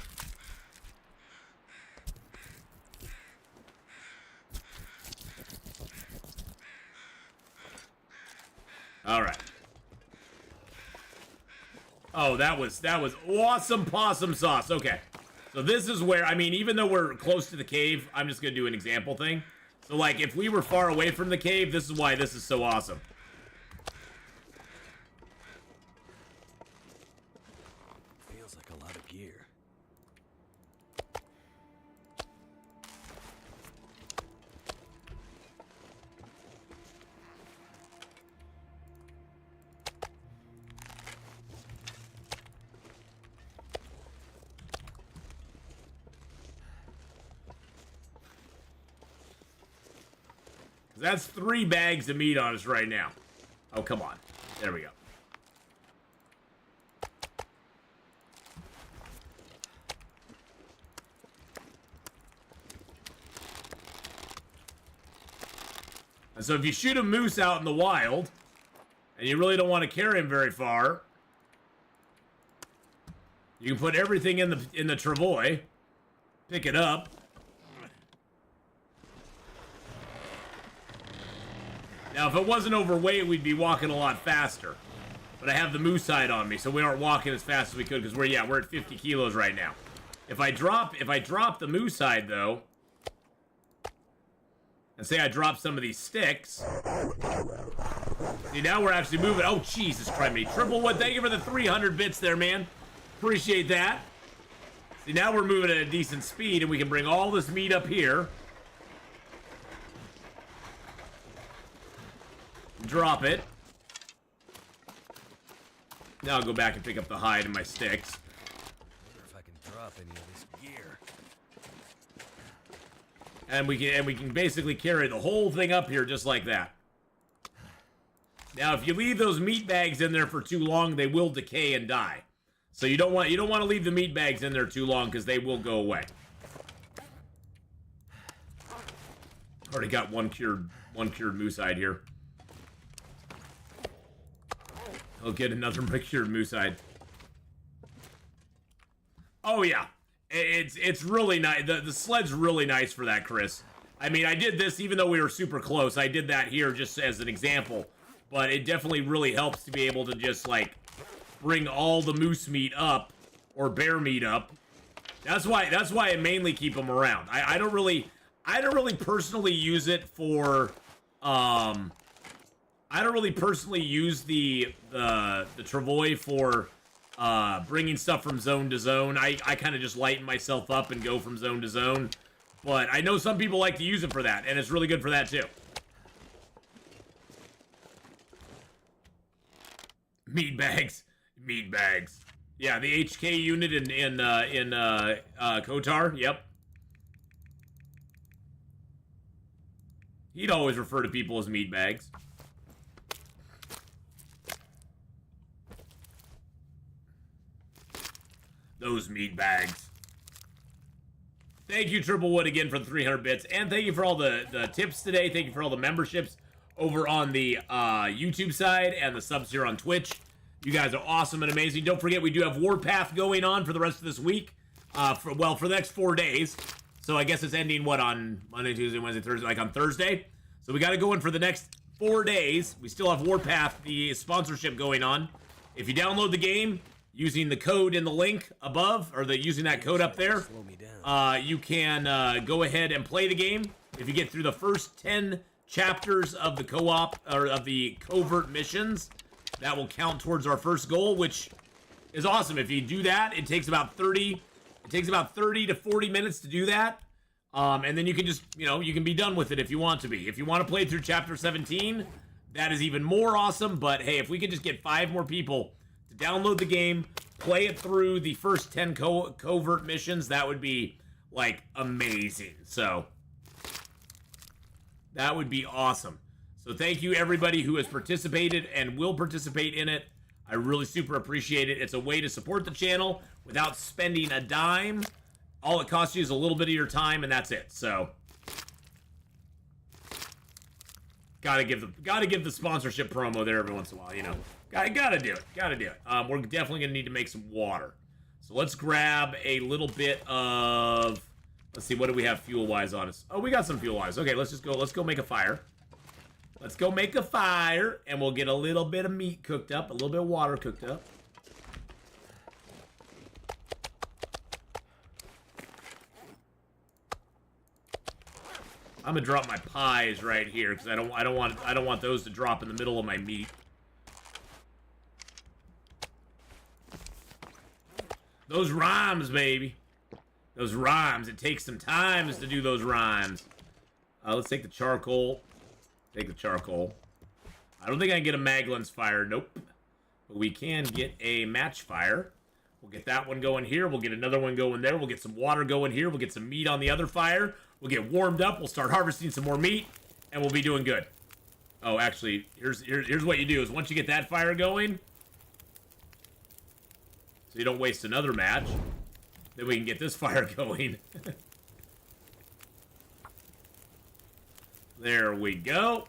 All right. Oh, that was awesome possum sauce. Okay. So this is where, I mean, even though we're close to the cave, I'm just going to do an example thing. So, like, if we were far away from the cave, this is why this is so awesome. Feels like a lot of gear. That's 3 bags of meat on us right now. Oh, come on. There we go. And so if you shoot a moose out in the wild, and you really don't want to carry him very far, you can put everything in the travois, pick it up, now, if it wasn't overweight, we'd be walking a lot faster. But I have the moose hide on me, so we aren't walking as fast as we could, because we're at 50 kilos right now. If I drop the moose hide, though, and say I drop some of these sticks, see, now we're actually moving. Oh, Jesus Christ, Triple Wood, thank you for the 300 bits there, man. Appreciate that. See, now we're moving at a decent speed, and we can bring all this meat up here. Drop it. Now I'll go back and pick up the hide and my sticks. Wonder if I can drop any of this gear. And we can basically carry the whole thing up here just like that. Now, if you leave those meat bags in there for too long, they will decay and die. So you don't want to leave the meat bags in there too long because they will go away. Already got one cured moose hide here. I'll get another cured moose hide. Oh yeah, it's really nice. The sled's really nice for that, Chris. I mean, I did this even though we were super close. I did that here just as an example, but it definitely really helps to be able to just like bring all the moose meat up or bear meat up. That's why I mainly keep them around. I don't really personally use it for I don't really personally use the travois for bringing stuff from zone to zone. I kind of just lighten myself up and go from zone to zone. But I know some people like to use it for that, and it's really good for that too. Meat bags. Yeah, the HK unit in Kotar. Yep. He'd always refer to people as meat bags. Those meat bags. Thank you, Triple Wood, again for the 300 bits. And thank you for all the tips today. Thank you for all the memberships over on the YouTube side and the subs here on Twitch. You guys are awesome and amazing. Don't forget, we do have Warpath going on for the rest of this week. For the next 4 days. So I guess it's ending, what, on Monday, Tuesday, Wednesday, Thursday, like on Thursday. So we got to go in for the next 4 days. We still have Warpath, the sponsorship, going on. If you download the game using the code in the link above, or using that code up there, you can go ahead and play the game. If you get through the first 10 chapters of the co-op, or of the covert missions, that will count towards our first goal, which is awesome. If you do that, it takes about 30 to 40 minutes to do that. And then you can just, you can be done with it if you want to be. If you want to play through chapter 17, that is even more awesome. But hey, if we could just get 5 more people to download the game, play it through the first 10 covert missions, that would be, like, amazing. So, that would be awesome. So thank you, everybody who has participated and will participate in it. I really super appreciate it. It's a way to support the channel without spending a dime. All it costs you is a little bit of your time, and that's it. So, gotta give the sponsorship promo there every once in a while. Gotta do it. We're definitely gonna need to make some water. So let's grab a little bit of. Let's see, what do we have fuel wise on us? Oh, we got some fuel wise. Okay, let's go make a fire. Let's go make a fire, and we'll get a little bit of meat cooked up, a little bit of water cooked up. I'm gonna drop my pies right here because I don't want those to drop in the middle of my meat. Those rhymes, baby. Those rhymes. It takes some time to do those rhymes. Let's take the charcoal. Take the charcoal. I don't think I can get a Maglins fire. Nope. But we can get a match fire. We'll get that one going here. We'll get another one going there. We'll get some water going here. We'll get some meat on the other fire. We'll get warmed up. We'll start harvesting some more meat. And we'll be doing good. Oh, actually, here's what you do. Is once you get that fire going, so you don't waste another match, then we can get this fire going. There we go.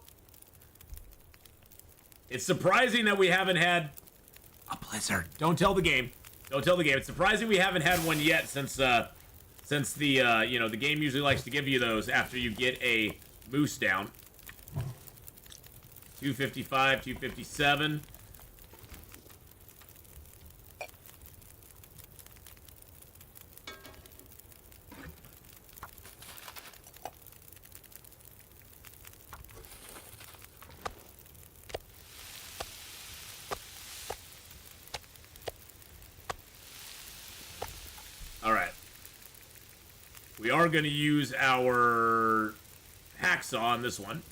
It's surprising that we haven't had a blizzard. Don't tell the game. Don't tell the game. It's surprising we haven't had one yet since the the game usually likes to give you those after you get a moose down. 255, 257. We are going to use our hacksaw on this one.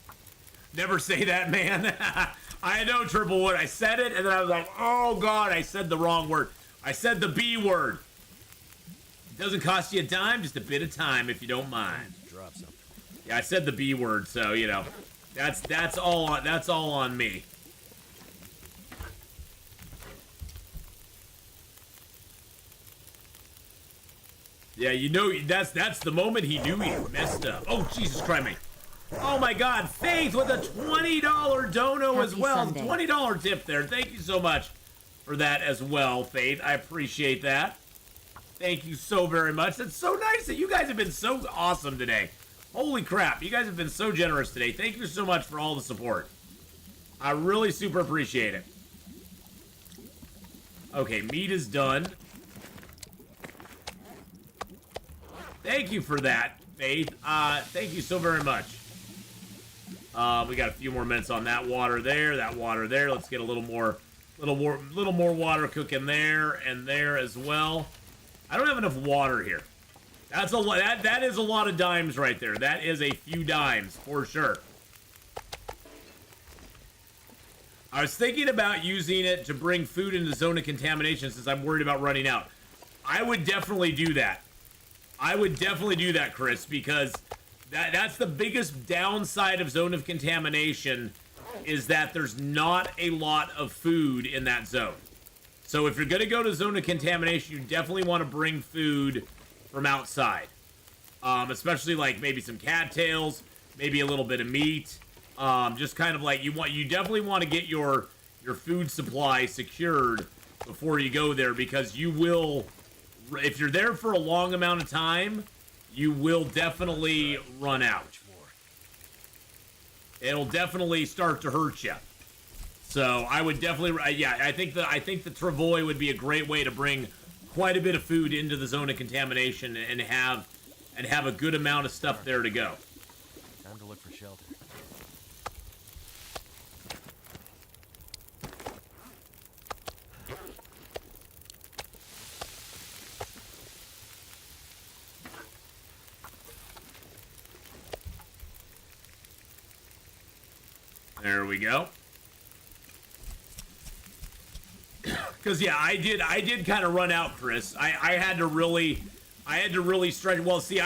Never say that, man. I know, Triple Wood. I said it, and then I was like, oh, God, I said the wrong word. I said the B word. It doesn't cost you a dime, just a bit of time, if you don't mind. Drop something. Yeah, I said the B word, so, that's all on me. Yeah, you know, that's the moment he knew he messed up. Oh, Jesus Christ, me. Oh my God, Faith with a $20 dono as well. Sunday. $20 tip there. Thank you so much for that as well, Faith. I appreciate that. Thank you so very much. That's so nice that you guys have been so awesome today. Holy crap, you guys have been so generous today. Thank you so much for all the support. I really super appreciate it. Okay, meat is done. Thank you for that, Faith. Thank you so very much. We got a few more minutes on that water there, Let's get a little more water cooking there and there as well. I don't have enough water here. That's a lot. That is a lot of dimes right there. That is a few dimes for sure. I was thinking about using it to bring food into the zone of contamination since I'm worried about running out. I would definitely do that. I would definitely do that, Chris, because that's the biggest downside of zone of contamination is that there's not a lot of food in that zone. So if you're going to go to zone of contamination, you definitely want to bring food from outside. Especially like maybe some cattails, maybe a little bit of meat. Just kind of like you definitely want to get your food supply secured before you go there, because you will, if you're there for a long amount of time, you will definitely run out. It'll definitely start to hurt you. So I would definitely, yeah, I think the travois would be a great way to bring quite a bit of food into the zone of contamination and have a good amount of stuff there to go. Time to look for shelter. There we go. Because yeah, I did kind of run out, Chris. I had to really stretch. Well, see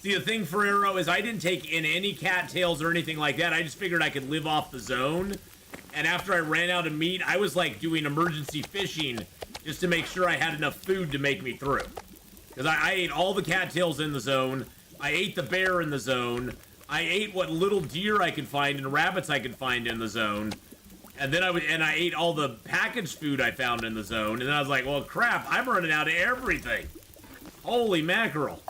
the thing for Arrow is I didn't take in any cattails or anything like that. I just figured I could live off the zone. And after I ran out of meat, I was like doing emergency fishing just to make sure I had enough food to make me through. Because I ate all the cattails in the zone. I ate the bear in the zone. I ate what little deer I could find and rabbits I could find in the zone. And then I ate all the packaged food I found in the zone. And then I was like, well, crap, I'm running out of everything. Holy mackerel.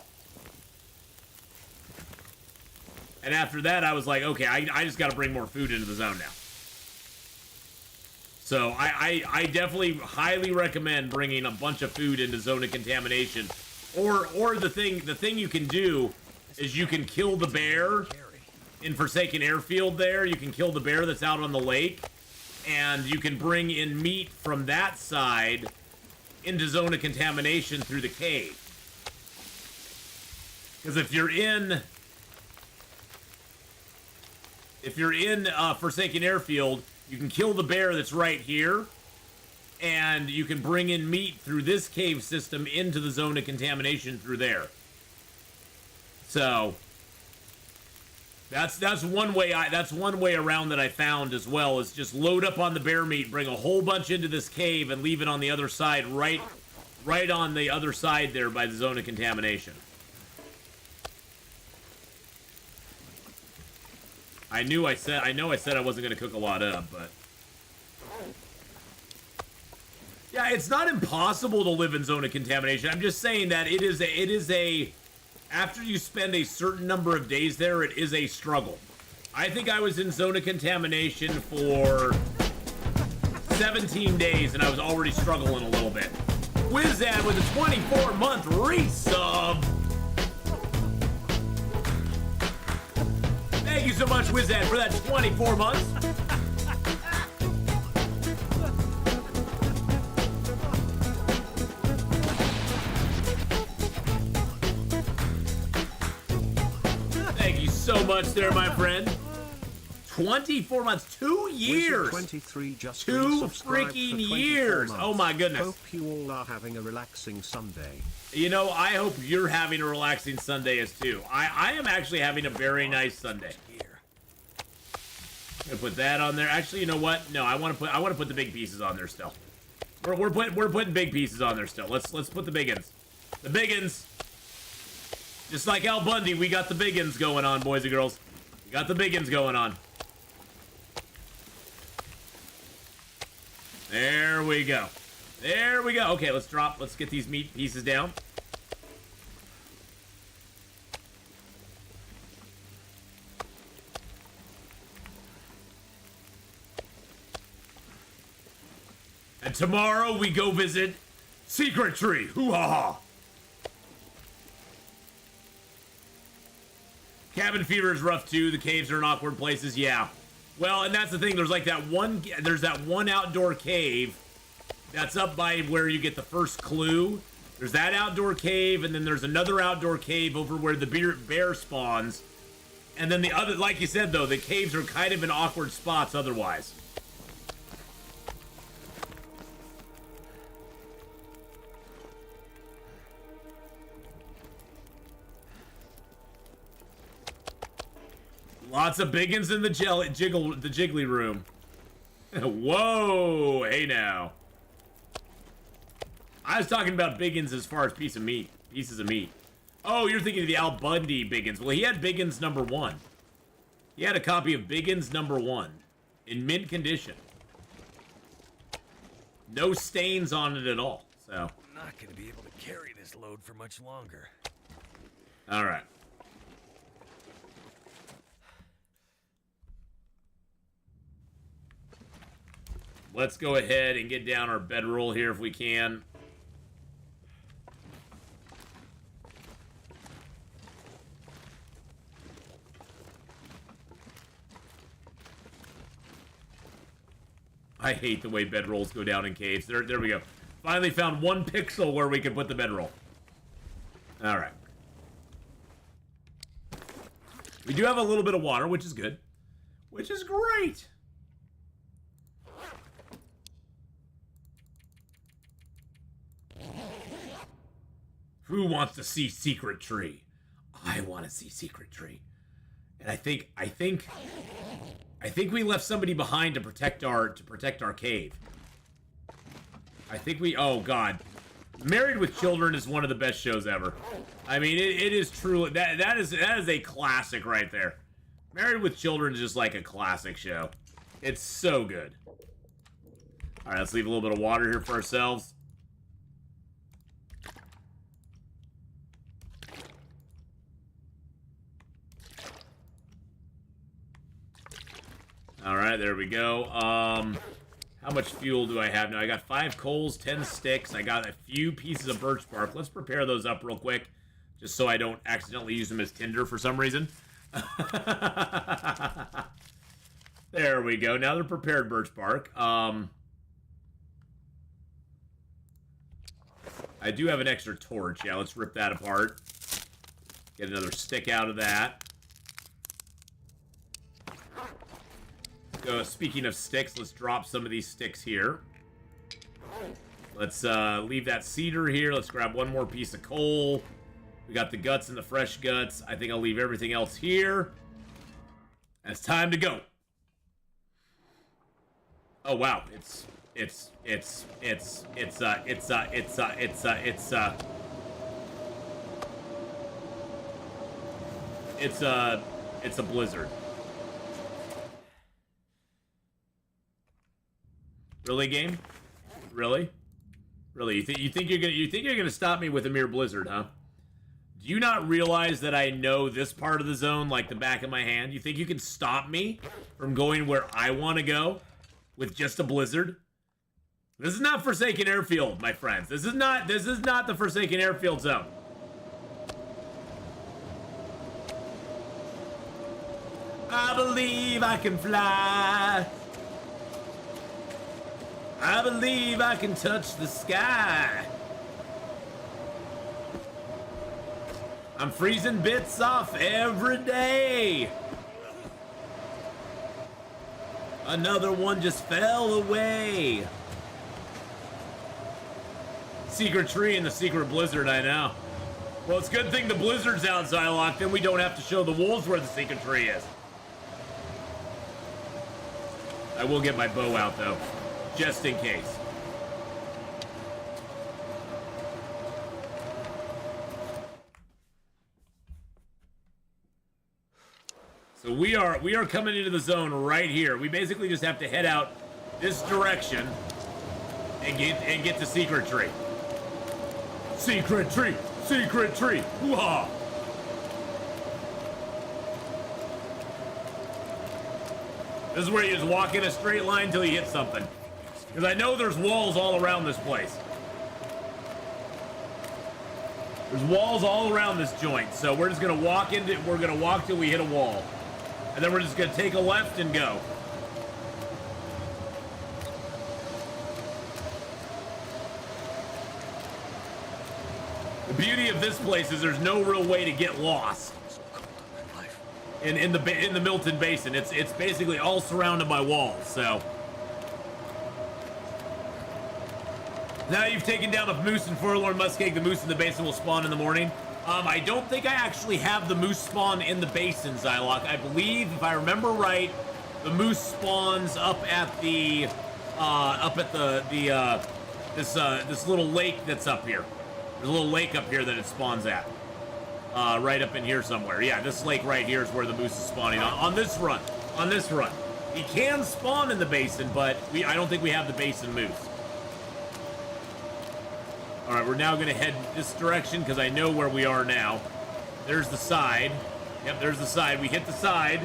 And after that, I was like, okay, I just got to bring more food into the zone now. So I definitely highly recommend bringing a bunch of food into zone of contamination. Or the thing you can do is you can kill the bear in Forsaken Airfield there. You can kill the bear that's out on the lake. And you can bring in meat from that side into zone of contamination through the cave. Because if you're in Forsaken Airfield, you can kill the bear that's right here, and you can bring in meat through this cave system into the zone of contamination through there. So that's one way around that I found as well, is just load up on the bear meat, bring a whole bunch into this cave, and leave it on the other side, right on the other side there by the zone of contamination. I know I said I wasn't going to cook a lot up, but yeah, it's not impossible to live in zone of contamination. I'm just saying that it is a after you spend a certain number of days there, it is a struggle. I think I was in zone of contamination for 17 days, and I was already struggling a little bit. Wizad with a 24-month resub. Thank you so much, Wizad, for that 24 months. Thank you so much there, my friend. 24 months, 2 years. 23 just 2 freaking years. Oh my goodness. Hope you all are having a relaxing Sunday. You know, I hope you're having a relaxing Sunday as too. I am actually having a very nice Sunday. I'm gonna put that on there. Actually, you know what? No, I want to put the big pieces on there still. We're putting big pieces on there still. Let's put the big uns. The big uns. Just like Al Bundy, we got the biggins going on, boys and girls. We got the biggins going on. There we go. There we go. Okay, let's drop. Let's get these meat pieces down. And tomorrow we go visit Secret Tree. Hoo-ha-ha. Cabin fever is rough too. The caves are in awkward places. Yeah. Well, and that's the thing. There's like that one. There's that one outdoor cave that's up by where you get the first clue. There's that outdoor cave, and then there's another outdoor cave over where the bear spawns. And then the other, like you said though, the caves are kind of in awkward spots otherwise. Lots of biggins in the jiggly room. Whoa, hey now. I was talking about biggins as far as pieces of meat. Oh, you're thinking of the Al Bundy biggins. Well, he had biggins number 1. He had a copy of biggins number 1 in mint condition. No stains on it at all. So I'm not gonna be able to carry this load for much longer. all right. Let's go ahead and get down our bedroll here if we can. I hate the way bedrolls go down in caves. There we go. Finally found one pixel where we can put the bedroll. All right. We do have a little bit of water, which is good. Which is great. Who wants to see Secret Tree? I want to see Secret Tree. And I think we left somebody behind to protect our cave. I think we, oh god. Married with Children is one of the best shows ever. I mean, it is truly, that is a classic right there. Married with Children is just like a classic show. It's so good. All right, let's leave a little bit of water here for ourselves. All right, there we go. How much fuel do I have now? I got 5 coals, 10 sticks. I got a few pieces of birch bark. Let's prepare those up real quick, just so I don't accidentally use them as tinder for some reason. There we go. Now they're prepared birch bark. I do have an extra torch. Yeah, let's rip that apart. Get another stick out of that. Speaking of sticks, let's drop some of these sticks here. Let's leave that cedar here. Let's grab one more piece of coal. We got the guts and the fresh guts. I think I'll leave everything else here. And it's time to go. Oh wow, it's a blizzard. Really, game? Really? Really? You think you're gonna stop me with a mere blizzard, huh? Do you not realize that I know this part of the zone like the back of my hand? You think you can stop me from going where I want to go with just a blizzard? This is not Forsaken Airfield, my friends. This is not the Forsaken Airfield zone. I believe I can fly. I believe I can touch the sky. I'm freezing bits off every day. Another one just fell away. Secret tree and the secret blizzard, I know. Well, it's a good thing the blizzard's out, Zylock, then we don't have to show the wolves where the secret tree is. I will get my bow out, though. Just in case. we are coming into the zone right here. We basically just have to head out this direction and get to Secret Tree. Secret Tree! Secret Tree! Hoo-ha! This is where you just walk in a straight line until you hit something. Because I know there's walls all around this place. There's walls all around this joint, so we're just gonna walk till we hit a wall. And then we're just gonna take a left and go. The beauty of this place is there's no real way to get lost. In the Milton Basin, it's basically all surrounded by walls. So now you've taken down a moose and forlorn muskeg. The moose in the basin will spawn in the morning. I don't think I actually have the moose spawn in the basin, Zylock. I believe, if I remember right, the moose spawns up at this little lake that's up here. There's a little lake up here that it spawns at. Right up in here somewhere. Yeah, this lake right here is where the moose is spawning. On this run. On this run. He can spawn in the basin, but I don't think we have the basin moose. Alright, we're now going to head this direction because I know where we are now. There's the side. Yep, there's the side. We hit the side.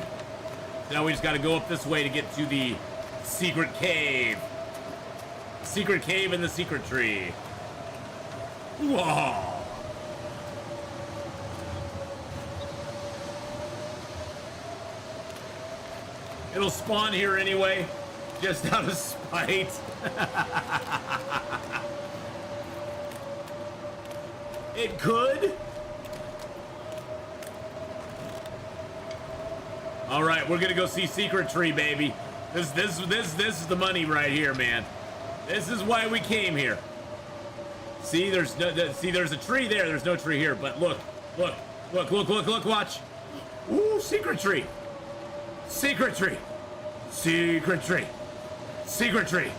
Now we just got to go up this way to get to the secret cave. Secret cave in the secret tree. Whoa! It'll spawn here anyway, just out of spite. It could. All right, we're gonna go see Secret Tree, baby. This is the money right here, man. This is why we came here. See, there's a tree there. There's no tree here, but look, watch. Ooh, Secret Tree. Secret Tree. Secret Tree. Secret Tree.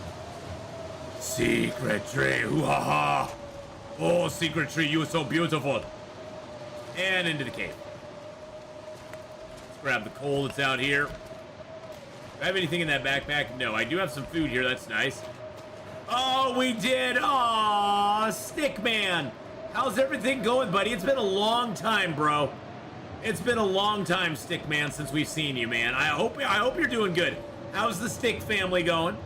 Secret Tree. Ooh-ha-ha. Oh, Secret Tree, you are so beautiful. And into the cave. Let's grab the coal that's out here. Do I have anything in that backpack? No, I do have some food here. That's nice. Oh, we did. Aw, Stickman. How's everything going, buddy? It's been a long time, bro. It's been a long time, Stickman, since we've seen you, man. I hope you're doing good. How's the Stick family going?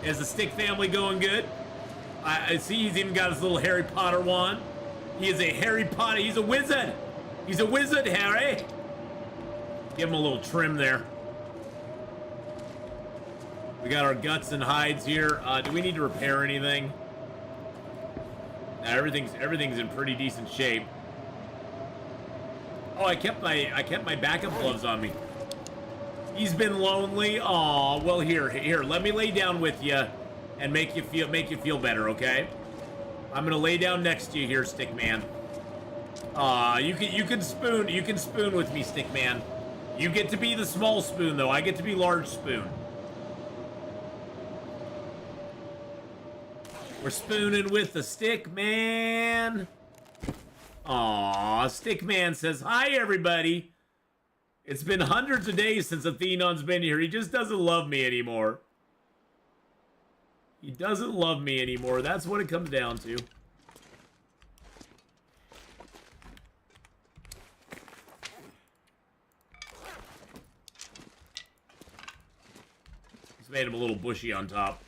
Is the Stick family going good? I see he's even got his little Harry Potter wand. He is a Harry Potter. He's a wizard. He's a wizard, Harry. Give him a little trim there. We got our guts and hides here. Do we need to repair anything? Nah, everything's in pretty decent shape. Oh, I kept my backup gloves on me. He's been lonely. Aw, well here, let me lay down with you and make you feel better, okay? I'm gonna lay down next to you here, Stickman. Aw, you can spoon with me, Stickman. You get to be the small spoon though. I get to be large spoon. We're spooning with the Stickman. Aw, Stickman says, hi, everybody. It's been hundreds of days since Atheenon's been here. He just doesn't love me anymore. He doesn't love me anymore. That's what it comes down to. Just made him a little bushy on top.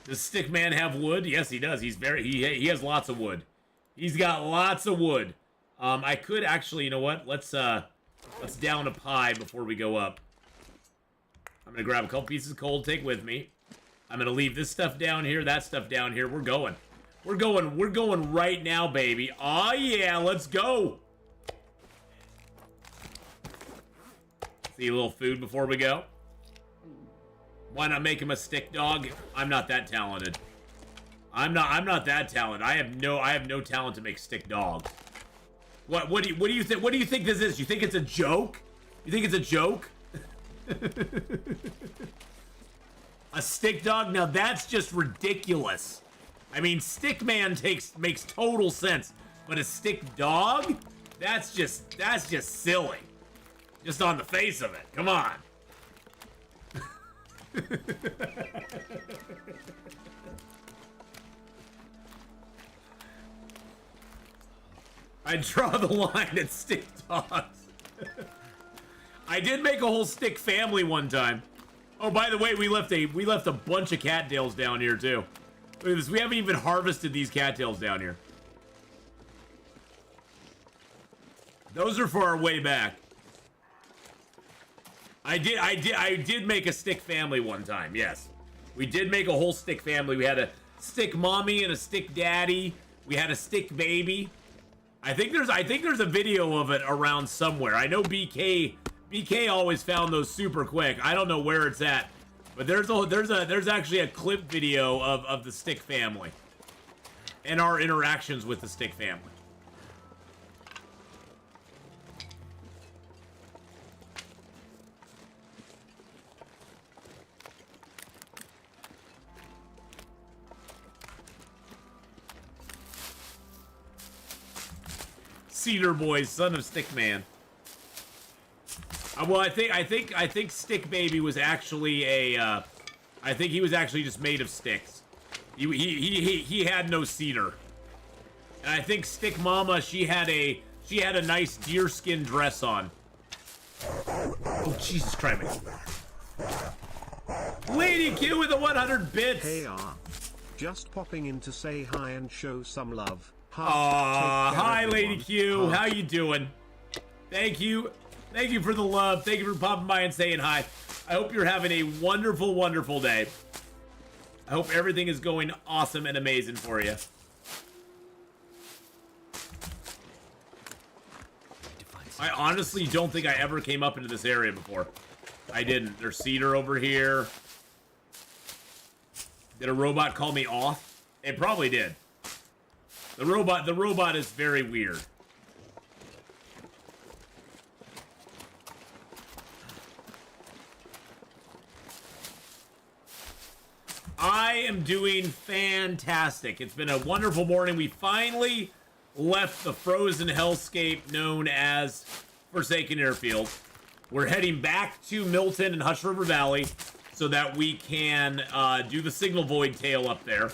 Does Stickman have wood? Yes, he does. He has lots of wood. He's got lots of wood. I could actually, you know what? Let's down a pie before we go up. I'm gonna grab a couple pieces of coal to take with me. I'm gonna leave this stuff down here, that stuff down here. We're going right now, baby. Oh yeah, let's go. See a little food before we go. Why not make him a stick dog? I'm not that talented. I'm not that talented. I have no talent to make stick dogs. What do you think? What do you think this is? You think it's a joke? You think it's a joke? A stick dog? Now that's just ridiculous. I mean, Stickman makes total sense. But a stick dog? That's just silly. Just on the face of it. Come on. I draw the line at stick dogs. I did make a whole stick family one time. Oh, by the way, we left a bunch of cattails down here too. Look at this. We haven't even harvested these cattails down here. Those are for our way back. I did make a stick family one time. Yes, we did make a whole stick family. We had a stick mommy and a stick daddy. We had a stick baby. I think there's a video of it around somewhere. I know BK always found those super quick. I don't know where it's at, but there's actually a clip video of the stick family and our interactions with the stick family. Cedar Boy, son of Stickman. Well, I think Stick Baby was actually a. I think he was actually just made of sticks. He had no cedar. And I think Stick Mama, she had a nice deerskin dress on. Oh Jesus Christ! Lady Q with the 100 bits. Hey, just popping in to say hi and show some love. Hi Lady Q, how you doing? Thank you for the love. Thank you for popping by and saying hi. I hope you're having a wonderful, wonderful day. I hope everything is going awesome and amazing for you. I honestly don't think I ever came up into this area before. I didn't. There's cedar over here. Did a robot call me off? It probably did. The robot is very weird. I am doing fantastic. It's been a wonderful morning. We finally left the frozen hellscape known as Forsaken Airfield. We're heading back to Milton and Hush River Valley so that we can do the Signal Void tail up there.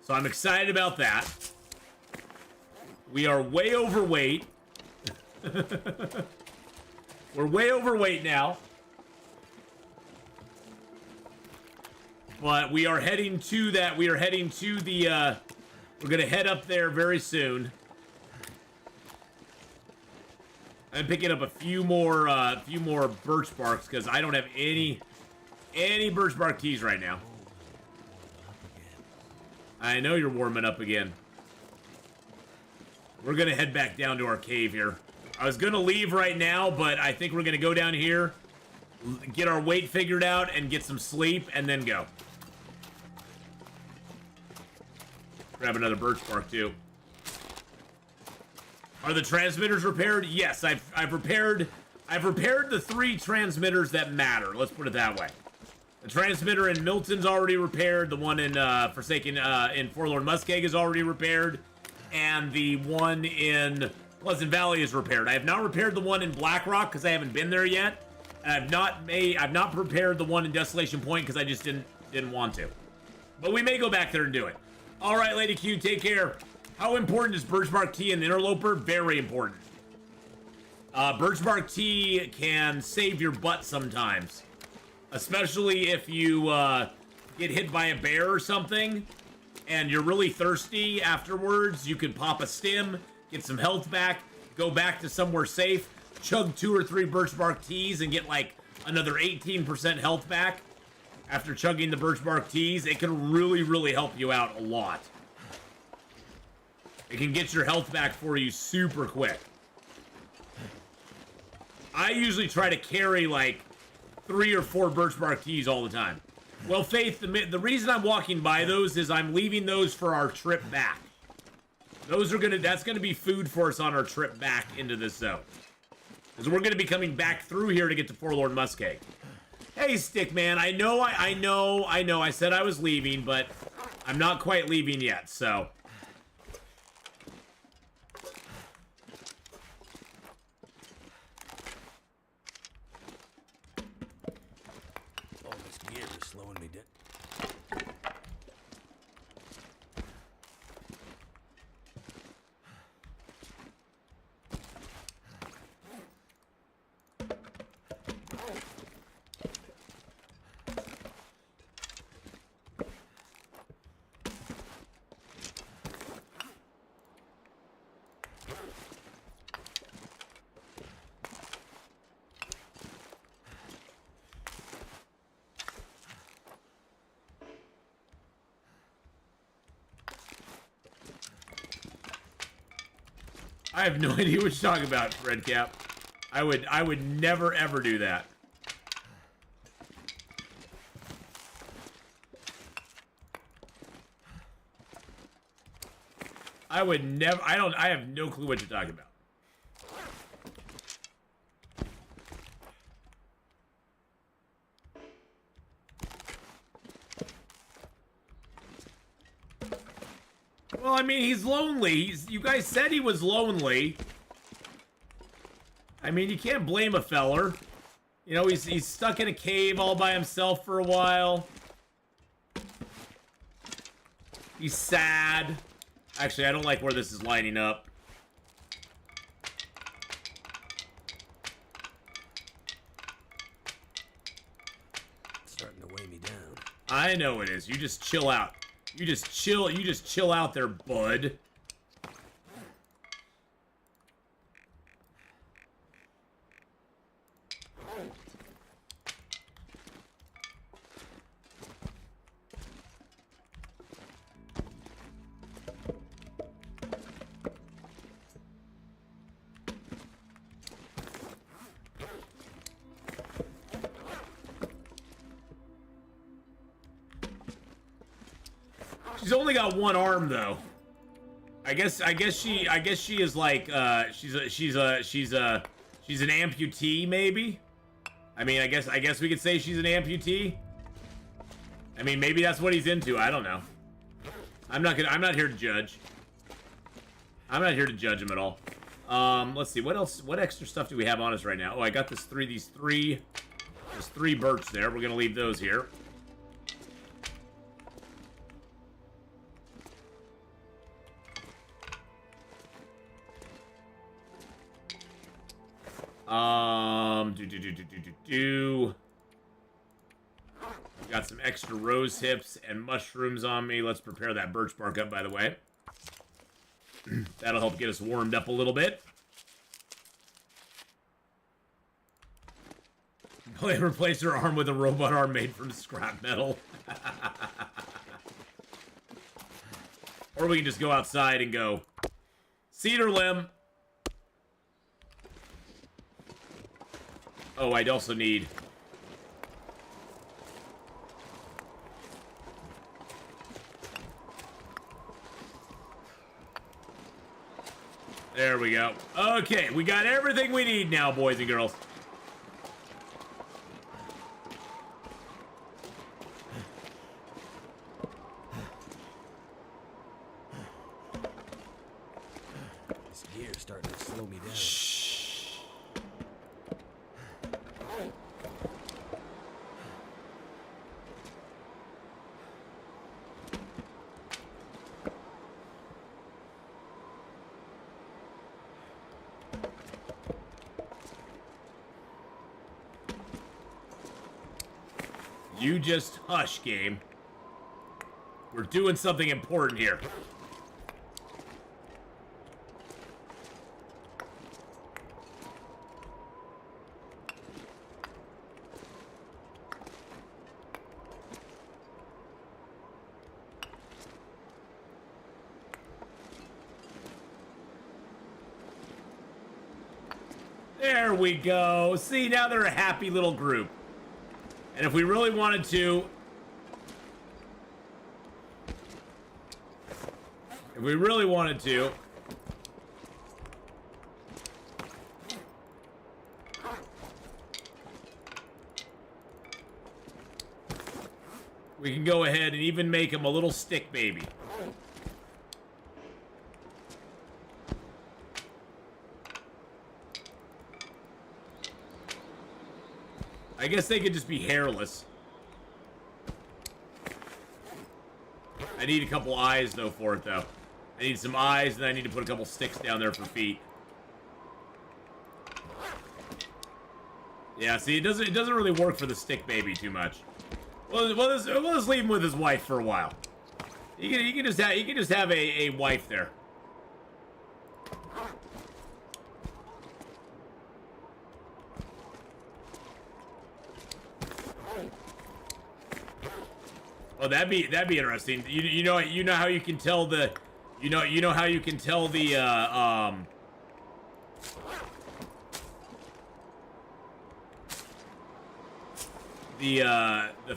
So I'm excited about that. We are way overweight. We're way overweight now. But we are heading to that. We are heading to the, we're going to head up there very soon. I'm picking up a few more birch barks because I don't have any birch bark teas right now. I know you're warming up again. We're going to head back down to our cave here. I was going to leave right now, but I think we're going to go down here, get our weight figured out, and get some sleep, and then go. Grab another birch bark, too. Are the transmitters repaired? Yes, I've repaired the 3 transmitters that matter. Let's put it that way. The transmitter in Milton's already repaired. The one in Forsaken in Forlorn Muskeg is already repaired. And the one in Pleasant Valley is repaired. I have not repaired the one in Blackrock because I haven't been there yet. And I've not prepared the one in Desolation Point because I just didn't want to. But we may go back there and do it. All right, Lady Q, take care. How important is birch bark tea in the Interloper? Very important. Birch bark tea can save your butt sometimes, especially if you get hit by a bear or something. And you're really thirsty afterwards. You can pop a stim, get some health back, go back to somewhere safe, chug 2 or 3 birch bark teas and get like another 18% health back after chugging the birch bark teas. It can really, really help you out a lot. It can get your health back for you super quick. I usually try to carry like 3 or 4 birch bark teas all the time. Well, Faith, the reason I'm walking by those is I'm leaving those for our trip back. That's gonna be food for us on our trip back into this zone. Because we're gonna be coming back through here to get to Forlorn Muskeg. Hey, Stickman, I know, I said I was leaving, but I'm not quite leaving yet, so. slowing me down. I have no idea what you're talking about, Redcap. I would never ever do that. I would never. I have no clue what you're talking about. Well, I mean, he's lonely. You guys said he was lonely. I mean, you can't blame a feller. You know, he's stuck in a cave all by himself for a while. He's sad. Actually, I don't like where this is lining up. It's starting to weigh me down. I know it is. You just chill out. You just chill out there, bud. She's only got one arm though. I guess she is like she's an amputee maybe. I mean, I guess we could say she's an amputee. I mean, maybe that's what he's into. I don't know. I'm not here to judge. I'm not here to judge him at all. Let's see, what else, what extra stuff do we have on us right now? Oh, I got there's three birch there. We're gonna leave those here. Got some extra rose hips and mushrooms on me. Let's prepare that birch bark up, by the way. That'll help get us warmed up a little bit. Replace her arm with a robot arm made from scrap metal. Or we can just go outside and go cedar limb. Oh, I'd also need... There we go. Okay, we got everything we need now, boys and girls. This gear's starting to slow me down. You just hush, game. We're doing something important here. There we go. See, now they're a happy little group. And if we really wanted to... If we really wanted to... We can go ahead and even make him a little stick baby. I guess they could just be hairless. I need a couple eyes, though, for it, though. I need some eyes, and I need to put a couple sticks down there for feet. Yeah, see, it doesn't really work for the stick baby too much. We'll just leave him with his wife for a while. You can just have a wife there. Oh, that'd be interesting. You know how you can tell the you know how you can tell the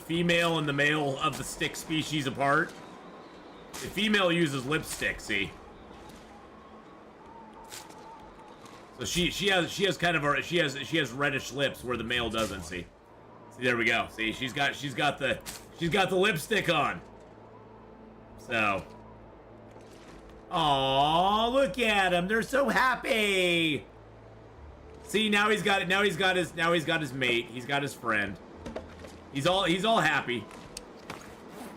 female and the male of the stick species apart. The female uses lipstick, see. So she has kind of she has reddish lips where the male doesn't, see. See, there we go. See, she's got the lipstick on. So, aw, look at them. They're so happy. See, now he's got his mate. He's got his friend. He's all happy.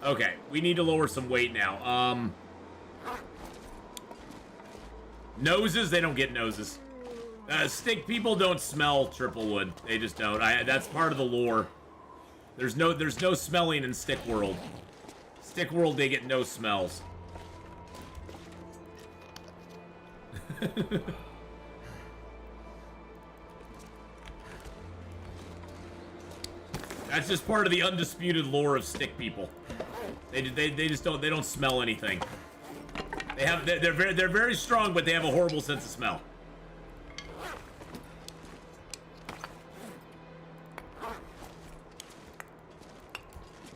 Okay, we need to lower some weight now. Noses, they don't get noses. Stick people don't smell triple wood. They just don't. That's part of the lore. There's no smelling in stick world. Stick world, they get no smells. That's just part of the undisputed lore of stick people. They just don't smell anything. They're very strong, but they have a horrible sense of smell.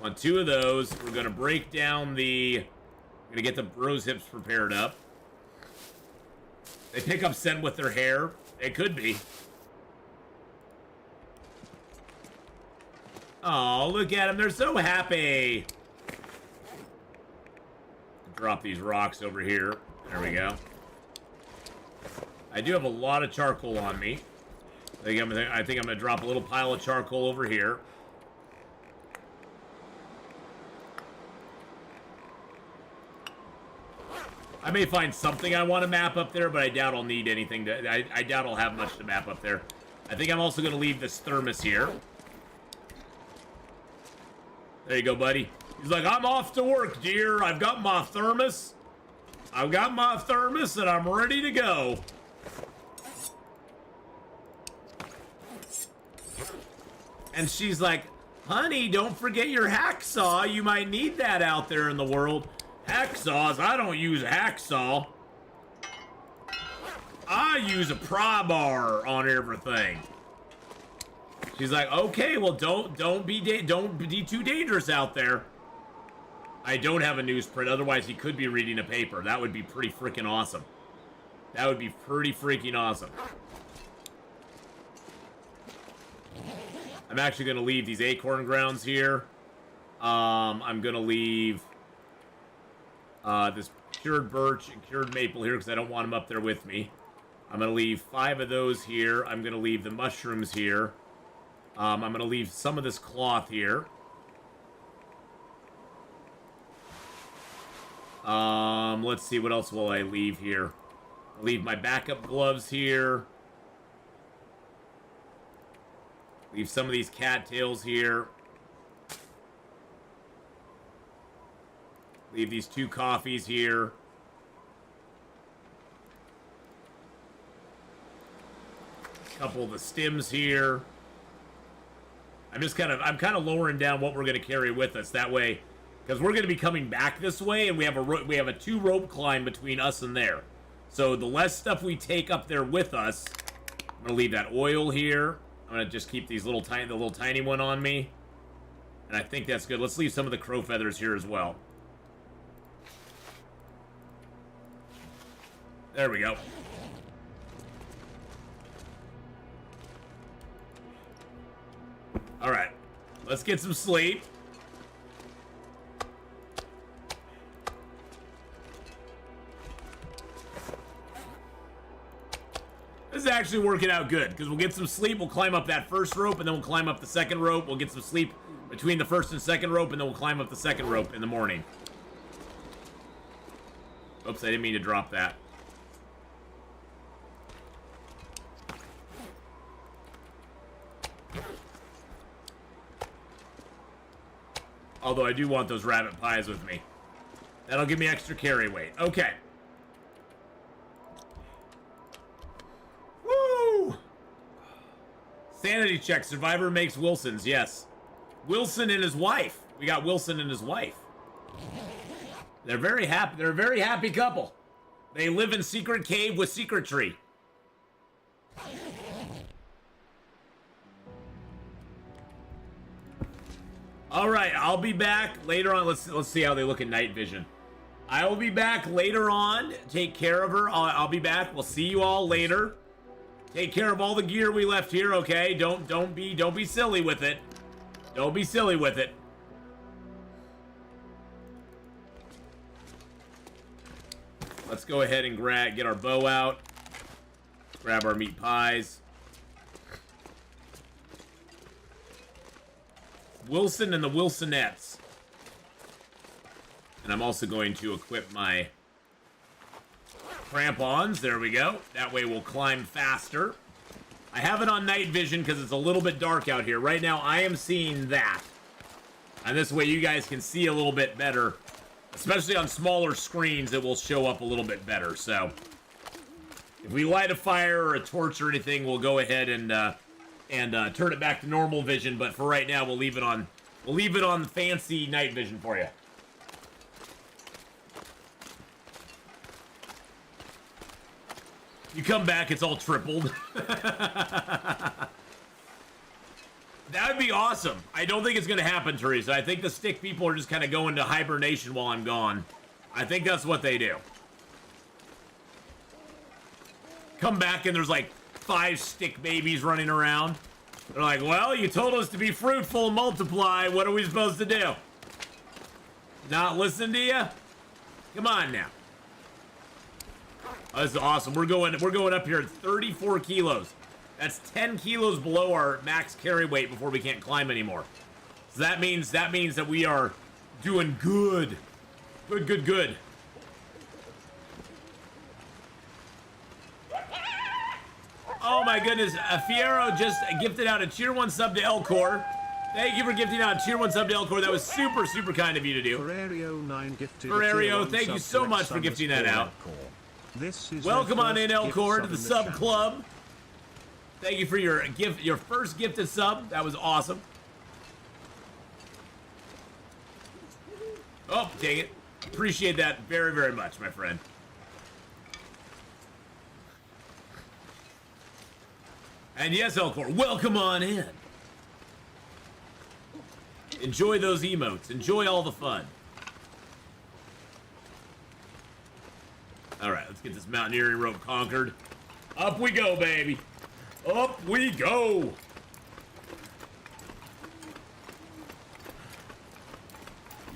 On 2 of those, we're gonna break down we're gonna get the rose hips prepared up. They pick up scent with their hair. It could be. Oh, look at them. They're so happy. Drop these rocks over here. There we go. I do have a lot of charcoal on me. I think I'm gonna drop a little pile of charcoal over here. I may find something I want to map up there, but I doubt I'll need anything. I doubt I'll have much to map up there. I think I'm also going to leave this thermos here. There you go, buddy. He's like, I'm off to work, dear. I've got my thermos. I've got my thermos, and I'm ready to go. And she's like, honey, don't forget your hacksaw. You might need that out there in the world. Hacksaws? I don't use a hacksaw. I use a pry bar on everything. She's like, okay, well, don't be too dangerous out there. I don't have a newsprint, otherwise he could be reading a paper. That would be pretty freaking awesome. That would be pretty freaking awesome. I'm actually gonna leave these acorn grounds here. I'm gonna leave this cured birch and cured maple here because I don't want them up there with me. I'm going to leave 5 of those here. I'm going to leave the mushrooms here. I'm going to leave some of this cloth here. Let's see, what else will I leave here? I'll leave my backup gloves here. Leave some of these cattails here. Leave these 2 coffees here. A couple of the stems here. I'm kind of lowering down what we're going to carry with us that way, because we're going to be coming back this way, and we have a 2 rope climb between us and there. So the less stuff we take up there with us, I'm going to leave that oil here. I'm going to just keep these the little tiny one on me, and I think that's good. Let's leave some of the crow feathers here as well. There we go. All right, let's get some sleep. This is actually working out good because we'll get some sleep. We'll climb up that first rope and then we'll climb up the second rope. We'll get some sleep between the first and second rope and then we'll climb up the second rope in the morning. Oops, I didn't mean to drop that. Although I do want those rabbit pies with me. That'll give me extra carry weight. Okay. Woo! Sanity check. Survivor makes Wilson's. Yes. Wilson and his wife. We got Wilson and his wife. They're very happy. They're a very happy couple. They live in secret cave with secret tree. All right, I'll be back later on. Let's see how they look at night vision. I will be back later on. Take care of her. I'll be back. We'll see you all later. Take care of all the gear we left here, okay? Don't be silly with it. Don't be silly with it. Let's go ahead and get our bow out. Grab our meat pies. Wilson and the Wilsonettes. And I'm also going to equip my crampons. There we go. That way we'll climb faster. I have it on night vision because it's a little bit dark out here. Right now I am seeing that. And this way you guys can see a little bit better. Especially on smaller screens, it will show up a little bit better. So if we light a fire or a torch or anything, we'll go ahead and turn it back to normal vision. But for right now, we'll leave it on fancy night vision for you. You come back, it's all tripled. That would be awesome. I don't think it's going to happen, Teresa. I think the stick people are just kind of going to hibernation while I'm gone. I think that's what they do. Come back and there's like 5 stick babies running around. They're like, well, you told us to be fruitful and multiply. What are we supposed to do? Not listen to you? Come on now. Oh, this is awesome. We're going up here at 34 kilos. That's 10 kilos below our max carry weight before we can't climb anymore. So that means that we are doing good. Good. Oh my goodness, Fiero just gifted out a tier 1 sub to Elcor. Thank you for gifting out a tier 1 sub to Elcor. That was super kind of you to do. Ferrario9 gifted Ferrario, thank you so much for gifting that out. This is welcome on in, Elcor, to the sub club. Thank you for your gift, your first gifted sub. That was awesome. Oh, dang it. Appreciate that very much, my friend. And yes, Elcor, welcome on in. Enjoy those emotes. Enjoy all the fun. All right, let's get this mountaineering rope conquered. Up we go, baby. Up we go.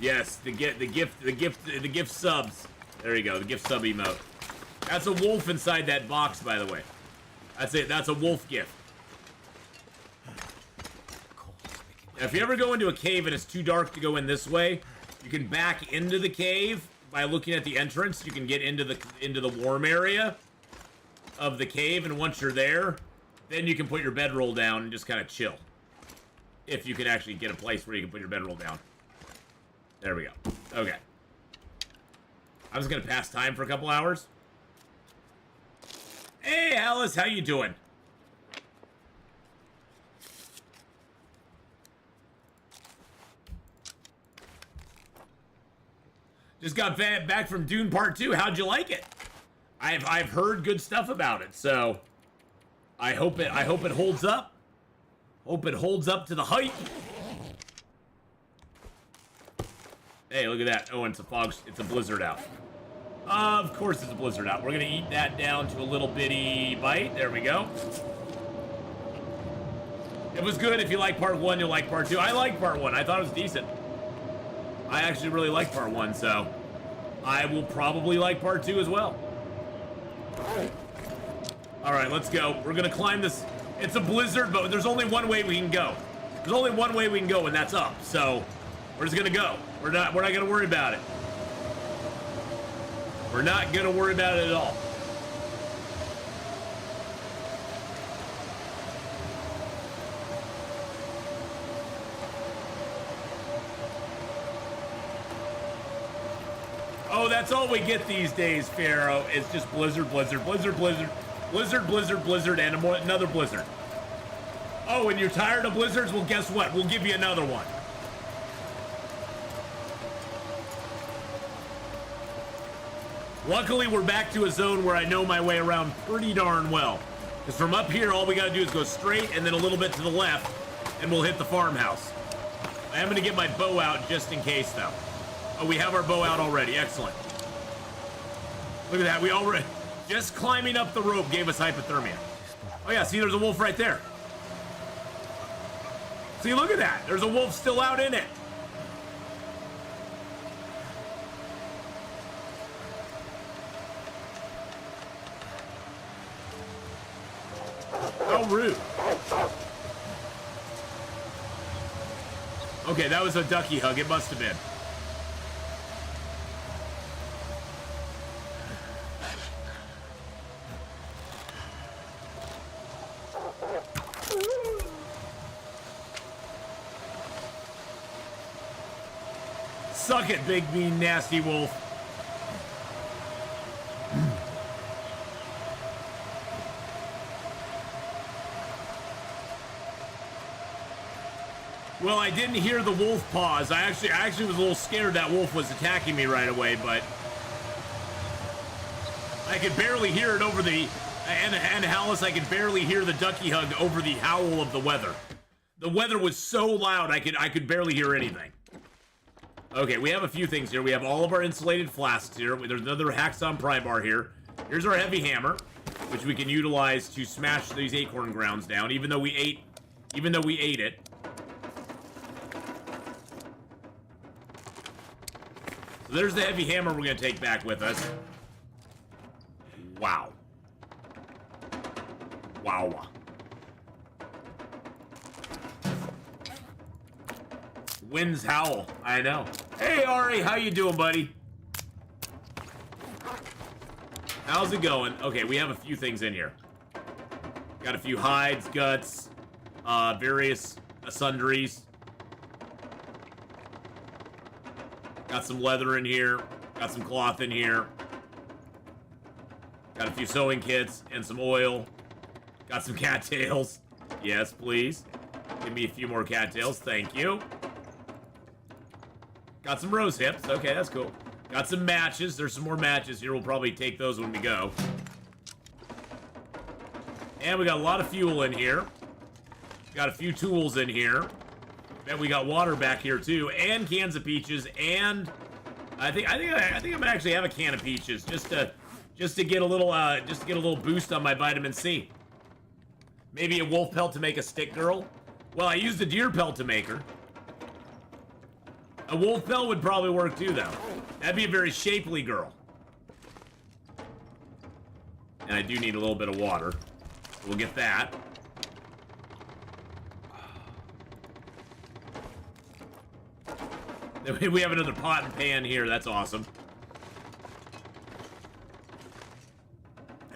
Yes, the gift subs. There you go, the gift sub emote. That's a wolf inside that box, by the way. That's it. That's a wolf gift. Now, if you ever go into a cave and it's too dark to go in this way, you can back into the cave by looking at the entrance. You can get into the warm area of the cave, and once you're there, then you can put your bedroll down and just kind of chill. If you can actually get a place where you can put your bedroll down. There we go. Okay. I'm just gonna pass time for a couple hours. Hey, Alice, how you doing? Just got back from Dune Part 2. How'd you like it? I've heard good stuff about it, so I hope it holds up. Hope it holds up to the hype. Hey, look at that. Oh, and it's a blizzard out. Of course it's a blizzard out. We're gonna eat that down to a little bitty bite. There we go. It was good. If you like part 1, you'll like part 2. I like part 1. I thought it was decent. I actually really like part 1, so I will probably like part 2 as well. All right, let's go. We're gonna climb this. It's a blizzard, but there's only one way we can go. There's only one way we can go, and that's up. So we're just gonna go. We're not gonna worry about it. We're not gonna worry about it at all. Oh, that's all we get these days, Pharaoh. It's just blizzard, blizzard, blizzard, blizzard, blizzard, blizzard, blizzard, and another blizzard. Oh, and you're tired of blizzards? Well, guess what? We'll give you another one. Luckily, we're back to a zone where I know my way around pretty darn well. Because from up here, all we gotta do is go straight and then a little bit to the left, and we'll hit the farmhouse. I am gonna get my bow out just in case, though. Oh, we have our bow out already. Excellent. Look at that. We already... Just climbing up the rope gave us hypothermia. Oh, yeah. See, there's a wolf right there. See, look at that. There's a wolf still out in it. How rude. Okay, that was a ducky hug. It must have been. Suck it, big, mean, nasty wolf. Well, I didn't hear the wolf pause. I actually was a little scared that wolf was attacking me right away, but I could barely hear it over the and Hallis, I could barely hear the ducky hug over the howl of the weather. The weather was so loud I could barely hear anything. Okay, we have a few things here. We have all of our insulated flasks here. There's another Haxon pry bar here. Here's our heavy hammer, which we can utilize to smash these acorn grounds down, even though we ate it. So there's the heavy hammer we're gonna take back with us. Wow. Wow. Winds howl. I know. Hey, Ari, how you doing, buddy? How's it going? Okay, we have a few things in here. Got a few hides, guts, various sundries. Got some leather in here. Got some cloth in here. Got a few sewing kits and some oil. Got some cattails. Yes, please. Give me a few more cattails. Thank you. Got some rose hips. Okay, that's cool. Got some matches. There's some more matches here. We'll probably take those when we go. And we got a lot of fuel in here. Got a few tools in here. Bet we got water back here too, and cans of peaches. And I think I'm gonna actually have a can of peaches just to get a little boost on my vitamin C. Maybe a wolf pelt to make a stick girl. Well, I used a deer pelt to make her. A wolf pelt would probably work too, though. That'd be a very shapely girl. And I do need a little bit of water. So we'll get that. Then we have another pot and pan here. That's awesome.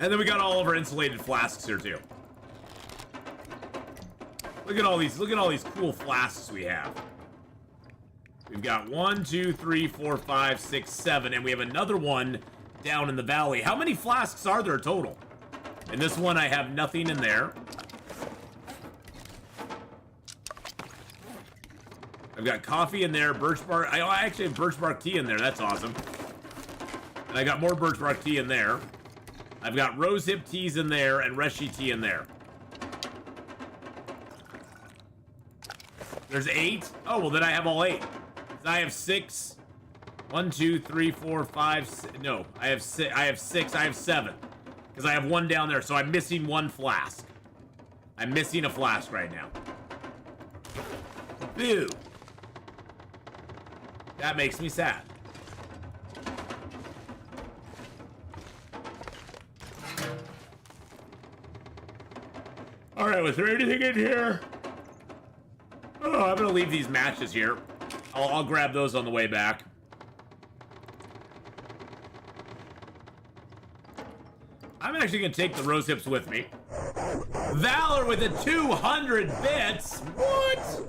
And then we got all of our insulated flasks here too. Look at all these cool flasks we have. We've got 1, 2, 3, 4, 5, 6, 7, and we have another one down in the valley. How many flasks are there total? In this one, I have nothing in there. I've got coffee in there, birch bark. I actually have birch bark tea in there. That's awesome. And I got more birch bark tea in there. I've got rose hip teas in there and reshi tea in there. There's 8? Oh, well, then I have all 8. I have 6. 1, 2, 3, 4, 5. No, I have 6. I have 6. I have 7. Because I have 1 down there, so I'm missing 1 flask. I'm missing a flask right now. Boo. That makes me sad. Alright, was there anything in here? Oh, I'm gonna leave these matches here. I'll grab those on the way back. actually gonna take the rose hips with me. Valor with the 200 bits. What?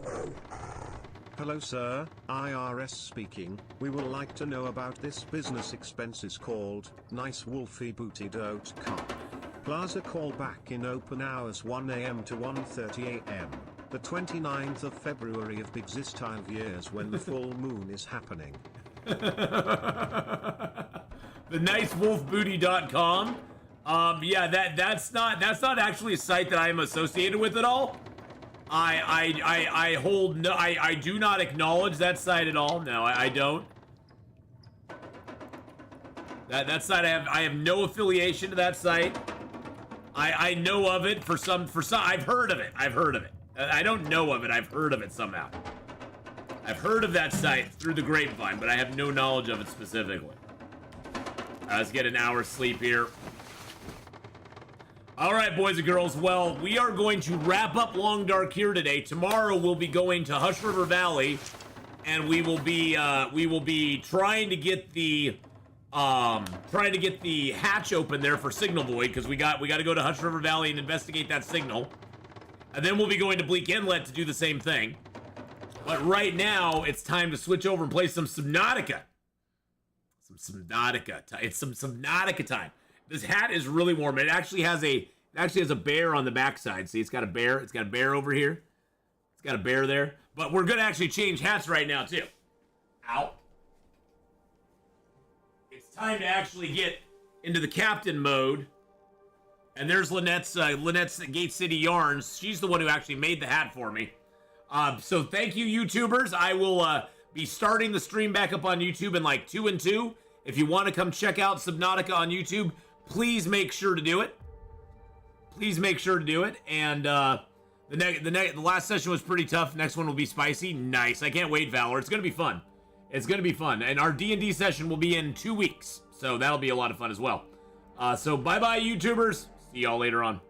Hello sir, IRS speaking. We would like to know about this business expenses called nicewolfybooty.com. Plaza call back in open hours 1 AM to 1:30 AM. The 29th of February of Bixistyle years when the full moon is happening. The nicewolfbooty.com. Yeah, that's not actually a site that I am associated with at all. I hold no, I do not acknowledge that site at all. No, I don't. That site, I have no affiliation to that site. I know of it for some, I've heard of it. I don't know of it, I've heard of it somehow. I've heard of that site through the grapevine, but I have no knowledge of it specifically. Let's get an hour's sleep here. All right, boys and girls. Well, we are going to wrap up Long Dark here today. Tomorrow we'll be going to Hush River Valley, and we will be trying to get the hatch open there for Signal Void, because we got to go to Hush River Valley and investigate that signal, and then we'll be going to Bleak Inlet to do the same thing. But right now it's time to switch over and play some Subnautica. It's some Subnautica time. This hat is really warm. It actually has a bear on the backside. See, it's got a bear. It's got a bear over here. It's got a bear there. But we're gonna actually change hats right now too. Ow. It's time to actually get into the captain mode. And there's Lynette's Gate City Yarns. She's the one who actually made the hat for me. So thank you, YouTubers. I will be starting the stream back up on YouTube in like 2 and 2. If you want to come check out Subnautica on YouTube, please make sure to do it. And the last session was pretty tough. Next one will be spicy. Nice. I can't wait, Valor. It's gonna be fun. And our D&D session will be in 2 weeks, so that'll be a lot of fun as well. So bye bye, YouTubers. See y'all later on.